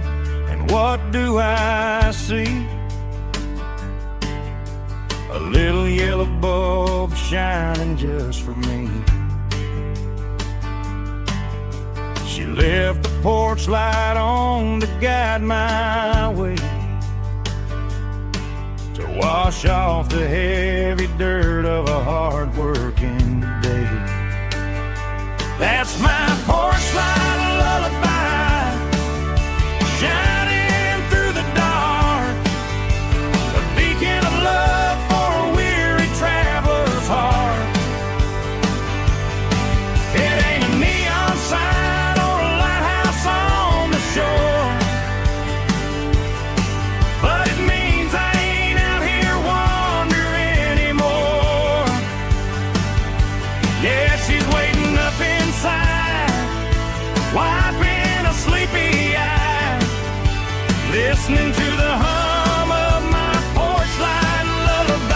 and what do I see? A little yellow bulb shining just for me. She left the porch light on to guide my way, to wash off the heavy dirt of a hard-working day. That's my porch light lullaby, shining through the dark, a beacon of love for a weary traveler's heart. It ain't a neon sign or a lighthouse on the shore, but it means I ain't out here wandering anymore. Yeah, she's waiting up inside, wiping a sleepy eye, listening to the hum of my porch light lullaby.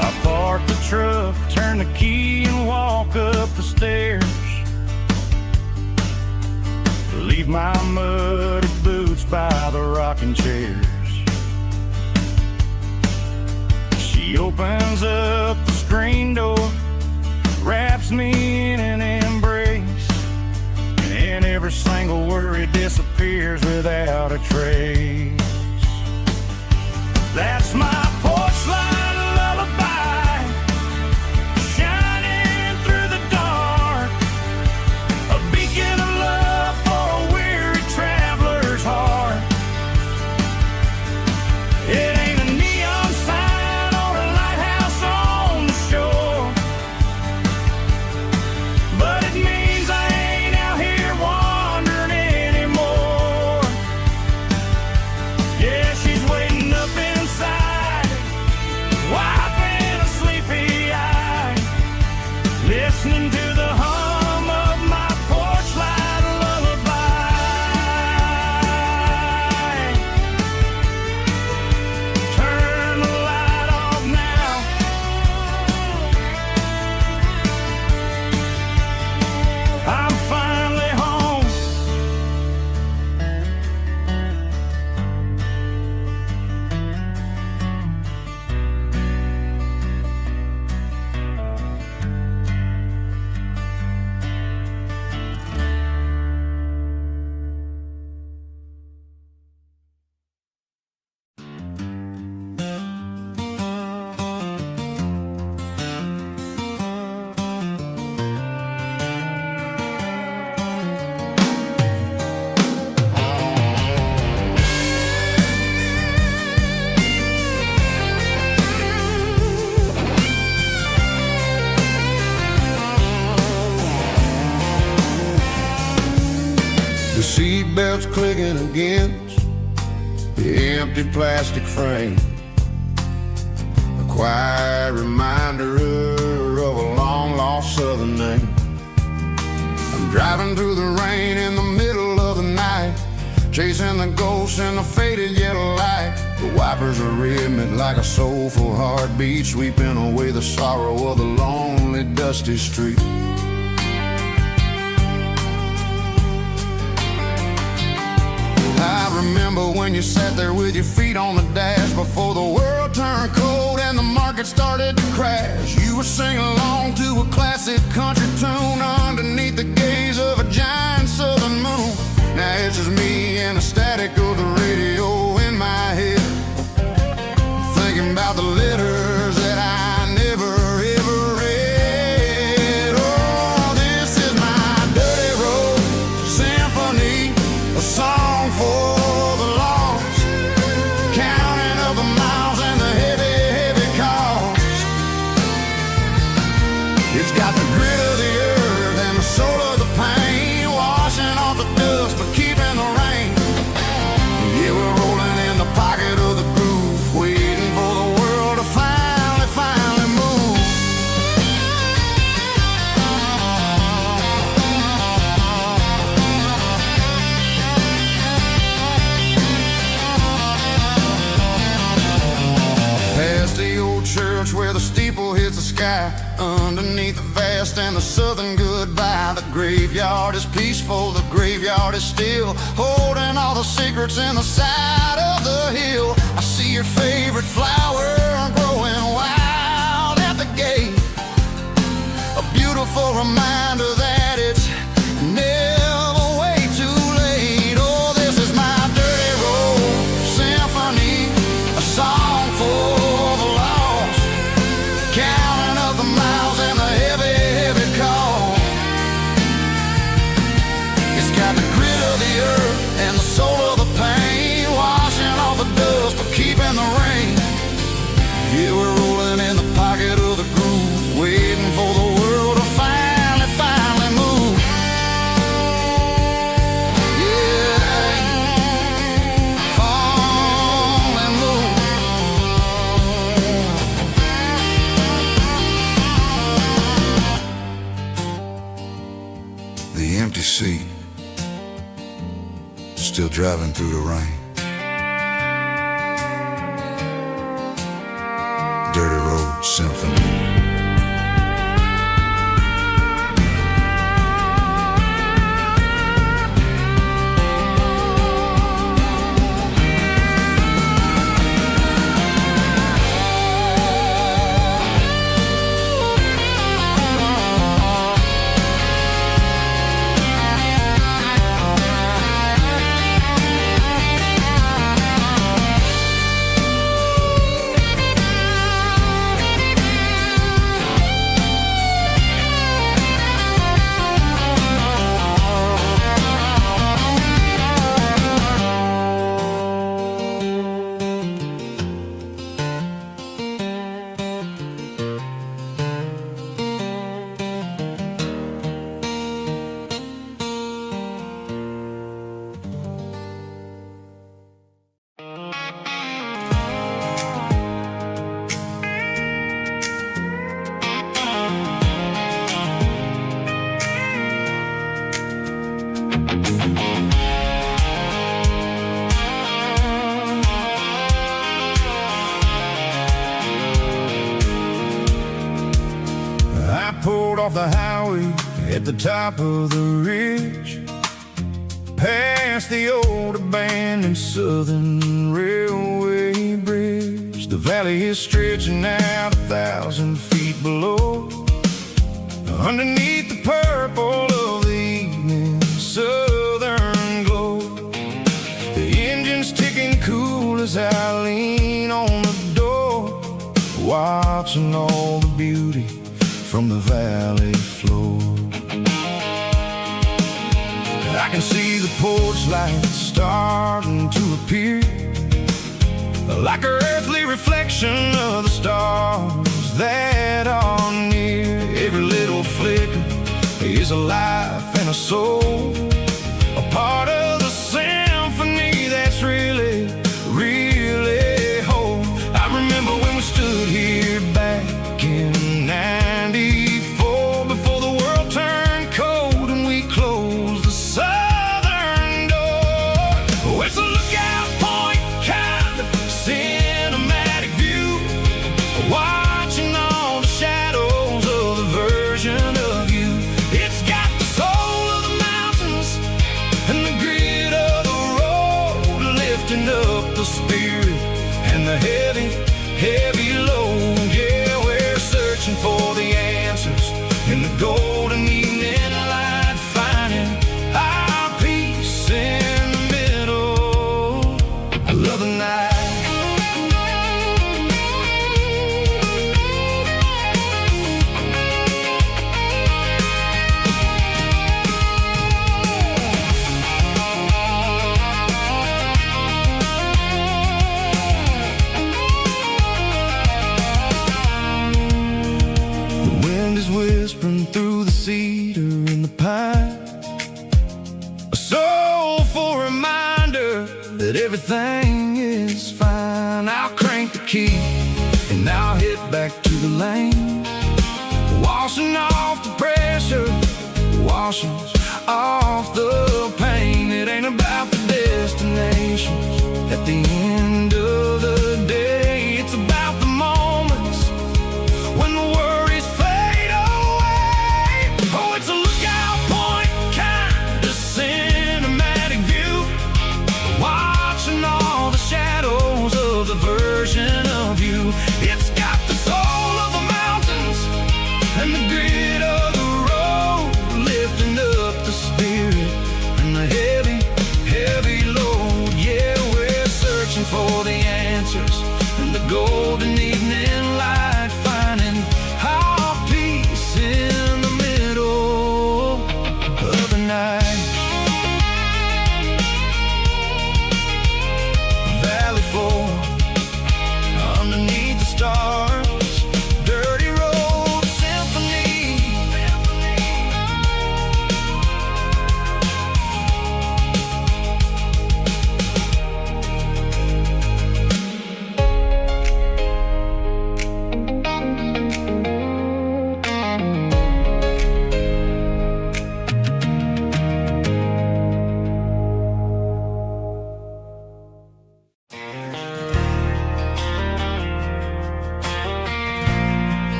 I park the truck, turn the key and walk up the stairs, leave my muddy boots by the rocking chairs. She opens up the screen door, wraps me in an embrace, and every single worry disappears without a trace. That's my porch light lullaby, shining through the dark, a beacon of love for a weary traveler's heart. It clicking against the empty plastic frame. A quiet reminder of a long-lost southern name. I'm driving through the rain in the middle of the night, chasing the ghosts in the faded yellow light. The wipers are rhythmic like a soulful heartbeat, sweeping away the sorrow of the lonely, dusty street. I remember when you sat there with your feet on the dash before the world turned cold and the market started to crash. You were singing along to a classic country tune underneath the gaze of a giant southern moon. Now it's just me and the static of the radio in my head, thinking about the letters that I never ever read. Oh, this is my dirty road symphony, a song for the lost, counting up the miles and the heavy, heavy cost. It's got the grit of the earth and the soul of the pain, washing off the dust but keeping the rain. Yeah, we're rolling in the pocket of the groove, waiting for the world to finally move. Past the old church where the steeple hits the sky, underneath the vast and the southern goodbye. The graveyard is peaceful, the graveyard is still, holding all the secrets in the side of the hill. I see your favorite flower growing wild at the gate, a beautiful reminder that it's never way too late. Oh, this is my dirty road symphony, a song for the lost, counting up the miles and the heavy, heavy call. It's got the grit of the earth and the soul of the pain, washing off the dust but keeping the rain. Yeah, we're rolling in the pocket of the groove, waiting for the world to finally move. Yeah, finally move. The empty seat, still driving through the rain. Dirty road symphony. Pulled off the highway at the top of the ridge, past the old abandoned southern railway bridge. The valley is stretching out 1,000 feet below, underneath the purple of the evening southern glow. The engine's ticking cool as I lean on the door, watching all the beauty from the valley floor. I can see the porch lights starting to appear, like an earthly reflection of the stars that are near. Every little flicker is a life and a soul, a part of the sand
the spirit and the heavy, heavy load. Yeah, we're searching for the answers in the golden evening light, finding our peace in the middle of the night. Whispering through the cedar and the pine, a soulful reminder that everything is fine. I'll crank the key and I'll head back to the lane, washing off the pressure, washing off the pain. It ain't about the destinations at the end of the day. It's about the moments when the worries fade away. Oh, it's a lookout point, kind of cinematic view, watching all the shadows of the version of you. It's got the soul of the mountains and the grit of the road, lifting up the spirit and the heavy, heavy load. Yeah, we're searching for the answers in the golden evening light, finding our peace in the middle of the night. Valley floor underneath the stars, dirty road symphony.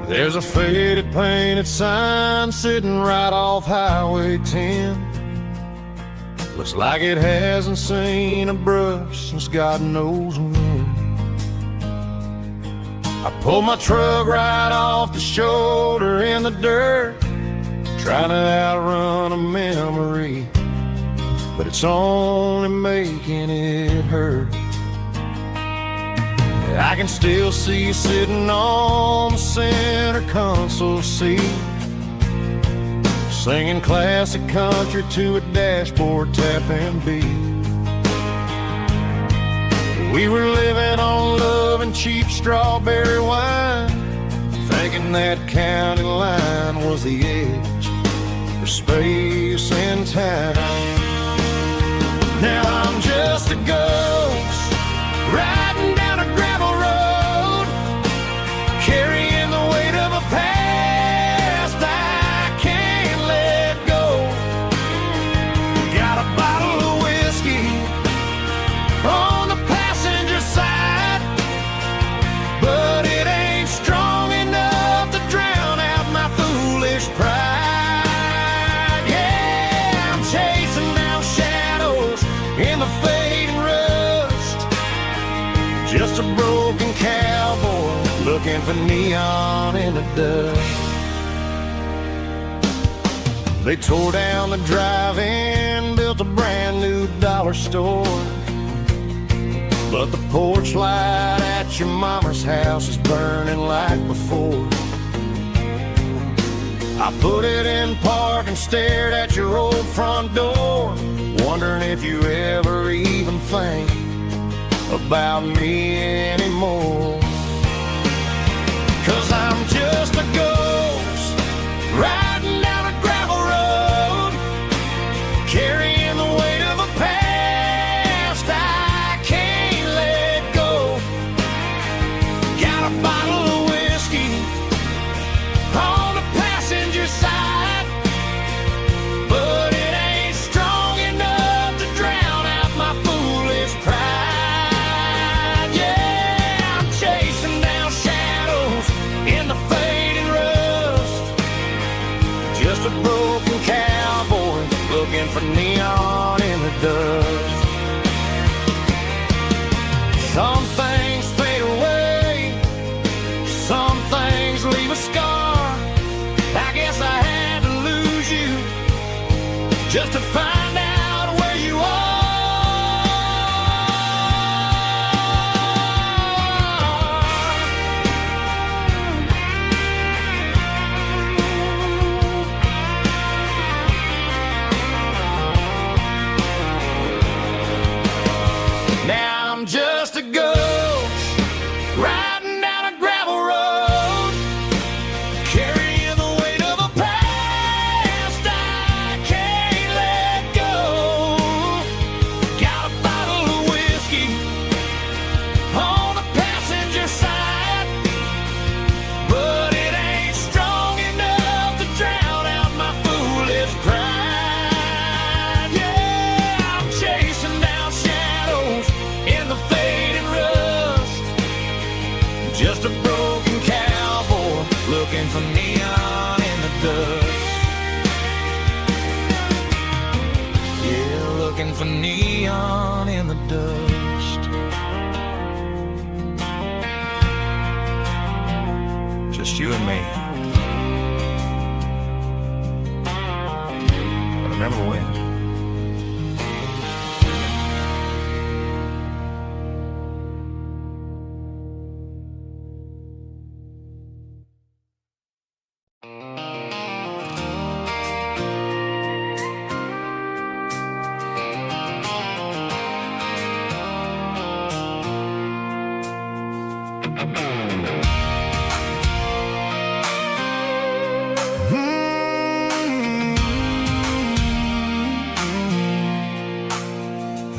There's a faded painted sign sitting right off Highway 10. Looks like it hasn't seen a brush since God knows when. I pulled my truck right off the shoulder in the dirt, trying to outrun a memory, but it's only making it hurt. I can still see you sitting on the center console seat, singing classic country to a dashboard tapping beat. We were living on love and cheap strawberry wine, thinking that county line was the edge for space and time. Now I'm just a ghost riding down a gravel road, carrying the weight of a past I can't let go. Got a bottle of whiskey on the passenger side, but it ain't strong enough to drown out my foolish pride. Yeah, I'm chasing down shadows in the fading rust, just a broken cowboy looking for neon in the dust. They tore down the drive-in, built a brand new dollar store, but the porch light at your mama's house is burning like before. I put it in park and stared at your old front door, wondering if you ever even think about me anymore. 'Cause I'm just a ghost riding down a gravel road, carrying the weight of a past I can't let go. Got a bottle of whiskey on the passenger side, but it ain't strong enough to drown out my foolish pride. Yeah, I'm chasing down shadows in the fading road.
just a broken cowboy looking for neon in the dust. Some things fade away, some things leave a scar. I guess I had to lose you just to find out where you are. Now I'm just a ghost riding down a gravel road, carrying the weight of a past I can't let go. Got a bottle of whiskey on the passenger side, but it ain't strong enough to drown out my foolish pride. Yeah, I'm chasing down shadows in the fading rust, just a broken cowboy looking for neon in the dust. Yeah, looking for neon in the dust. Just you and me. But remember when?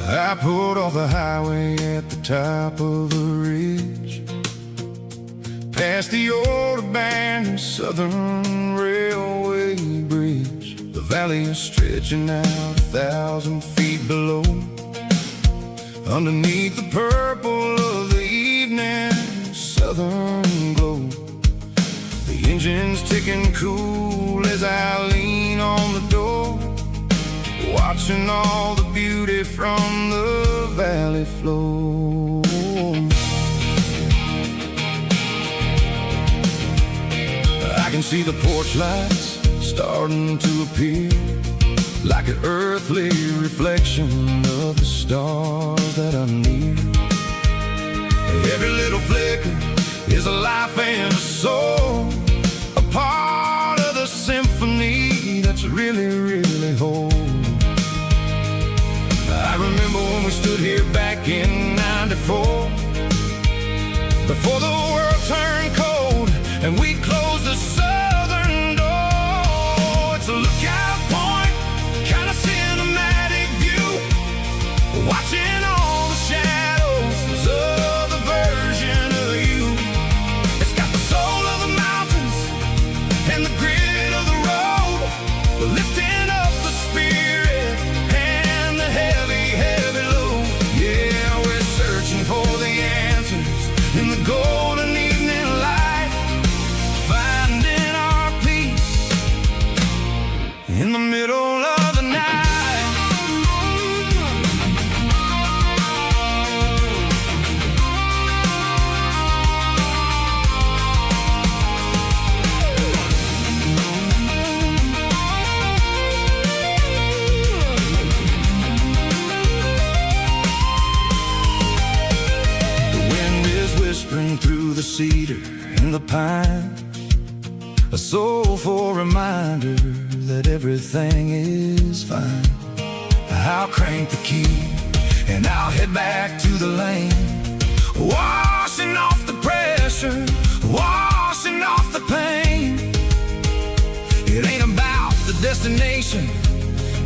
I pulled off the highway at the top of a ridge, past the old abandoned Southern Railway bridge. The valley is stretching out 1,000 feet below, underneath the purple of the evening southern glow. The engine's ticking cool as I lean on the door, watching all the beauty from the valley flow. I can see the porch lights starting to appear, like an earthly reflection of the stars that are near. Every little flicker is a life and a soul, a part of the symphony that's really, really whole. I remember when we stood here back in '94, before the world turned cold and we closed the southern door. It's a lookout point, kind of cinematic view, watching all the shadows of the version of you. It's got the soul of the mountains and the grit of the road, lifting up the spirit and the heavy, heavy load. Yeah, we're searching for the answers in the golden evening light, finding our peace in the middle of the night. Whispering through the cedar and the pine, a soulful reminder that everything is fine. I'll crank the key and I'll head back to the lane, washing off the pressure, washing off the pain. It ain't about the destination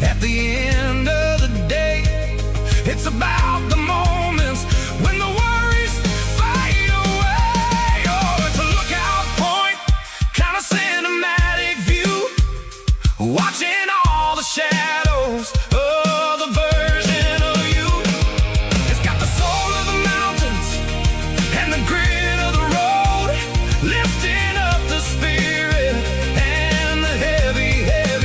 at the end of the day, it's about the moments when the worries fade away. Oh, it's a lookout point, kind of cinematic view, watching all the shadows of the version of you. It's got the soul of the mountains and the grit of the road, lifting up the spirit and the heavy, heavy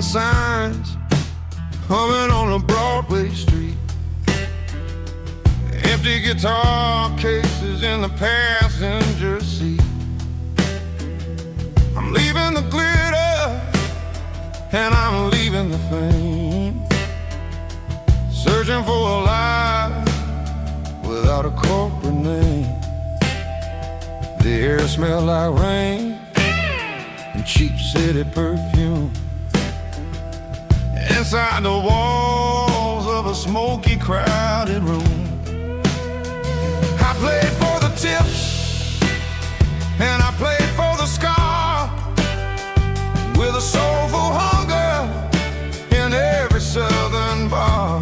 signs humming on a Broadway street. Empty guitar cases in the passenger seat. I'm leaving the glitter and I'm leaving the fame, searching for a life without a corporate name. The air smelled like rain and cheap city perfume. Inside the walls of a smoky, crowded room, I played for the tips and I played for the scar, with a soulful hunger in every southern bar.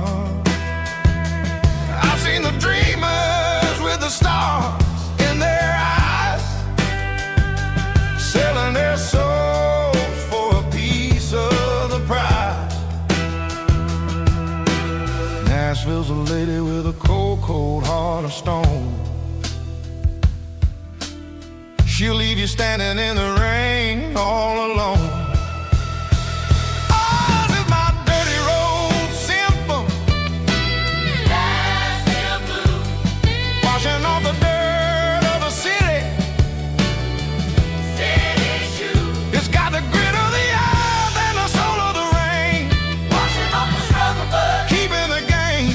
I've seen the dreamers with the stars in their eyes, selling their souls for a piece of the prize. Nashville's a lady with a cold, cold heart of stone. She'll leave you standing in the rain all alone. Oh, this is my dirty road symphony, Nashville blues, washing off the dirt of the city, city shoes. It's got the grit of the earth and the soul of the rain, washing off the struggle but keeping the game.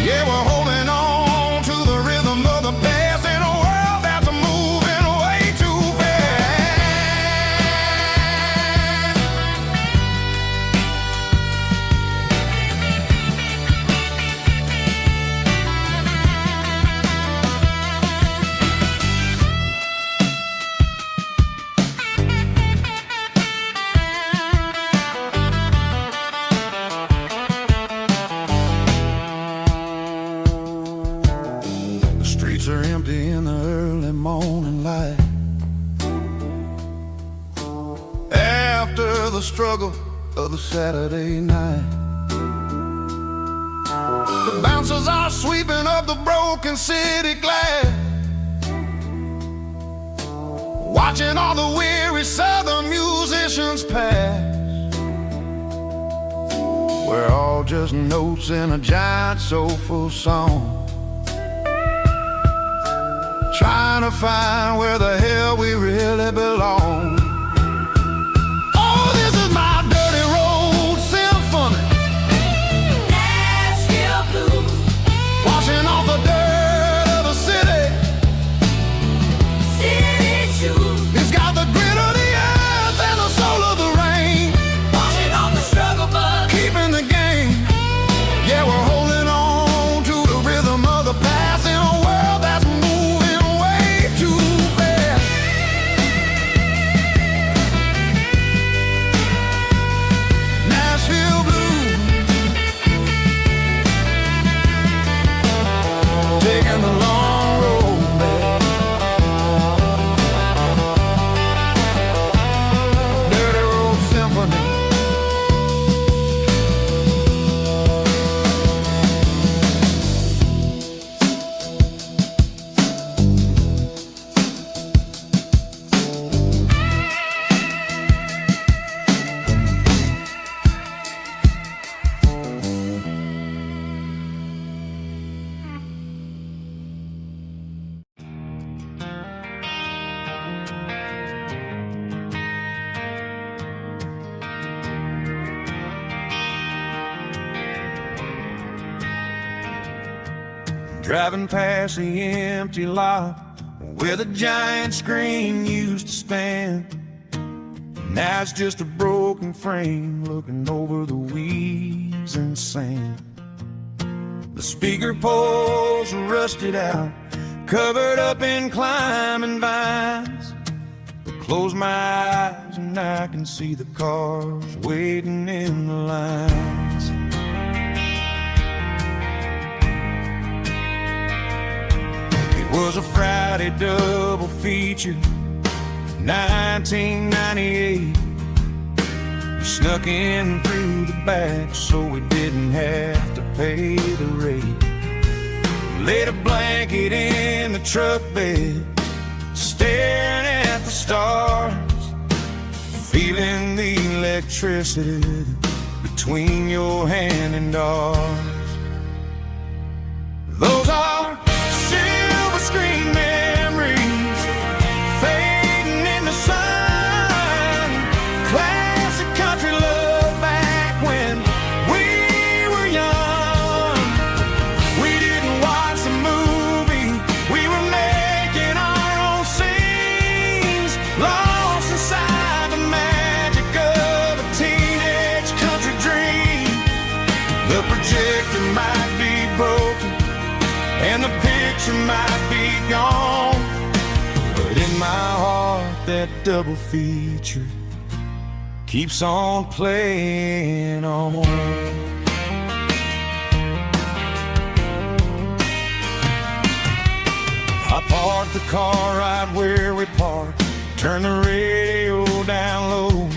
Yeah, we're holding on to the rhythm of the past in a world that's moving way too fast. The streets are empty in the early morning light, after the struggle of the Saturday night. The bouncers are sweeping up the broken city glass, watching all the weary southern musicians pass. We're all just notes in a giant soulful song, trying to find where the hell we really belong. Oh, this is my dirty road symphony, Nashville blues, washing off the dirt of the city, city shoes. It's got the grit of the earth and the soul of the rain, washing off the struggle but keeping the game. Yeah, we're holding on to the rhythm of the past in a world that's moving way too fast. Nashville blues, taking the long road back. Dirty road symphony. Driving past the empty lot where the giant screen used to stand. Now it's just a broken frame looking over the weeds and sand. The speaker poles are rusted out, covered up in climbing vines. I close my eyes and I can see the cars waiting in the lines. It was a Friday double feature, 1998. We snuck in through the back so we didn't have to pay the rate. Laid a blanket in the truck bed, staring at the stars.
feeling the electricity between your hand and ours. Those are silver screen memories fading in the sun. Classic country love back when we were young. We didn't watch the movie, we were making our own scenes, lost inside the magic of a teenage country dream. The projector might be broken and the picture might be gone, but in my heart that double feature keeps on playing on. I parked the car right where we parked, turn the radio down low,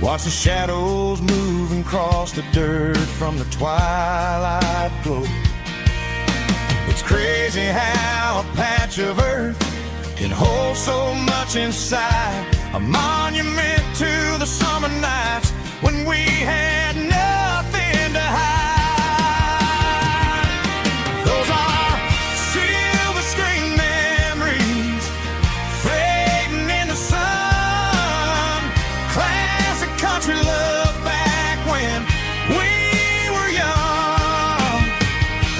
watch the shadows moving across the dirt from the twilight glow. It's crazy how a patch of earth can hold so much inside, a monument to the summer nights when we had nothing to hide. Those are silver screen memories fading in the sun. Classic country love back when we were young.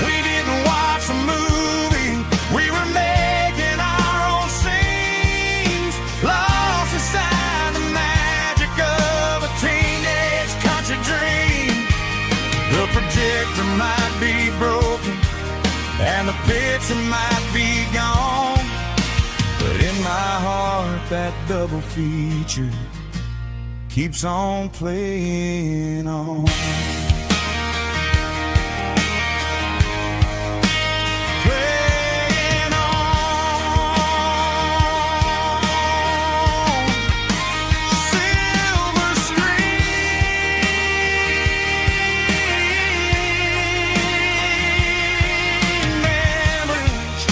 We didn't watch the movie, we were making our own scenes, lost inside the magic of a teenage country dream. The projector might be broken and the picture might be gone, but in my heart that double feature keeps on playing on. Playing on. Silver screen memories.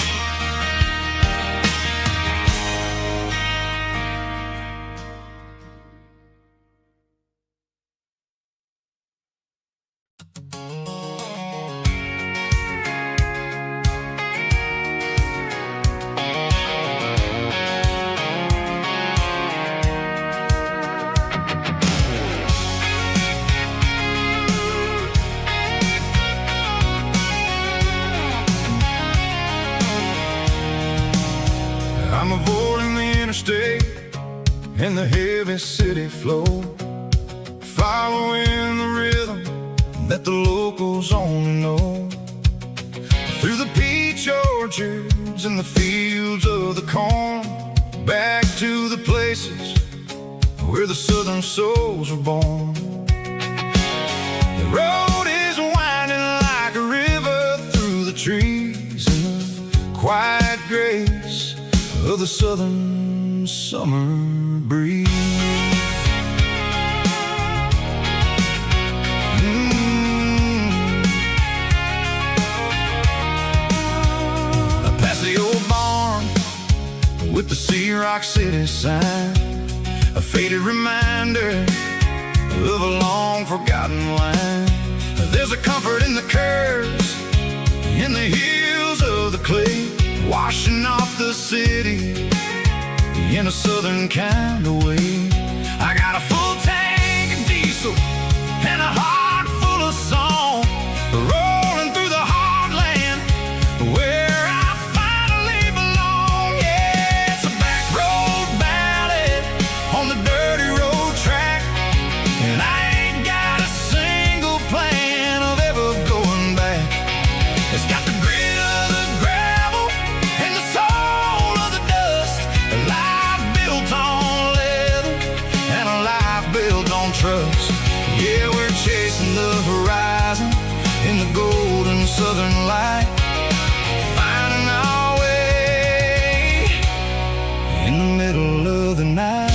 I'm avoiding the interstate and the heavy city flow, following the rhythm that the locals only know. Through the peach orchards and the fields of the corn, back to the places where the southern souls were born. The road is winding like a river through the trees in the quiet grace of the southern summer breeze. I pass the old barn with the Sea Rock City sign, a faded reminder of a long forgotten line. There's a comfort in the curves, in the hills of the clay, washing off the city in a southern kind of way. I got a full tank of diesel and a heart full of song, rolling through the heartland where I finally belong. Yeah, it's a back road ballad on the dirty road track, and I ain't got a single plan of ever going back. It's got the grit of the gravel and the soul of the dust, a life built on leather and a life built on trust. Yeah, we're chasing the horizon in the golden southern light, finding our way in the middle of the night.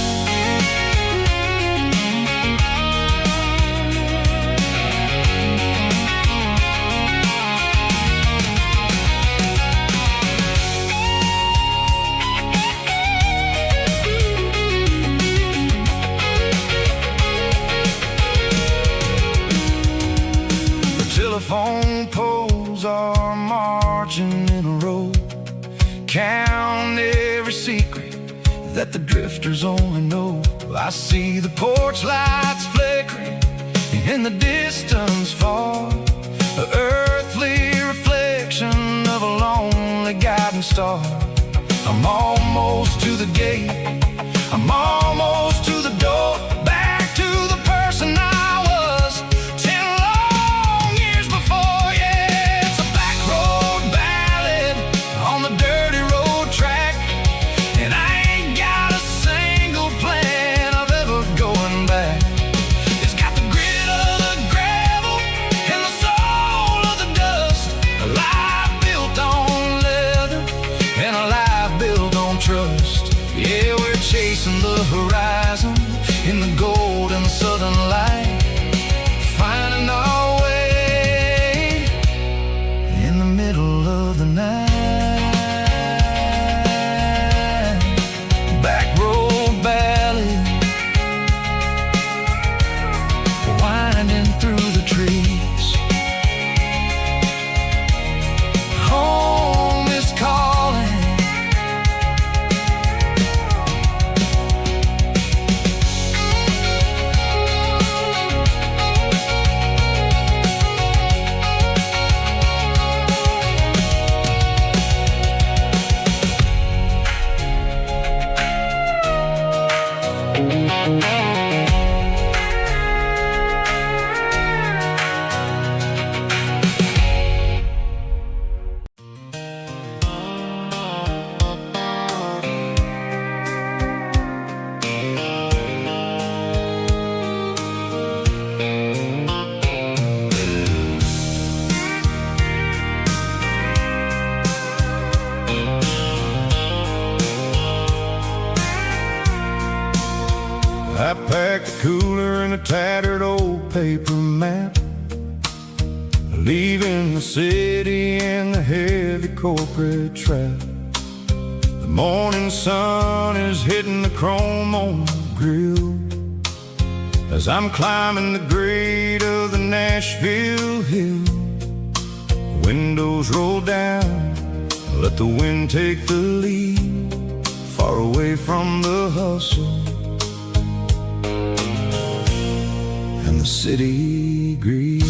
that the drifters only know. I see the porch lights flickering in the distance far, the earthly reflection of a lonely guiding star. I'm almost to the gate, I'm almost to the door, back to the person I was 10 long years before. Yeah, it's a back road ballad on the dirty road track, and I ain't got a single plan of ever going back. It's got the grit of the gravel and the soul of the dust, a life built on leather and a life built on trust. Yeah, we're chasing the horizon in the golden southern light, finding our way in the middle of the night. Back road ballad, winding through the trees. Home is calling.
I packed the cooler in a tattered old paper map, leaving the city in the heavy corporate trap. The morning sun is hitting the chrome on the grill as I'm climbing the grade of the Nashville hill. The windows roll down, let the wind take the lead, far away from the hustle and the city greed.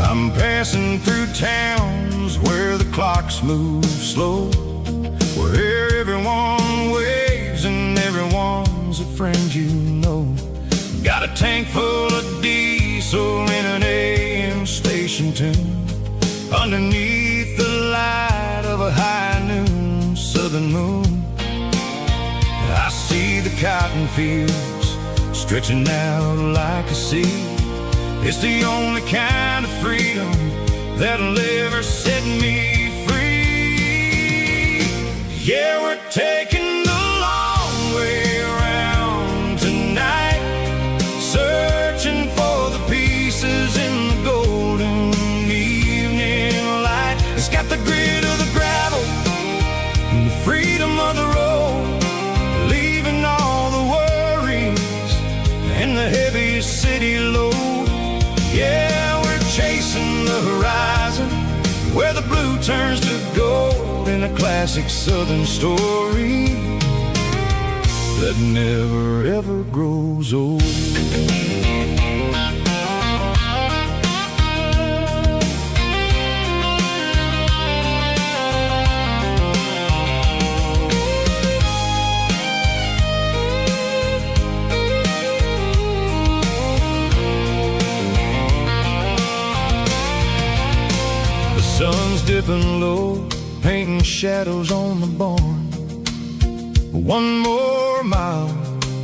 I'm passing through towns where the clocks move slow, where everyone waves and everyone's a friend you know. Got a tank full of diesel in an AM station tune, underneath the light of a high noon southern moon. I see the cotton fields stretching out like a sea. It's the only kind of freedom that'll ever set me free. Yeah, we're taking the long way around tonight, searching for the pieces in the golden evening light. It's got the grit of the gravel and the freedom of the road, leaving all the worries and the heavy city load. Yeah, we're chasing the horizon where the blue turns to gold in a classic southern story that never ever grows old. Sun's dipping low, painting shadows on the barn. One more mile,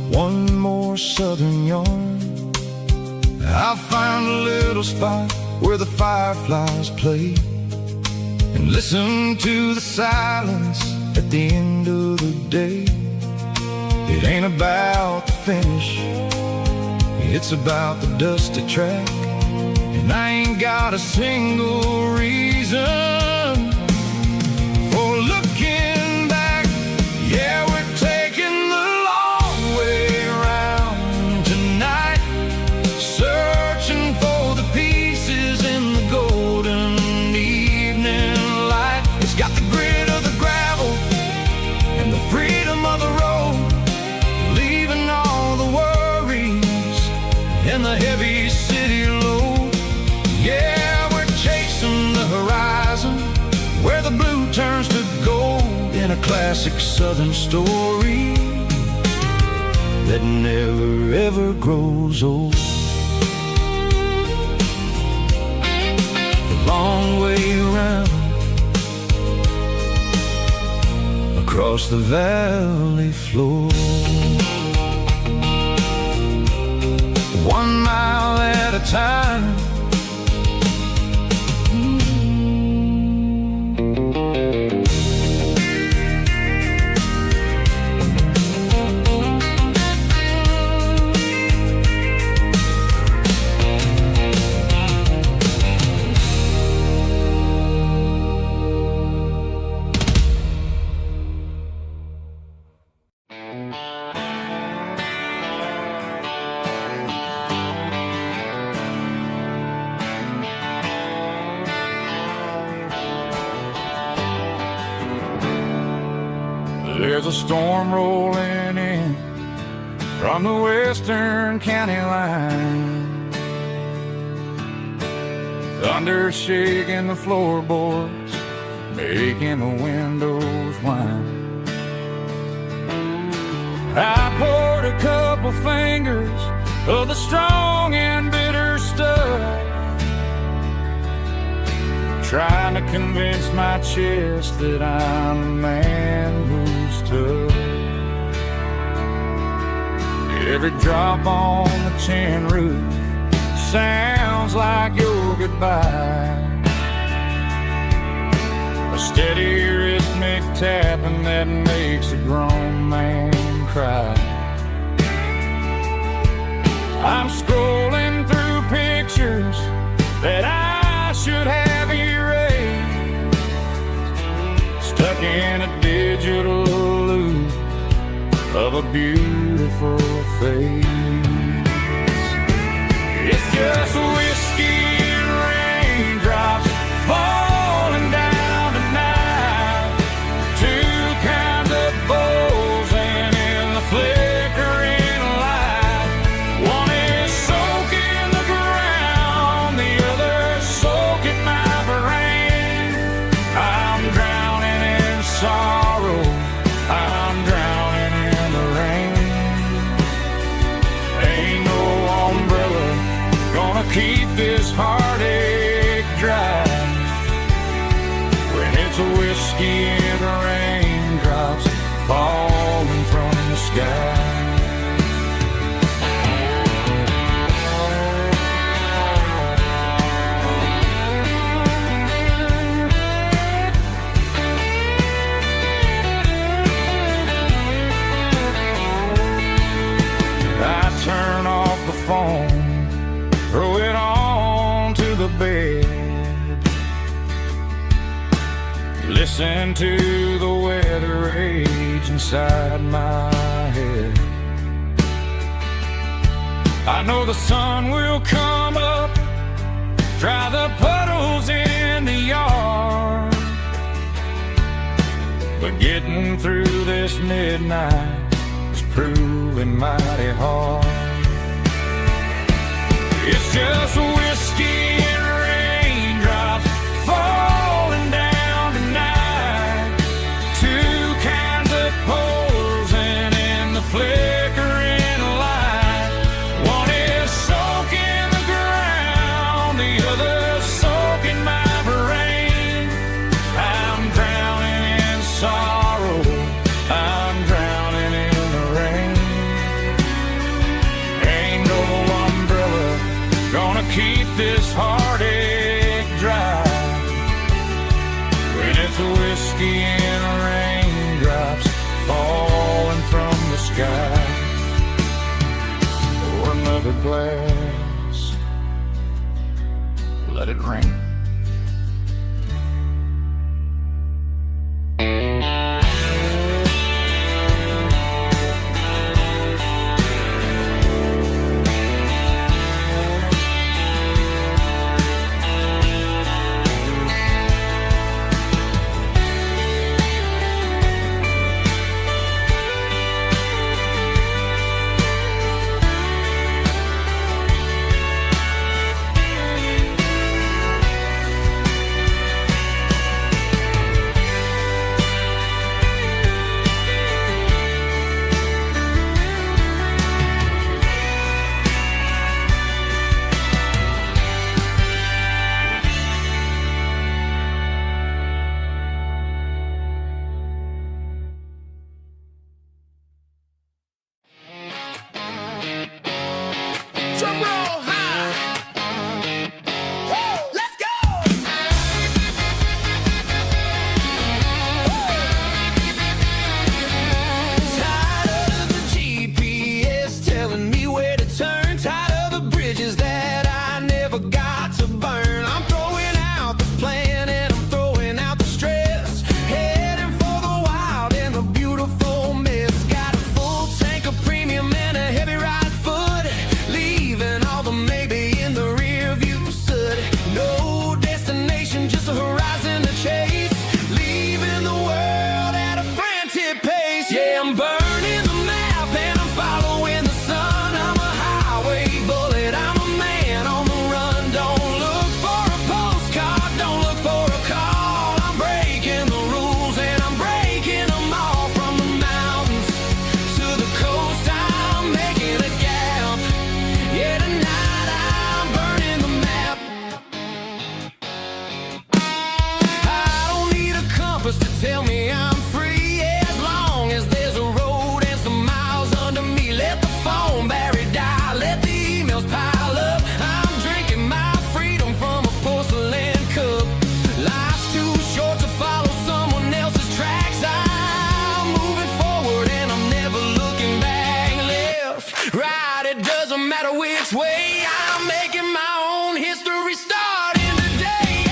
one more southern yarn. I'll find a little spot where the fireflies play and listen to the silence at the end of the day. It ain't about the finish, it's about the dusty track. And I ain't got a single reason for looking back. Yeah, we're taking the long way around tonight, searching for the pieces in the golden evening light. It's got the grit of the gravel
in the heavy city load. Yeah, we're chasing the horizon, where the blue turns to gold, in a classic southern story that never ever grows old. The long way around, across the valley floor, 1 mile at a time.
There's a storm rolling in from the western county line, thunder shaking the floorboards, making the windows whine. I poured a couple fingers of the strong and bitter stuff, trying to convince my chest that I'm a man who's tough. Every drop on the tin roof sounds like your goodbye, a steady rhythmic tapping that makes a grown man cry. I'm scrolling through pictures that I should have erased, stuck in a digital loop of a beautiful face. It's just whiskey and raindrops falling down tonight, two kinds of bowls and in the flickering light. One is soaking the ground, the other soaking my brain. I'm drowning in sorrow, I'm drowning in the rain. Ain't no umbrella gonna keep this heartache dry when it's a whiskey and raindrops falling from the sky. I turn off the phone, throw it on to the bed, listen to the weather rage inside my head. I know the sun will come up, dry the puddles in the yard, but getting through this midnight is proving mighty hard. It's just whiskey and raindrops falling down tonight, two kinds of poles and in the flickering light. One is soaking the ground, the other soaking my brain. I'm drowning in sorrow, I'm drowning in the rain. Ain't no umbrella gonna keep this heartache dry when it's a whiskey and raindrops falling from the sky. Pour another glass, let it rain.
doesn't matter which way. I'm making my own history starting today.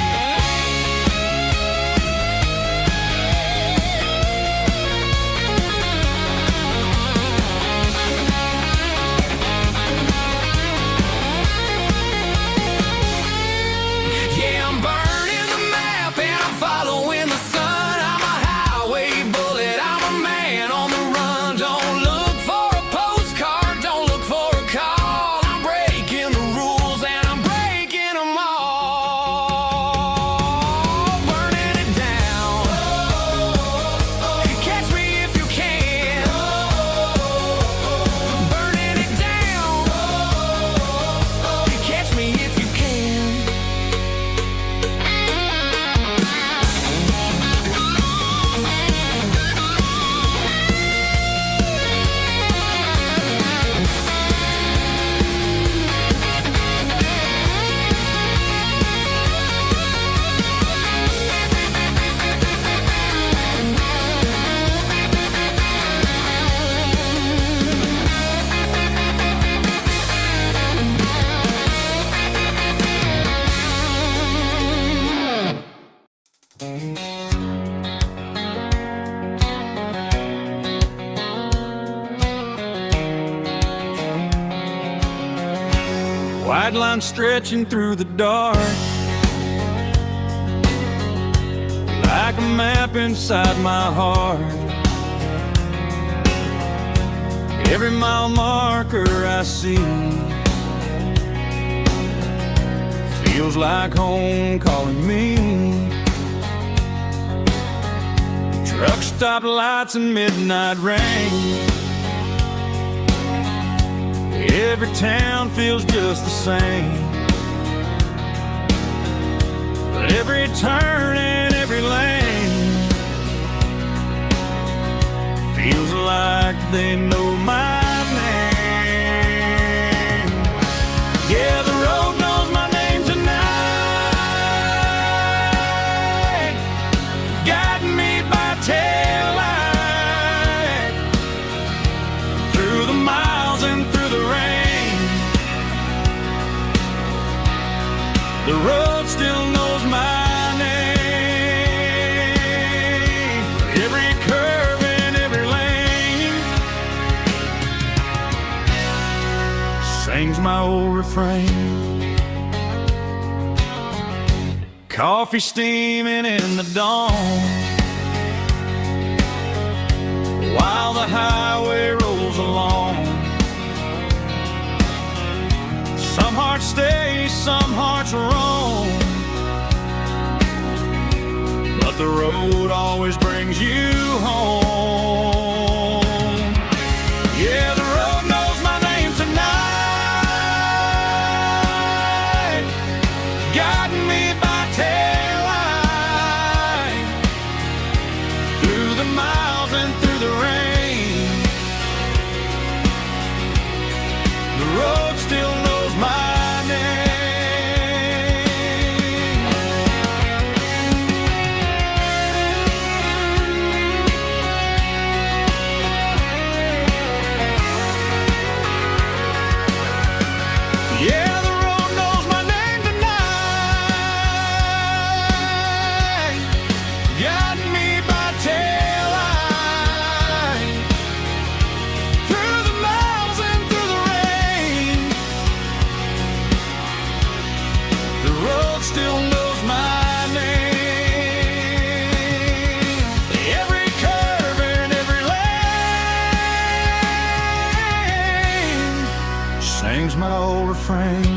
Yeah, I'm burning the map and I'm following the sun. I'm a highway bullet, I'm a man on the run. Don't look for a postcard, don't look for a call. I'm breaking the rules and I'm breaking them all. Burning it down. Catch me if you can. Burning it down. Catch me if you can.
White line stretching through the dark, like a map inside my heart. Every mile marker I see feels like home calling me. Truck stop lights and midnight rain. Every town feels just the same, but every turn and every lane feels like they know my name. Yeah, the road knows my name tonight, guiding me by taillight through the miles and through the rain. The road still knows my name. Every curve and every lane sings my old refrain. Coffee steaming in the dawn, while the highway rolls along. Some hearts stay, some hearts roam, but the road always brings you home. Yeah, the road knows my name tonight, guiding me by taillight through the miles and through the rain. The road still knows my name. Yeah, the road knows my name tonight, guiding me by taillight through the miles and through the rain. The road still knows my name. Every curve and every lane sings my old refrain.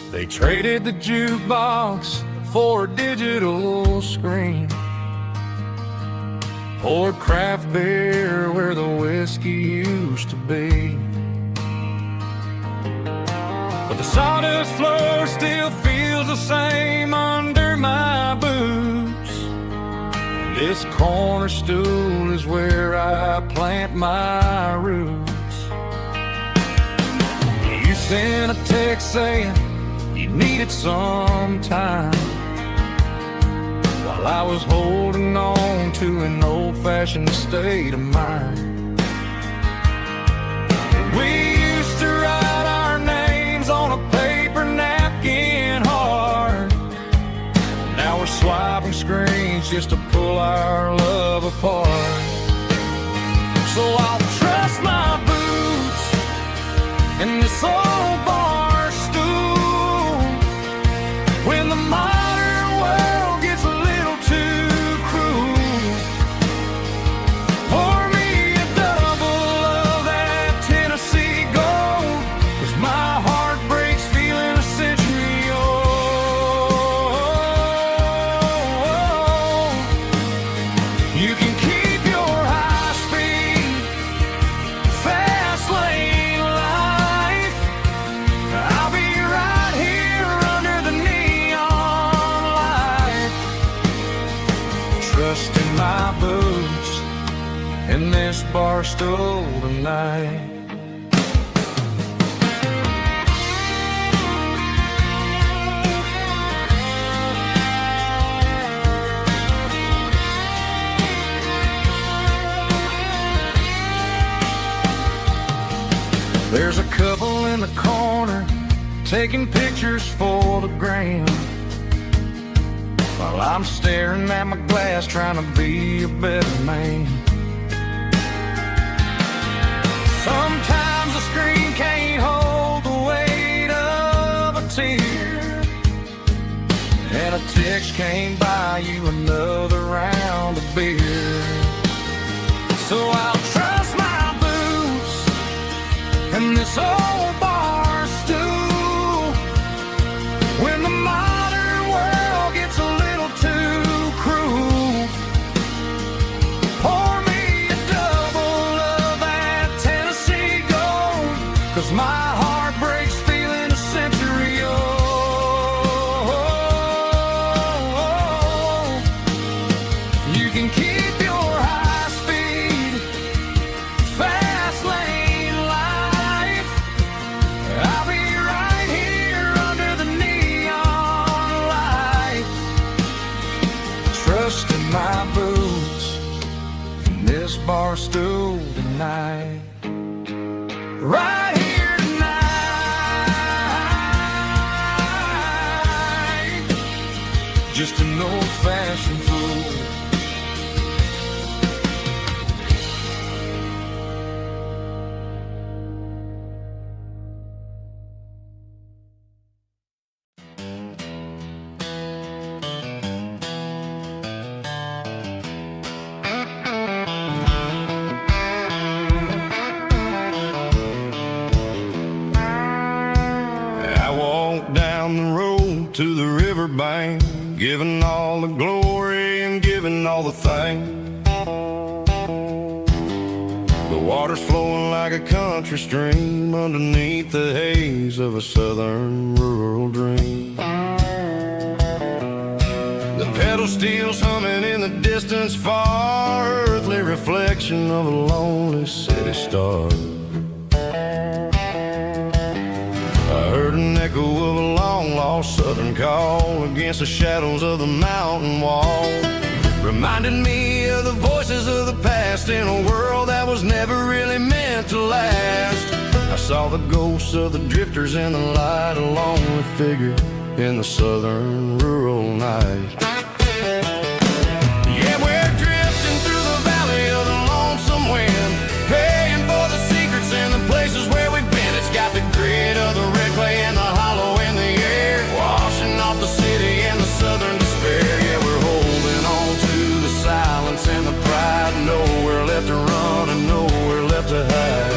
They traded the jukebox for a digital screen, poured craft beer where the whiskey used to be. But the sawdust floor still feels the same under my boots. This corner stool is where I plant my roots. You sent a text saying you needed some time, while I was holding on to an old-fashioned state of mind. We used to write our names on a paper napkin hard. Now we're swiping screens just to pull our love apart. So I'll trust my boots in this old bar stool when the modern world gets a little too cruel. Pour me a double of that Tennessee Gold, 'cause my heart breaks feeling a century old. You can keep your high-speed, fast lane life. I'll be right here under the neon light, trusting my boots in this bar stool tonight. There's a couple in the corner taking pictures for the gram, while I'm staring at my glass trying to be a better man. Sometimes the screen can't hold the weight of a tear, and a text can't buy you another round of beer. So I'll trust my boots in this old bar stool when the modern world gets a little too cruel. Pour me a double of that Tennessee Gold, 'cause my heart breaks feeling a century old. You can keep your high-speed, fast lane life. I'll be right here under the neon light, trusting my boots in this bar stool tonight. Right here tonight, just an old-fashioned fool. I walked down the road to the riverbank, giving all the glory and giving all the thanks. The water's flowing like a country stream underneath the haze of a southern rural dream. The pedal steel's humming in the distance far, earthly reflection of a lonely city star. I heard an echo of a long-lost southern call against the shadows of the mountain wall, reminded me of the voices of the past in a world that was never really meant to last. I saw the ghosts of the drifters in the light, a lonely figure in the southern rural night. Yeah, we're drifting through the valley of the lonesome wind, paying for the secrets and the places where we've been. It's got the grit of the red clay and the hollow in the air, washing off the city and the southern despair. Yeah, we're holding on to the silence and the pride, nowhere left to run and nowhere left to hide.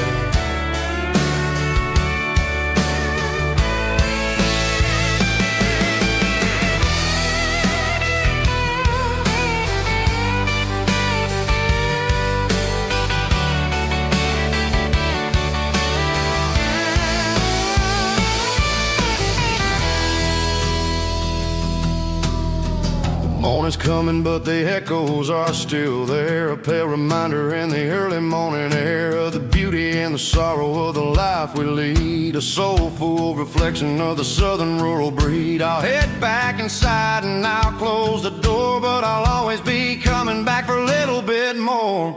Morning's coming, but the echoes are still there. A pale reminder in the early morning air of the beauty and the sorrow of the life we lead. A soulful reflection of the southern rural breed. I'll head back inside and I'll close the door, but I'll always be coming back for a little bit more.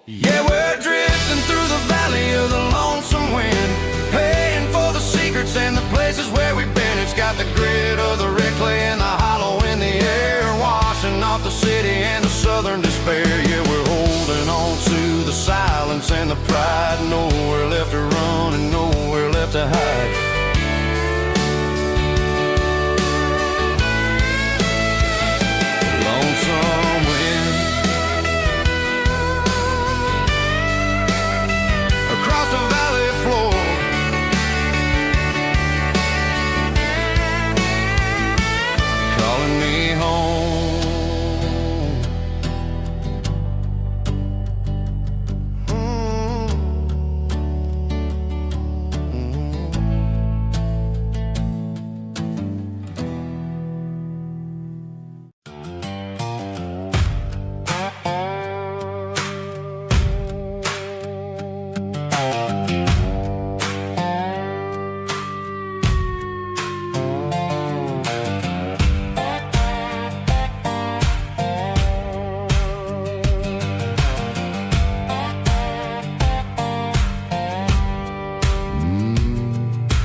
Yeah, we're drifting through the valley of the lonesome wind, paying for the secrets and the places where we've been. It's got the grit of the red clay and the hollow in the air, washing off the city and the southern despair. Yeah, we're holding on to the silence and the pride. Nowhere left to run and nowhere left to hide. Lonesome wind across the valley floor, calling me home.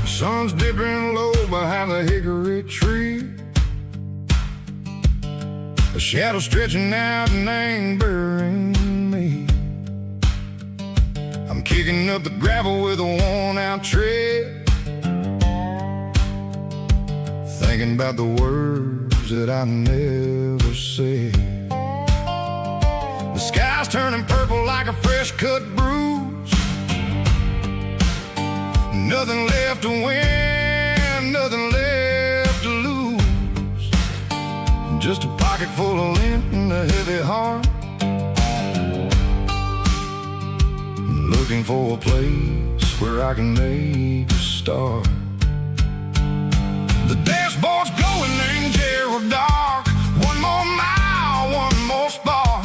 Sun's dipping low behind the hickory tree. A shadow stretching out and ain't burying me. I'm kicking up the gravel with a worn-out tread, thinking about the words that I never said. The sky's turning purple like a fresh-cut bruise. Nothing left to win, nothing left to lose. Just a pocket full of lint and a heavy heart, looking for a place where I can make a start. The dashboard's glowing in Gerald dark. One more mile, one more spark.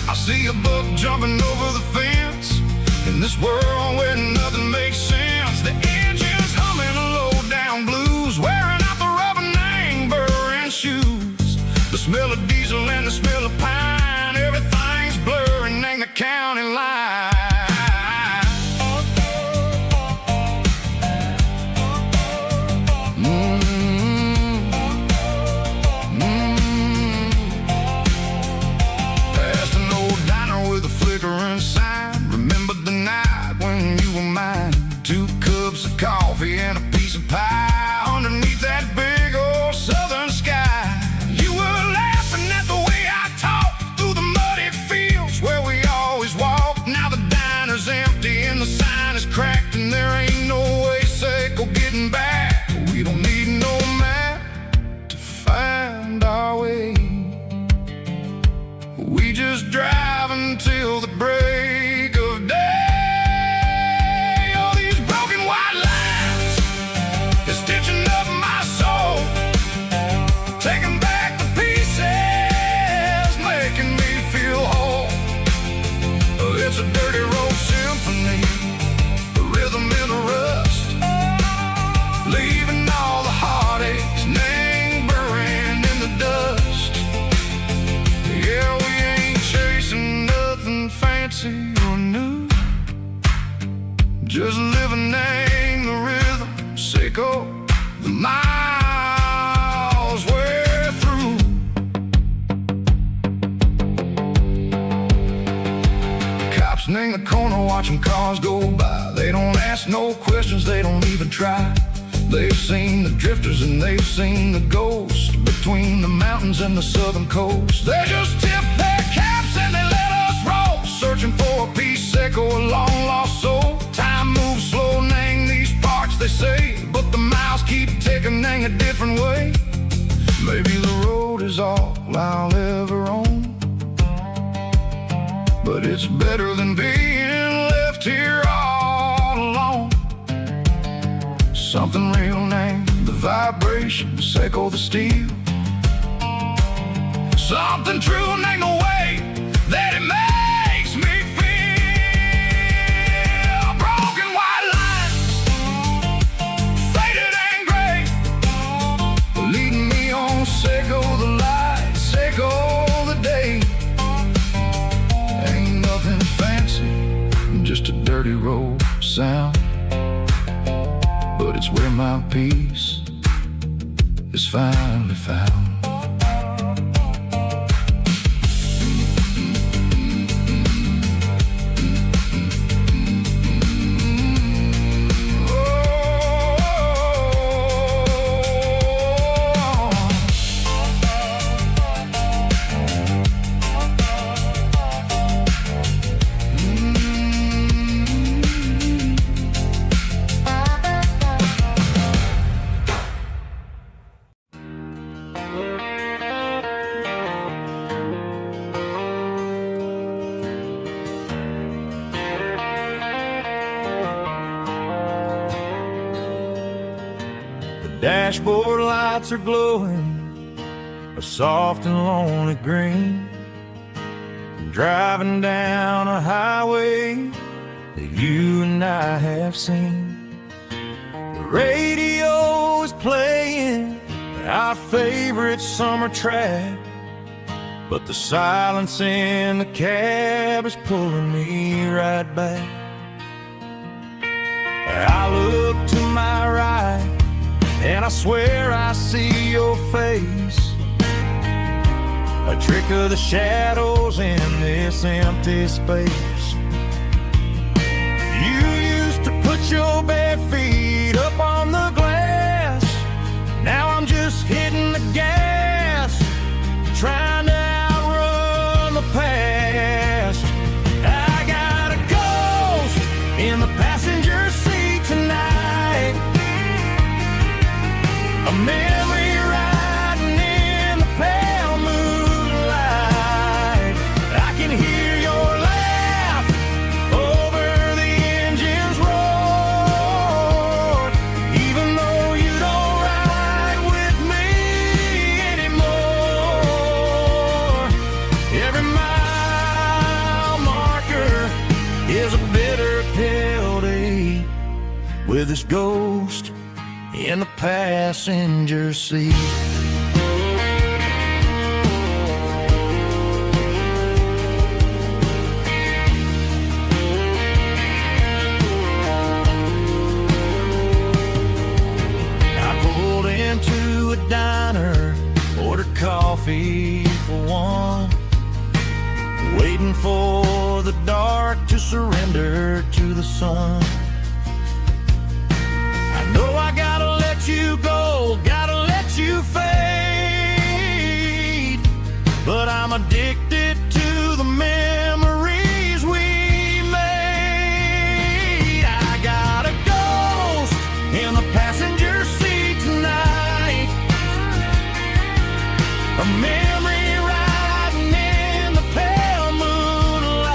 I see a buck jumping over the fence in this world where nothing makes sense. The engine's humming a low-down blues, wearing out the rubber name burring shoes. The smell of diesel and the smell of pine, everything's blurring in the county line. Past an old diner with a flickering sign. Remember the night when you were mine. 2 cups of coffee and a piece of pie underneath that big old southern sky. You were laughing at the way I talked through the muddy fields where we always walked. Now the diner's empty and the sign is cracked, and there ain't no way safe or getting back. We don't need no map to find our way. We just drive until the break of day. It's a dirty road symphony, a rhythm in the rust, leaving all the heartaches, name burning in the dust. Yeah, we ain't chasing nothing fancy or new, just living in the rhythm, sicko, the miles we're through. In the corner watching cars go by. They don't ask no questions, they don't even try. They've seen the drifters and they've seen the ghosts between the mountains and the southern coast. They just tip their caps and they let us roll, searching for a piece echo, a long lost soul. Time moves slow in these parts, they say, but the miles keep ticking in a different way. Maybe the road is all I'll ever own, but it's better than being left here all alone. Something real named the vibrations echo the steel. Something true and ain't no way that it makes me feel. Broken white lines, faded and gray, leading me on. Say go the light, say go the day. Ain't nothing fancy, just a dirty road sound, but it's where my peace is finally found.
Dashboard lights are glowing a soft and lonely green. I'm driving down a highway that you and I have seen. The radio is playing our favorite summer track, but the silence in the cab is pulling me right back. I look to my right and I swear I see your face, a trick of the shadows in this empty space. You used to put your bare feet up on the glass. Now I'm just hitting the gas, trying to outrun the past. I got a ghost in the passenger seat tonight, a memory riding in the pale moonlight. I can hear your laugh over the engine's roar, even though you don't ride with me anymore. Every mile marker is a bitter pill to eat, with this ghost in the passenger seat. I pulled into a diner, ordered coffee for one, waiting for the dark to surrender to the sun. I know I gotta let you go, gotta let you fade, but I'm addicted to the memories we made. I got a ghost in the passenger seat tonight, a memory riding in the pale moonlight.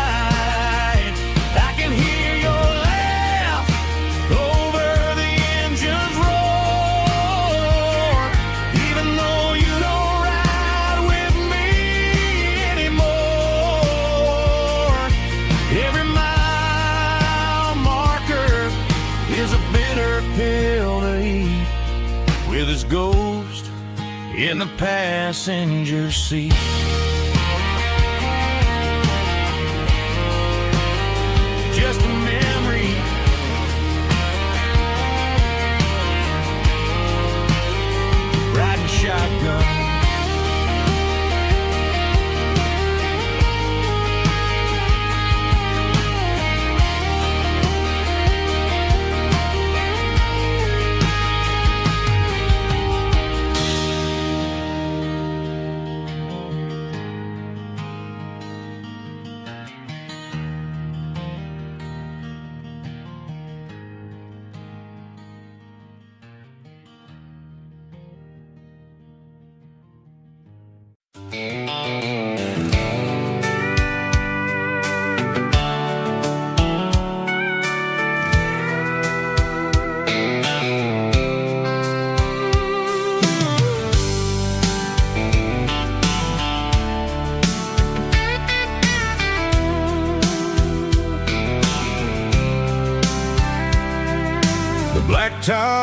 I can hear your laugh over the engine's roar, even though you don't ride with me anymore. Every mile marker is a bitter pill to eat, with his ghost in the passenger seat. Just a memory, riding shotgun.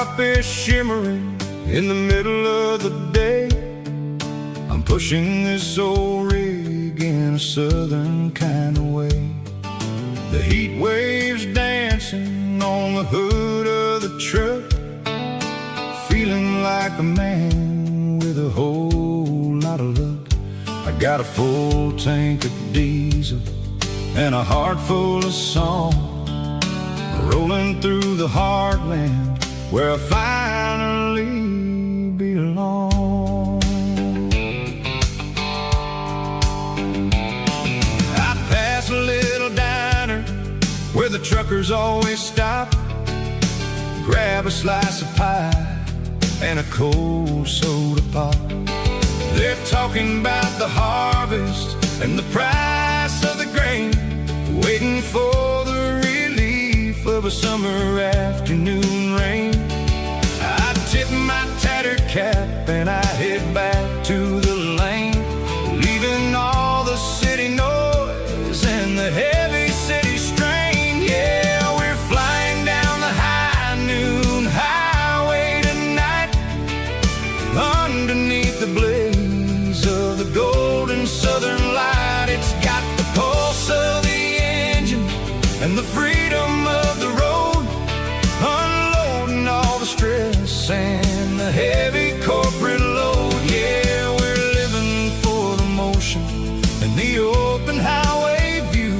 top is shimmering in the middle of the day. I'm pushing this old rig in a southern kind of way. The heat waves dancing on the hood of the truck, feeling like a man with a whole lot of luck. I got a full tank of diesel and a heart full of song, rolling through the heartland where I finally belong. I pass a little diner where the truckers always stop, grab a slice of pie and a cold soda pop. They're talking about the harvest and the price of the grain, waiting for the relief of a summer afternoon rain. I tip my tattered cap and I head back to the lane, leaving all the city noise and the heavy city strain. Yeah, we're flying down the high noon highway tonight, underneath the blaze of the golden southern light. It's got the pulse of the engine and the freedom of the road, unloading all the stress and the heavy corporate load. Yeah, we're living for the motion and the open highway view,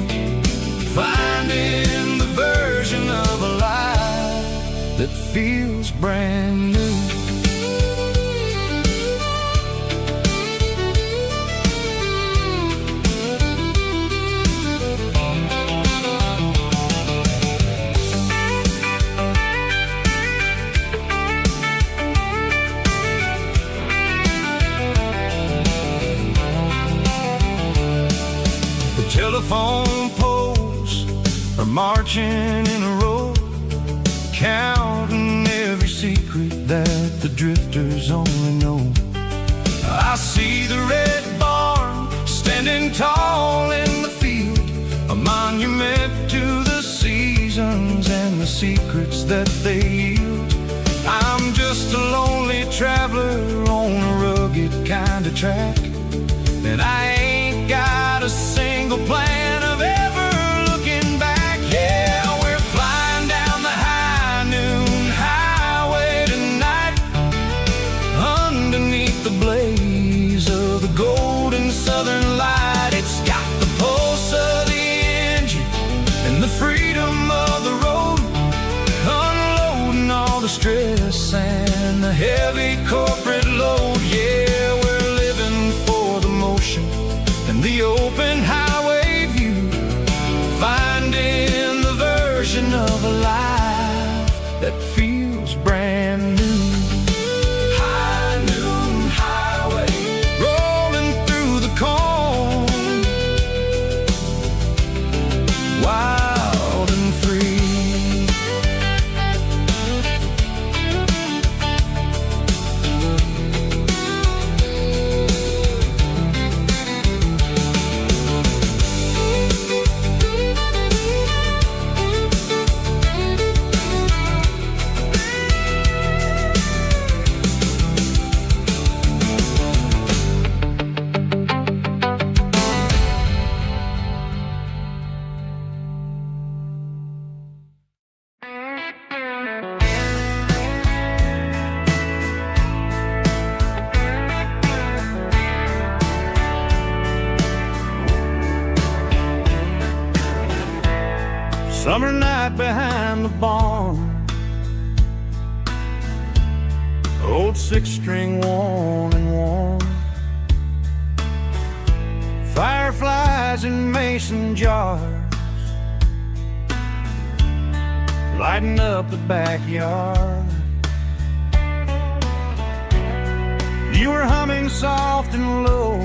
finding the version of a life that feels brand new. Telephone poles are marching in a row, counting every secret that the drifters only know. I see the red barn standing tall in the field, a monument to the seasons and the secrets that they yield. I'm just a lonely traveler on a rugged kind of track, and I ain't got a single plan of ever looking back. Yeah, we're flying down the high noon highway tonight, underneath the blaze of the golden southern light. It's got the pulse of the engine and the freedom of the road, unloading all the stress and the heavy corporate load. Yeah, we're living for the motion and the open highway view, finding the version of a life that feels brand new. High noon highway, rolling through the corn, wild and free. Summer night behind the barn, old six-string worn and worn, fireflies in mason jars, lighting up the backyard. You were humming soft and low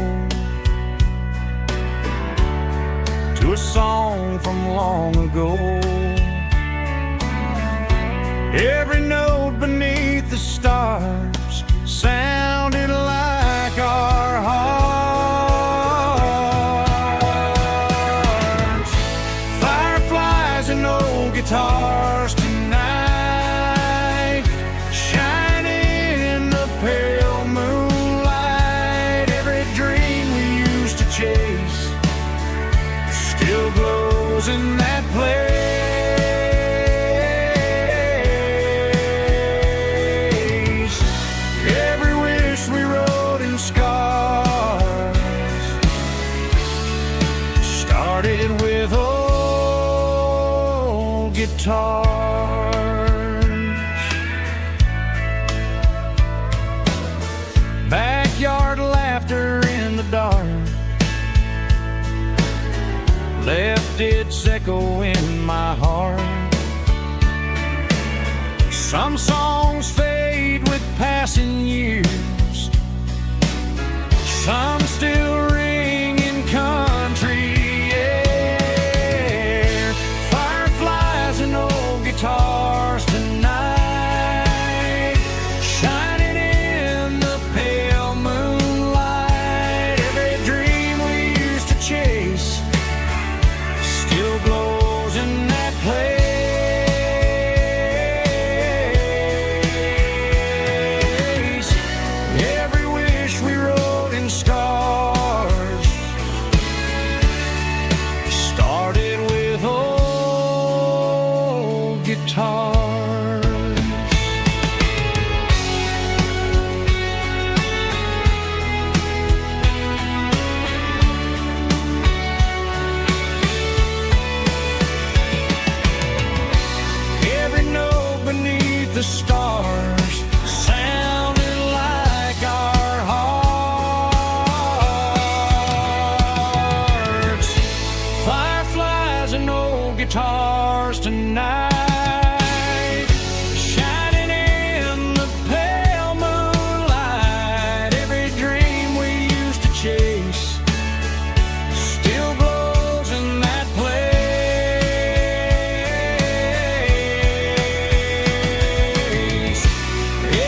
to a song from long ago. Every note beneath the stars sounded like our hearts. Fireflies and old guitars tonight, guitars. Backyard laughter in the dark left its echo in my heart. Some songs fade with passing years, some still ring in country air. Fireflies and old guitars tonight, shining in the pale moonlight. Every dream we used to chase still glows in that place. Every wish we wrote in scars started with old guitars. Every note beneath the stars sounded like our hearts. Fireflies and old guitars tonight, shining in the pale moonlight. Every dream we used to chase still glows in that place.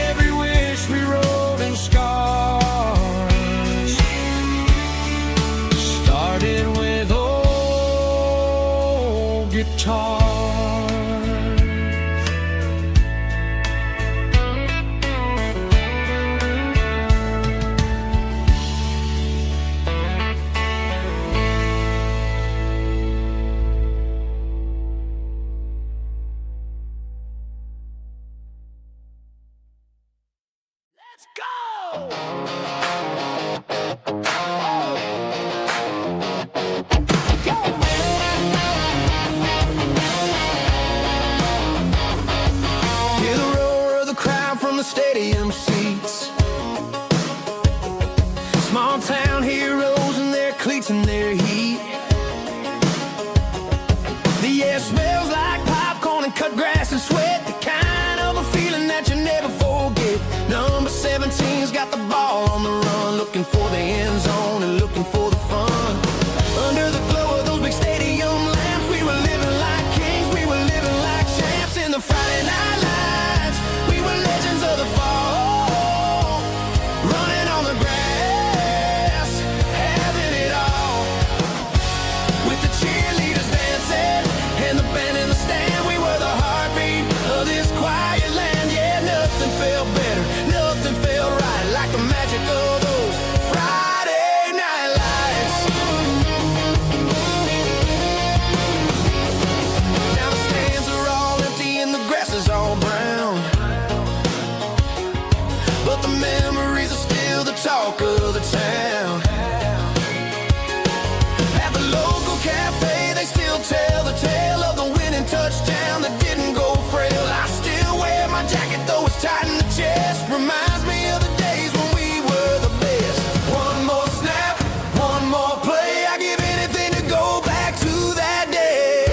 Every wish we wrote in scars started with old guitars. Let's go!
Hear the roar of the crowd from the stadium seats. Small town heroes in their cleats and their heat. The air smells like popcorn and cut grass and sweat. The kind of a feeling that you never forget. Number 17's got the ball on the run, looking for the end zone and looking for the fun. Under the glow of those big stadium lamps, we were living like kings, we were living like champs in the Friday night lights. We were legends of the fall, running on the grass, having it all. With the cheerleaders dancing and the band in the stand, we were the heartbeat of this quiet land. Yeah, nothing felt better, nothing felt right like the magic of those Friday night lights. Now the stands are all empty and the grass is all brown, but the memories are still the talk of the town. At the local cafe, they still tell the tale of the winning touchdown that didn't go frail. I still wear my jacket, though it's tight in the chest. Reminds me of the days when we were the best. One more snap, one more play. I give anything to go back to that day.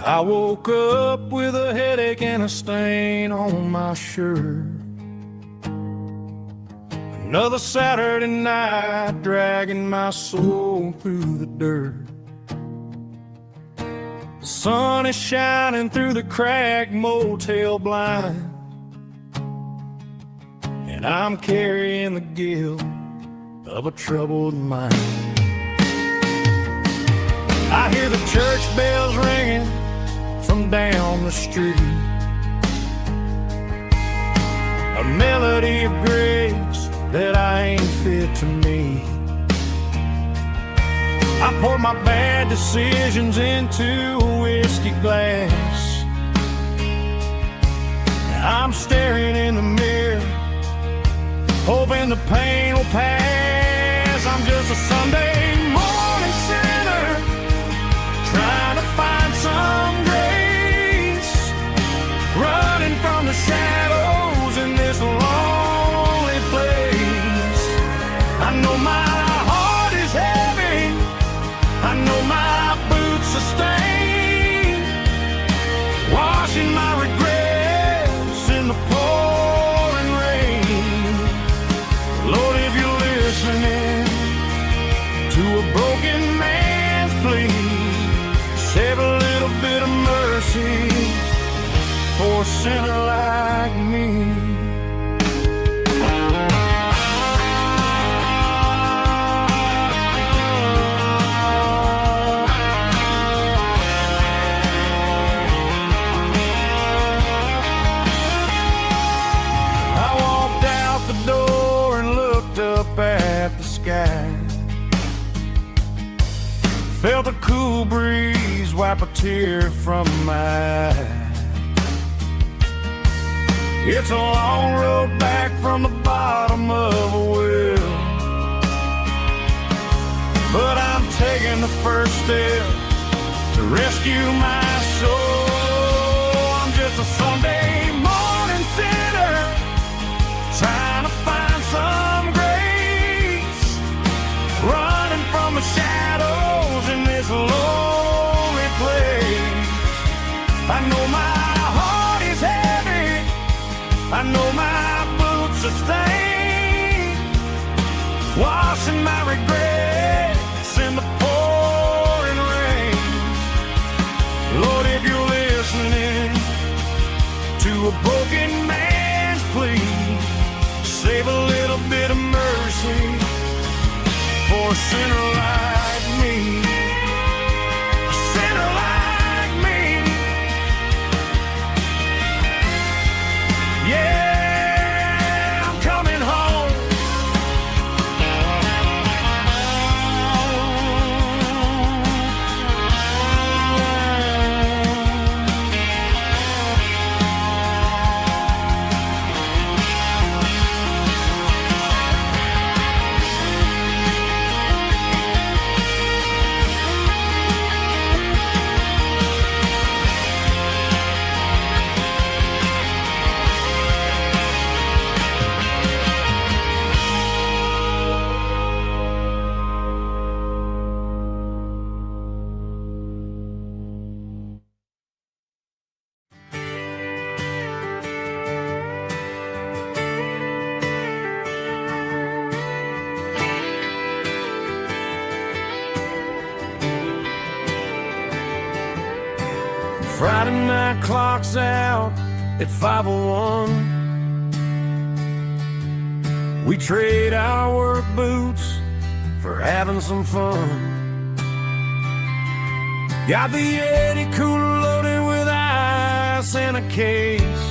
I woke up with a headache and a stain on my shirt. Another Saturday night dragging my soul through the dirt. The sun is shining through the cracked motel blind, and I'm carrying the guilt of a troubled mind. I hear the church bells ringing from down the street, a melody of grace that I ain't fit to meet. I pour my bad decisions into a whiskey glass. I'm staring in the mirror, hoping the pain will pass. I'm just a Sunday morning sinner, trying to find some grace, running from the shadows in this lonely place. I know my heart is heavy, I know my boots are stained, washing my regrets in the pouring rain. Lord, if you're listening to a broken man's plea, save a little bit of mercy for a sinner like me. I walked out the door and looked up at the sky, felt a cool breeze wipe a tear from my eye. It's a long road back from the bottom of a well, but I'm taking the first step to rescue my soul. I'm just a Sunday morning sinner, trying to find some grace, running from the shadows in this lonely place. I know my heart is heavy, I know my boots are stained, washing my regrets in the pouring rain. Lord, if you're listening to a broken man's plea, save a little bit of mercy for a sinner like me. A sinner like me. Yeah, I'm coming home. Friday night clock's out at 5:01. We trade our work boots for having some fun. Got the Yeti cooler loaded with ice and a case